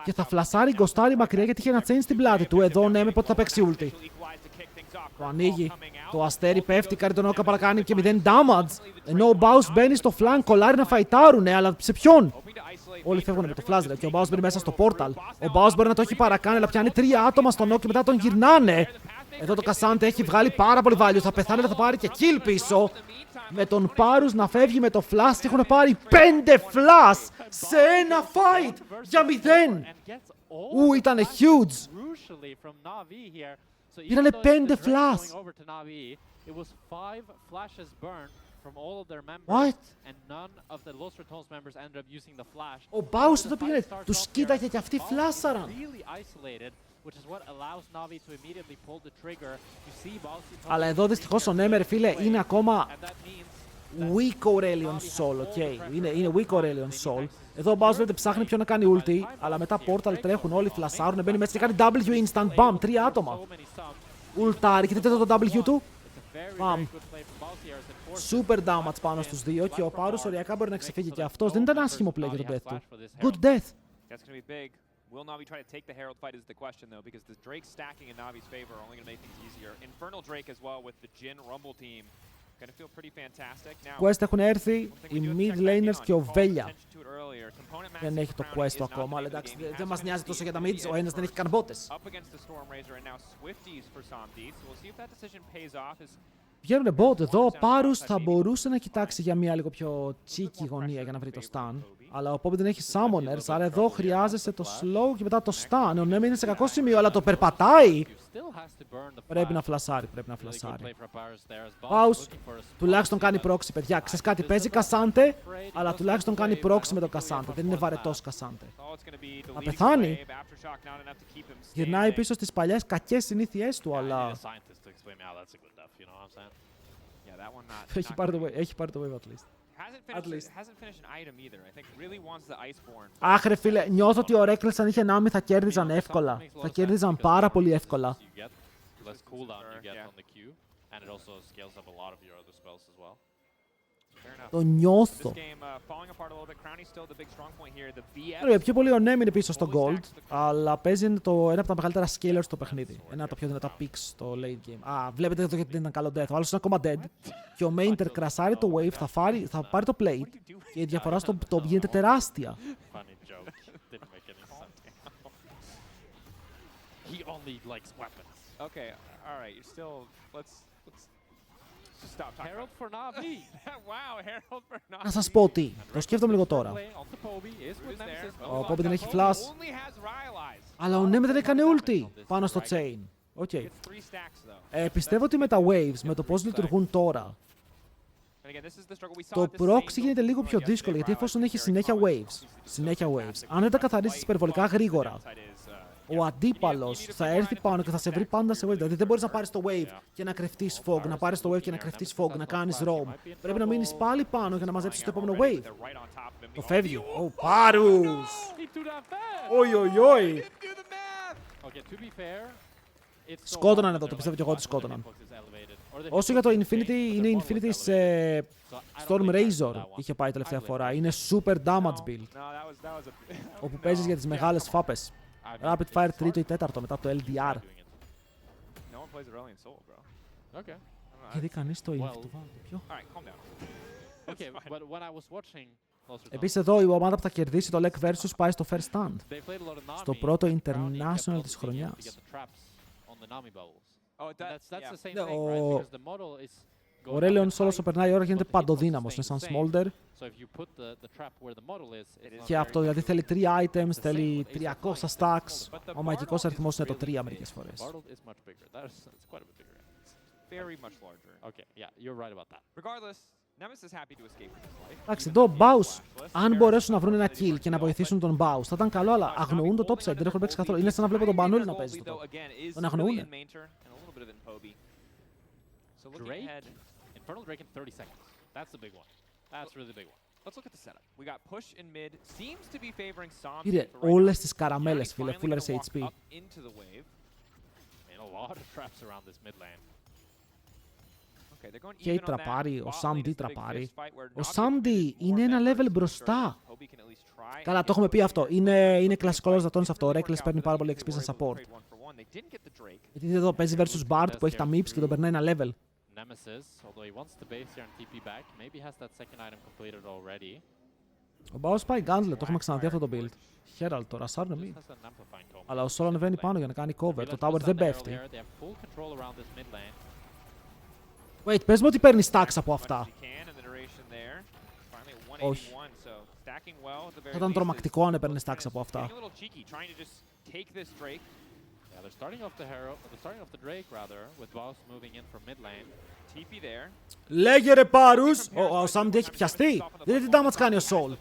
και θα φλασάρει γκοστάρι μακριά γιατί είχε ένα chain στην πλάτη του. Εδώ ναι, με πότε θα παίξει ulti. Το ανοίγει, το αστέρι πέφτει, κάνει τον Όκα παρακάνει και 0 damage. Ενώ ο Baus μπαίνει στο flank, κολλάρει να φαϊτάρουνε, αλλά σε ποιον? Όλοι φεύγουν με το flash και ο Baus μπαίνει μέσα στο portal. Ο Baus μπορεί να το έχει παρακάνει, αλλά πιάνει 3 άτομα στον Όκα και μετά τον γυρνάνε. Εδώ το Cassante έχει βγάλει πάρα πολύ value, θα πεθάνει, θα πάρει και kill πίσω. Με τον Πάρους να φεύγει με το flash και έχουν πάρει 5 flash σε ένα fight για 0. Ήτανε huge. Ήτανε 5 flash. from all of their members. What? And none of the Los Ratones members ended up using the flash. Ο Μπάους δεν το πήγαινε. Τους κοίταγε και αυτοί φλάσαραν. Really isolated, which is what allows Navi to immediately pull the trigger. You see Bowsy. Αλλά εδώ δυστυχώς ο Νέμερ, φίλε, είναι ακόμα And that means weak Aurelion Soul, ok. Είναι weak Aurelion Soul. Εδώ ο Μπάους δεν ψάχνει ποιο να κάνει ulti, αλλά μετά Portal τρέχουν όλοι, φλασάρουν, μπαίνει μέσα και κάνει W instant, bam, 3 άτομα. Ουλτάρι, και δείτε το W του. Bam. Super damage πάνω στους δύο και ο Πάρους οριακά μπορεί να ξεφύγει και αυτός. Δεν ήταν άσχημο play για τον death του. Good death. That's gonna be big. Will Navi try to take the Herald fight is the question though, because the Drake stacking in Navi's favor are only gonna make things easier. Infernal Drake as well with the Jhin Rumble team. Gonna feel pretty fantastic. Now, Quest έχουν έρθει οι mid laners και ο Βέλια. Δεν έχει το quest του ακόμα, αλλά εντάξει, δεν μας νοιάζει τόσο για τα mids, ο ένας δεν έχει καν μπότες. Βγαίνουν bot εδώ, ο Πάρους θα μπορούσε να κοιτάξει για μια λίγο πιο cheeky γωνία για να βρει το stun. Αλλά ο Poppy δεν έχει summoners, άρα εδώ χρειάζεσαι το slow και μετά το stun. Ο Νέμι είναι σε κακό σημείο, αλλά το περπατάει. Πρέπει να φλασάρει, πρέπει να φλασάρει. Πάους, τουλάχιστον κάνει proxy, παιδιά. Ξέρεις κάτι, παίζει Κασάντε, αλλά τουλάχιστον κάνει proxy με το Κασάντε. Δεν είναι βαρετός Κασάντε. Θα πεθάνει. Γυρνάει πίσω στις παλιές κακές συνήθειές του, αλλά... Έχει πάρει το wave at least. Αχ ρε φίλε, νιώθω ότι ο Reckless αν είχε Nami θα κέρδιζαν εύκολα. Θα κέρδιζαν πάρα πολύ εύκολα. Το νιώθω. Πιο πολύ ο Nemi είναι πίσω στο Gold, αλλά παίζει ένα από τα μεγαλύτερα scalers στο παιχνίδι. Ένα από τα πιο δυνατά picks στο late game. Α, βλέπετε εδώ γιατί δεν ήταν καλό death. Ο άλλος είναι ακόμα dead. Και ο Mainter κρασάρει το wave, θα πάρει το plate και η διαφορά στο top γίνεται τεράστια. Herald for Navi. Wow, Herald for Navi. Να σας πω τι, το σκέφτομαι λίγο τώρα. Ο Poppy δεν έχει flash. Αλλά ο Nemi δεν έκανε ulti πάνω στο chain. Okay. Πιστεύω ότι με τα waves, με το πώς λειτουργούν τώρα, το proxy γίνεται λίγο πιο δύσκολο, γιατί εφόσον έχει συνέχεια waves, αν δεν τα καθαρίσεις υπερβολικά γρήγορα, ο αντίπαλος θα έρθει πάνω και θα σε βρει πάντα σε wave. Δηλαδή δεν μπορείς να πάρεις το wave και να κρυφτείς fog, να πάρεις το wave και να κρυφτείς fog, να κάνεις roam. Πρέπει να μείνεις πάλι πάνω για να μαζέψεις το επόμενο wave. Το φεύγει. Ο Πάρους! Oi, oi, oi! Σκότωναν εδώ, το πιστεύω και εγώ ότι σκότωναν. Όσο για το Infinity, είναι Infinity σε Storm Razor είχε πάει τελευταία φορά. Είναι super damage build, όπου παίζεις για τις μεγάλες φάπες. Rapid Fire 3 ή 4 μετά το LDR. Γιατί κανείς το Infinity του βάλει. Επίσης εδώ η ομάδα που θα κερδίσει το Lek Versus πάει στο First Stand. Στο πρώτο International της χρονιάς. Ο Aurelion Sol όσο περνάει η ώρα γίνεται παντοδύναμος, είναι σαν Smolder. Και αυτό δηλαδή θέλει 3 items, θέλει 300 stacks. Ο μαγικός αριθμός είναι το 3 μερικές φορές. Εντάξει, εδώ ο Baus, αν μπορέσουν να βρουν ένα kill και να βοηθήσουν τον Baus, θα ήταν καλό, αλλά αγνοούν το topside, δεν έχουν παίξει καθόλου. Είναι σαν να βλέπω τον Banul να παίζει το top. Τον αγνοούν. Infernal Drake in 30 seconds. That's the big one. That's really the big one. Let's look at the setup. We got push in mid. Seems to be favoring Zombie. Είδε όλες τις καραμέλες, φίλε, full HP. And a lot of traps around this mid lane. Και η τραπάρει, ο Samdi τραπάρει. Ο Samdi είναι ένα level μπροστά. Καλά, το έχουμε πει αυτό. Είναι κλασικό λόγος Ratones αυτό. Ο Reckless παίρνει πάρα πολύ XP σαν support. Γιατί εδώ παίζει versus Bard που έχει τα MIPS και τον περνάει ένα level. Nemesis, although he wants to base here and TP back, maybe has that second item completed already. Ο Baus πάει Gauntlet, το έχουμε ξαναδεί αυτό το build. Herald τώρα, σάρνε μη. Αλλά ο Sol ανεβαίνει πάνω για να κάνει cover, το tower δεν πέφτει. Wait, πες μου ότι παίρνει stacks από αυτά. Όχι. Θα ήταν τρομακτικό αν έπαιρνε stacks από αυτά. they're starting off the Herald, they're starting off the Drake rather, with Baus moving in from mid lane. TP there. Λέγε ρε Πάρους, ο Σάμντι έχει πιαστεί. Δείτε τι damage κάνει ο Soul.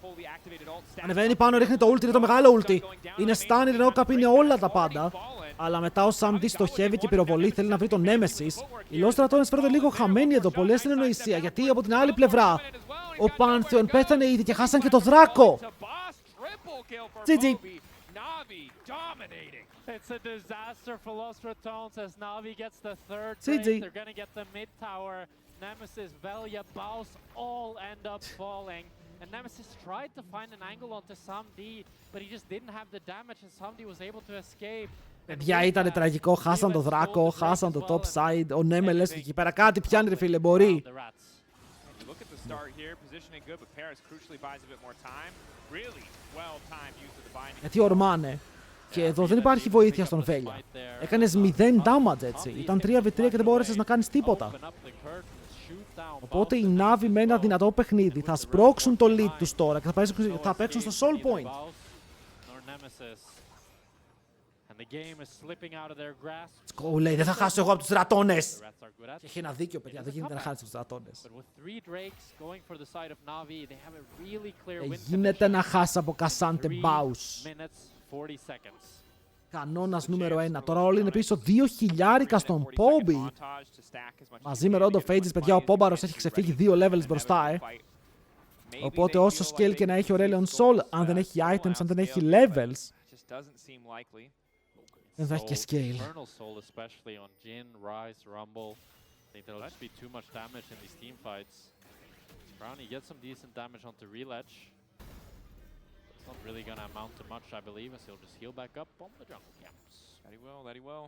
Ανεβαίνει πάνω, ρίχνει το ulti, είναι το μεγάλο ulti. Είναι stun, είναι knock-up, είναι όλα τα πάντα. Αλλά μετά ο Σάμντι στοχεύει και πυροβολεί, θέλει να βρει τον Nemesis. Οι Lost Ratones φέρονται λίγο χαμένοι εδώ, πολύ στην εννοησία. Γιατί από την άλλη πλευρά ο Pantheon πέθανε ήδη και χάσαν και το Δράκο. GG. It's a disaster for Lost Ratones as Navi gets the third GG. break. They're gonna get the mid tower. Nemesis, Velia, Baus all end up falling. And Nemesis tried to find an angle onto Samdi, but he just didn't have the damage and Samdi was able to escape. Παιδιά, ήταν τραγικό, χάσαν το Δράκο, χάσαν το top side, ο Νέμελες και εκεί πέρα κάτι πιάνει ρε φίλε, μπορεί. Look at the start here, positioning good, but Paris crucially buys a bit more time. Really well timed use of the binding. Γιατί ορμάνε. Και εδώ δεν υπάρχει βοήθεια στον Βέλια. Έκανες 0 damage έτσι. Ήταν 3v3 και δεν μπόρεσες να κάνεις τίποτα. Οπότε οι Navi με ένα δυνατό παιχνίδι θα σπρώξουν το lead τους τώρα και θα παίξουν στο Soul Point. Let's go, λέει, δεν θα χάσω εγώ από τους Ρατώνες. Και έχει ένα δίκιο, παιδιά, δεν γίνεται να χάσεις τους Ρατώνες. Γίνεται να χάσει από Κασάντε Μπάους. Κανόνας νούμερο 1. Τώρα όλοι είναι πίσω 2.000 στον Πόμπι. Μαζί με Round of Ages, παιδιά, ο Πόμπαρος έχει ξεφύγει 2 levels μπροστά, Οπότε όσο scale και να έχει ο Aurelion Sol, αν δεν έχει items, αν δεν έχει levels, δεν θα έχει και scale. It's not really gonna amount to much, I believe, as he'll just heal back up on the jungle camps. That he will.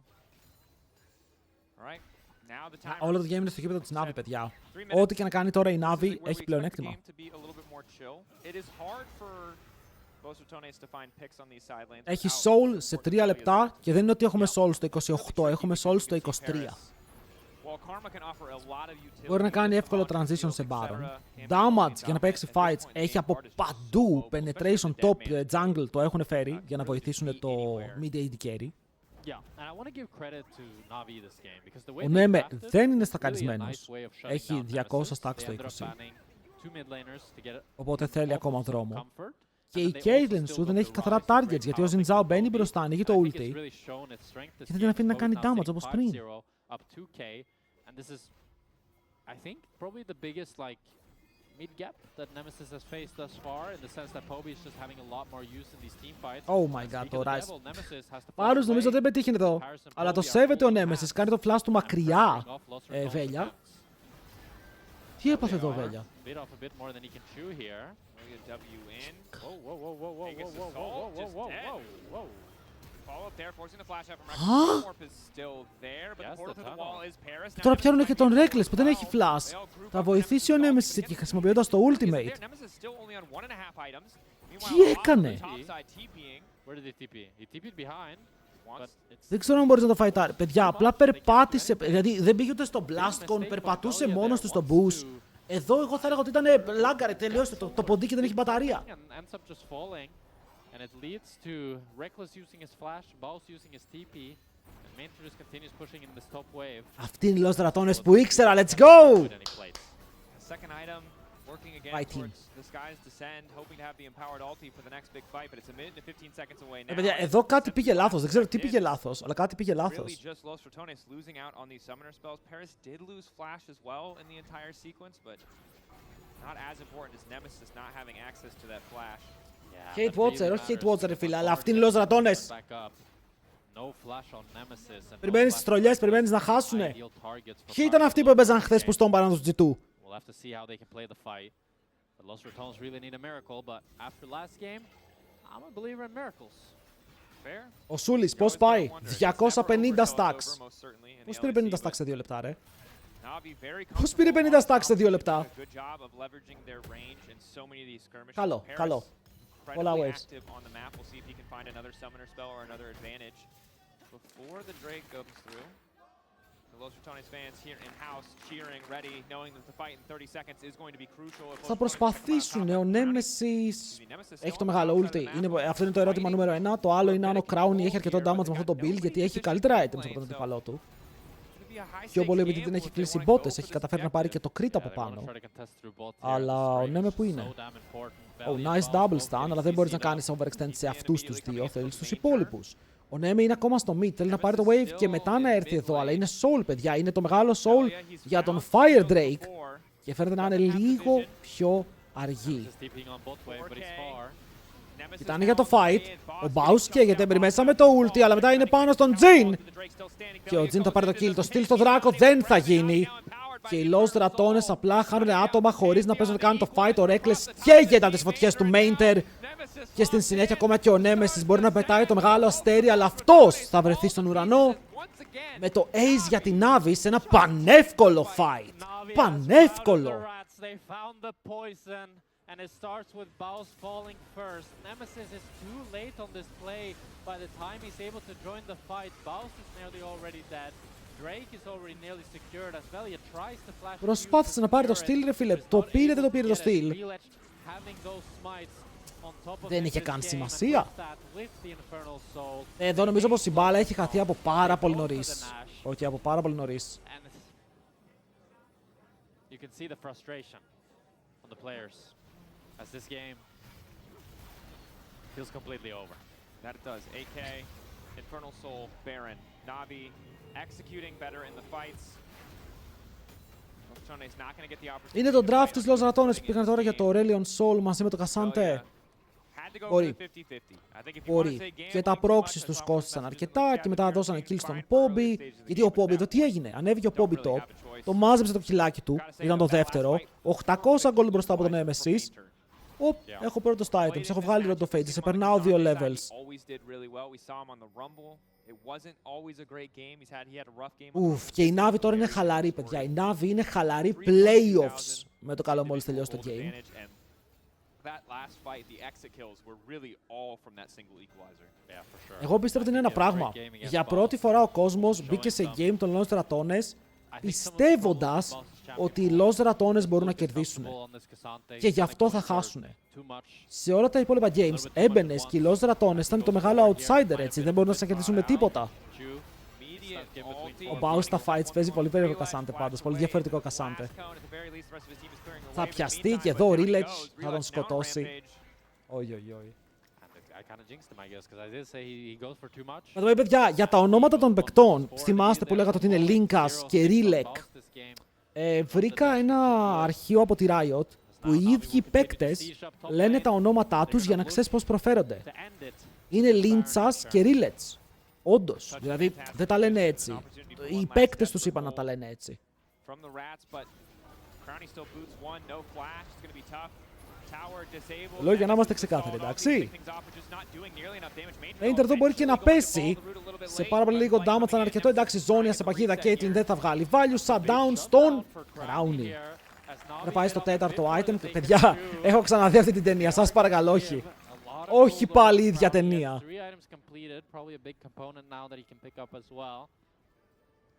Alright, now the time. Όλο το game είναι στο γήπεδο της Navi, παιδιά. Ό,τι και να κάνει τώρα η Navi έχει πλεονέκτημα. Έχει soul σε 3 λεπτά και δεν είναι ότι έχουμε soul στο 28, έχουμε soul στο 23. Μπορεί να κάνει εύκολο transition σε Baron. Damage για να παίξει fights έχει από παντού. Penetration top jungle το έχουν φέρει για να βοηθήσουν το mid AD carry. Ο Νέμε δεν είναι στακαρισμένος. Έχει 200 stacks στο 20. Οπότε θέλει ακόμα δρόμο. Και η Caitlyn σου δεν έχει καθαρά targets γιατί ο Xin Zhao μπαίνει μπροστά, ανοίγει το ulti και δεν την αφήνει να κάνει damage όπως πριν. And this is, I think, probably the biggest mid gap that Nemesis has faced thus far, in the sense that Poby is just having a lot more use in these team fights. Oh my god, το Rise. Πάρους νομίζω δεν πετύχει εδώ, αλλά το σέβεται ο Nemesis, κάνει το flash του μακριά, Βέλια. Τι έπαθε εδώ, Βέλια? Τώρα πιάνουν και τον Reckless που δεν έχει flash. Θα βοηθήσει ο Nemesis εκεί χρησιμοποιώντας το ultimate. Τι έκανε? Δεν ξέρω αν μπορείς να το φαϊτάρει. Παιδιά, απλά περπάτησε. Δηλαδή δεν πήγε ούτε στο Blast Cone, περπατούσε μόνος του στο boost. Εδώ εγώ θα έλεγα ότι ήταν λάγκαρε, τελειώστε το ποντίκι δεν έχει μπαταρία. And it leads to Reckless using his flash, Baus using his TP, and Main just continues pushing in this top wave. Αυτοί είναι οι Lost Ratones που ήξερα, let's go! Second item, working again towards the skies descend, hoping to have the empowered ulti for the next big fight, but it's a minute and 15 seconds away now. Παιδιά, εδώ κάτι πήγε λάθος, δεν ξέρω τι πήγε λάθος, αλλά κάτι πήγε λάθος. Really just Lost Ratones losing out on these summoner spells. Paris did lose flash as well in the entire sequence, but not as important as Nemesis not having access to that flash. Hate Watcher, όχι Hate Watcher φίλε, αλλά αυτοί είναι Lost Ratones. Περιμένεις τις τρολιές, περιμένεις να χάσουνε. Ποιοι ήταν αυτοί που έπαιζαν χθες που στον παραν τους G2? Ο Σούλης πώς πάει? 250 stacks. Πώς πήρε 50 stacks σε 2 λεπτά ρε? Πώς πήρε 50 stacks σε 2 λεπτά? Καλό, καλό. All our waves. On the map, we'll see if he can find another summoner spell or another advantage before the Drake comes through. The Θα προσπαθήσουν. Ο Nemesis έχει το μεγάλο ulti. Αυτό είναι το ερώτημα νούμερο 1. Το άλλο είναι αν ο Crowny έχει αρκετό damage με αυτό το build, γιατί έχει καλύτερα items από τον αντίπαλό του. Πιο πολύ επειδή την έχει κλείσει μπότες, έχει καταφέρει να πάρει και το crit από πάνω. Αλλά ο Neme που είναι? Oh, nice double stun, αλλά δεν μπορείς να κάνεις overextend σε αυτούς τους δύο, θέλεις τους υπόλοιπους. Ο Neme είναι ακόμα στο mid, θέλει να πάρει το wave και μετά να έρθει εδώ, αλλά είναι soul, παιδιά, είναι το μεγάλο soul για τον Fire Drake και φαίνεται να είναι λίγο πιο αργή. Κοιτάνε για το fight, ο Baus καίγεται, περιμέσαμε το ulti, αλλά μετά είναι πάνω στον Jin. Και ο Jin θα πάρει το kill, το steal στο δράκο δεν θα γίνει. Και οι Lost Ratones απλά χάνουν άτομα χωρίς να παίζουν καν το fight. Ο Reckless καίγεται από τις φωτιές του Mainter. Και στην συνέχεια ακόμα και ο Nemesis μπορεί να πετάει το μεγάλο αστέρι, αλλά αυτός θα βρεθεί στον ουρανό με το ace για την Navi σε ένα πανεύκολο fight. Πανεύκολο! And it starts with Baus falling first. Nemesis is too late on this play. By the time he's able to join the fight, Baus is nearly already dead. Drake is already nearly secured as well. He tries to flash. Προσπάθησε να πάρει το steal, ρε φίλε. Το πήρε, δεν το πήρε το steal. Δεν είχε καν σημασία. Εδώ νομίζω πως η μπάλα έχει χαθεί από πάρα πολύ νωρίς. Όχι, από πάρα πολύ νωρίς. You can see the frustration on the players. As this game feels completely over. That it does. AK, Infernal Soul, Baron, Navi executing better in the fights. Ratones not going to get the opportunity. Είναι το draft της Los Ratones που πήγαν τώρα για το Aurelion Soul μαζί με το Cassante. Μπορεί. Μπορεί. Και τα proxies τους κόστησαν αρκετά και μετά δώσανε kill στον Poby. Γιατί ο Poby εδώ τι έγινε? Ανέβηκε ο Poby top, το μάζεψε το κιλάκι του, ήταν το δεύτερο. 800 gold μπροστά από τον Nemesis. Οπ, έχω πρώτο στα items, έχω βγάλει ρόντο fade, σε περνάω 2 levels. Ουφ, και η Navi τώρα είναι χαλαρή, παιδιά. Η Navi είναι χαλαρή playoffs με το καλό μόλις τελειώσει το game. Εγώ πιστεύω ότι είναι ένα πράγμα. Για πρώτη φορά ο κόσμος μπήκε σε game των Lost Ratones πιστεύοντας ότι οι Lost Ratones μπορούν να κερδίσουν. Και γι' αυτό θα χάσουν. Σε όλα τα υπόλοιπα games έμπαινες και οι Lost Ratones ήταν το μεγάλο outsider, έτσι. Δεν μπορούν να σε κερδίσουν με τίποτα. Ο Baus στα fights παίζει πολύ περίεργο Cassante πάντως. Πολύ διαφορετικό Cassante. Θα πιαστεί και εδώ ο Rilex θα τον σκοτώσει. Όχι, όχι, όχι. By the way, παιδιά, για τα ονόματα των παικτών, θυμάστε που λέγατε ότι είναι Linkas και Rilek. Βρήκα ένα αρχείο από τη Riot που οι ίδιοι παίκτες λένε τα ονόματά τους για να ξέρεις πώς προφέρονται. Είναι Linchas και Rilets. Όντως, δηλαδή δεν τα λένε έτσι. Οι παίκτες τους είπαν να τα λένε έτσι. Λέω για να είμαστε ξεκάθαροι, εντάξει. Painter εδώ μπορεί και να πέσει. Σε πάρα πολύ λίγο damage θα είναι αρκετό. Εντάξει, ζώνια σε παγίδα Caitlyn δεν θα βγάλει value. Shutdown στον Crowny. Θα πάει στο τέταρτο item. Παιδιά, έχω ξαναδεί αυτή την ταινία. Σας παρακαλώ, όχι. Όχι πάλι η ίδια ταινία.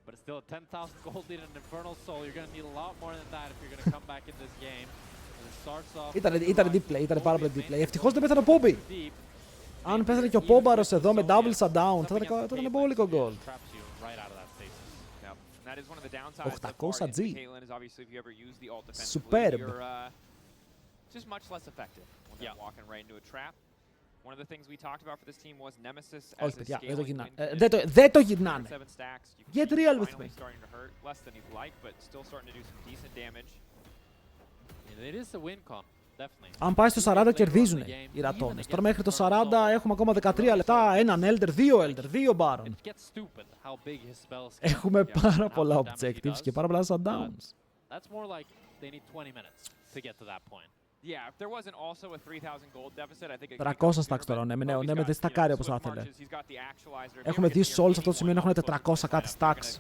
But it's still a 10,000 gold lead and Infernal Soul. You're going to need a lot more than that if you're going to come back in this game. Ήταν deep play, ήταν πάρα πολύ deep play. Ευτυχώς δεν πέθανε ο Poby. Αν πέθανε και ο Πόμπαρος εδώ με double shutdown, θα ήταν πολύ gold. 800 G. Superb. Όχι, παιδιά, δεν το γυρνάνε. Δεν το γυρνάνε. Get real with me. Αν πάει στο 40 κερδίζουν οι Ratones. Τώρα μέχρι το 40 έχουμε ακόμα 13 λεπτά. Έναν Elder, 2 Baron. Έχουμε πάρα πολλά objectives και πάρα πολλά shutdowns. 300 stacks τώρα, ναι, δεν στακάρει όπως θα ήθελε. Έχουμε 2 souls σε αυτό το σημείο, έχουν 400 κάτι stacks.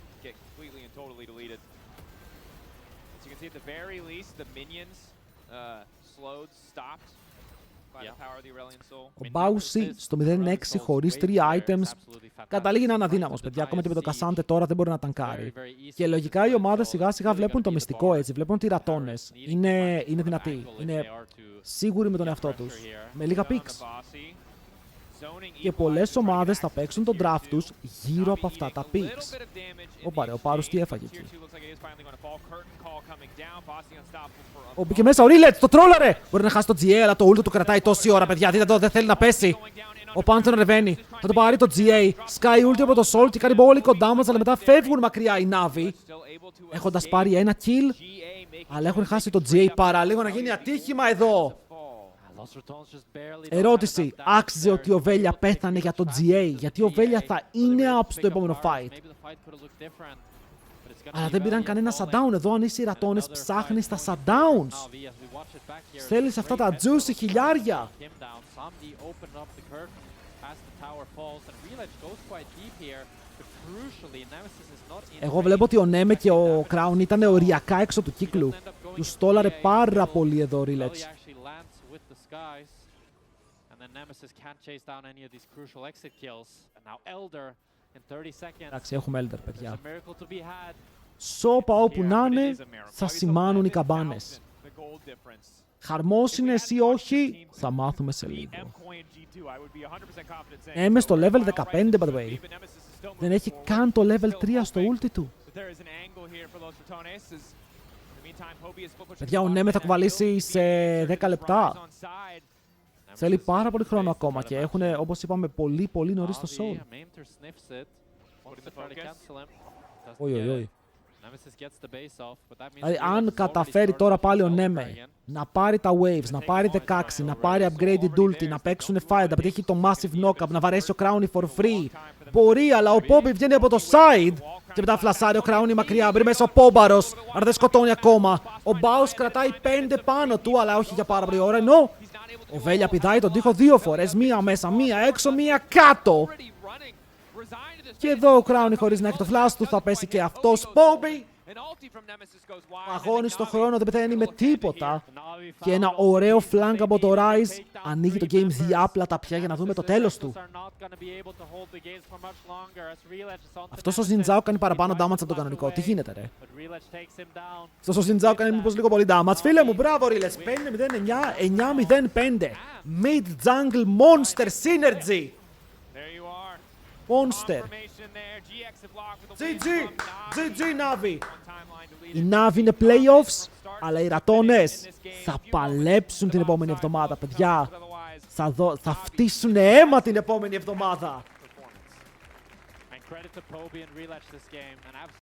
Ο Μπάουσι στο 0-6 χωρίς 3 items καταλήγει να είναι αδύναμος, παιδιά. Ακόμα και με το Κασάντε τώρα δεν μπορεί να ταγκάρει. Και λογικά οι ομάδες σιγά σιγά βλέπουν το μυστικό έτσι. Βλέπουν ότι οι Ratones είναι δυνατοί. Είναι σίγουροι με τον εαυτό τους. Με λίγα picks. Και πολλές ομάδες θα παίξουν τον draft τους γύρω από αυτά τα picks. Ο Πάρους τι έφαγε εκεί. Μπήκε μέσα ο Ρίλετς, το τρόλαρε! Μπορεί να χάσει το GA, αλλά το ult του κρατάει τόση ώρα, παιδιά. Δείτε το, δεν θέλει να πέσει. Ο Panther ανεβαίνει. Θα το πάρει το GA. Sky ulti από το Soul και κάνει μπόλικο damage, αλλά μετά φεύγουν μακριά οι Navi. Έχοντας πάρει ένα kill, αλλά έχουν χάσει το GA παραλίγο να γίνει ατύχημα εδώ. Ερώτηση. Άξιζε ότι ο Βέλια πέθανε για το GA, γιατί ο Βέλια θα είναι up στο επόμενο fight. Αλλά δεν πήραν κανένα shutdown. Εδώ αν είσαι οι Ratones ψάχνεις τα shutdowns. Θέλεις αυτά τα juicy χιλιάρια. Εγώ βλέπω ότι ο Νέμε και ο Crown ήταν οριακά έξω του κύκλου. Τους στόλαρε πάρα πολύ εδώ ο Ρίλετς. Εντάξει, έχουμε Elder, παιδιά. Σώπα όπου να είναι, θα σημάνουν οι καμπάνες. Χαρμόσυνες ή όχι, θα μάθουμε σε λίγο. Είμαι στο level 15, by the way. Δεν έχει καν το level 3 στο ulti του. Παιδιά, ο Νέμε θα κουβαλήσει σε 10 λεπτά. Θέλει πάρα πολύ χρόνο ακόμα και έχουν, όπως είπαμε, πολύ νωρίς το soul. Όχι. Δηλαδή, αν καταφέρει τώρα πάλι ο Νέμε να πάρει τα waves, να πάρει 16, να πάρει upgraded ulti, να παίξουν fight, να πετύχει το massive knockup, να βαρέσει ο Crowny for free. Μπορεί, αλλά ο Poppy βγαίνει από το side και μετά φλασάρει ο Crowny μακριά. Μπρει μέσα ο Πόμπαρος, αλλά δεν σκοτώνει ακόμα. Ο Baus κρατάει 5 πάνω του, αλλά όχι για πάρα πολύ ώρα. Ενώ ο Βέλια πηδάει τον τοίχο 2 φορές. Μία μέσα, μία έξω, μία κάτω. Και εδώ ο Crowny χωρίς να έχει το flash του θα πέσει και αυτός. Poppy! Αγώνει στο χρόνο, δεν πεθαίνει με τίποτα. Και ένα ωραίο flank από το Rise. Ανοίγει το game διάπλατα πια για να δούμε το τέλος του. Αυτός ο Ζιντζάο κάνει παραπάνω damage από τον κανονικό. Τι γίνεται, ρε? Αυτός ο Ζιντζάο κάνει μήπως λίγο πολύ damage. Φίλε μου, μπράβο, Ρίλετς. 5-0-9, 9-0-5. Mid jungle monster synergy. Monster. GG Navi. Οι Navi είναι playoffs, αλλά οι Ratones θα παλέψουν την επόμενη εβδομάδα, παιδιά. Θα φτύσουν αίμα την επόμενη εβδομάδα.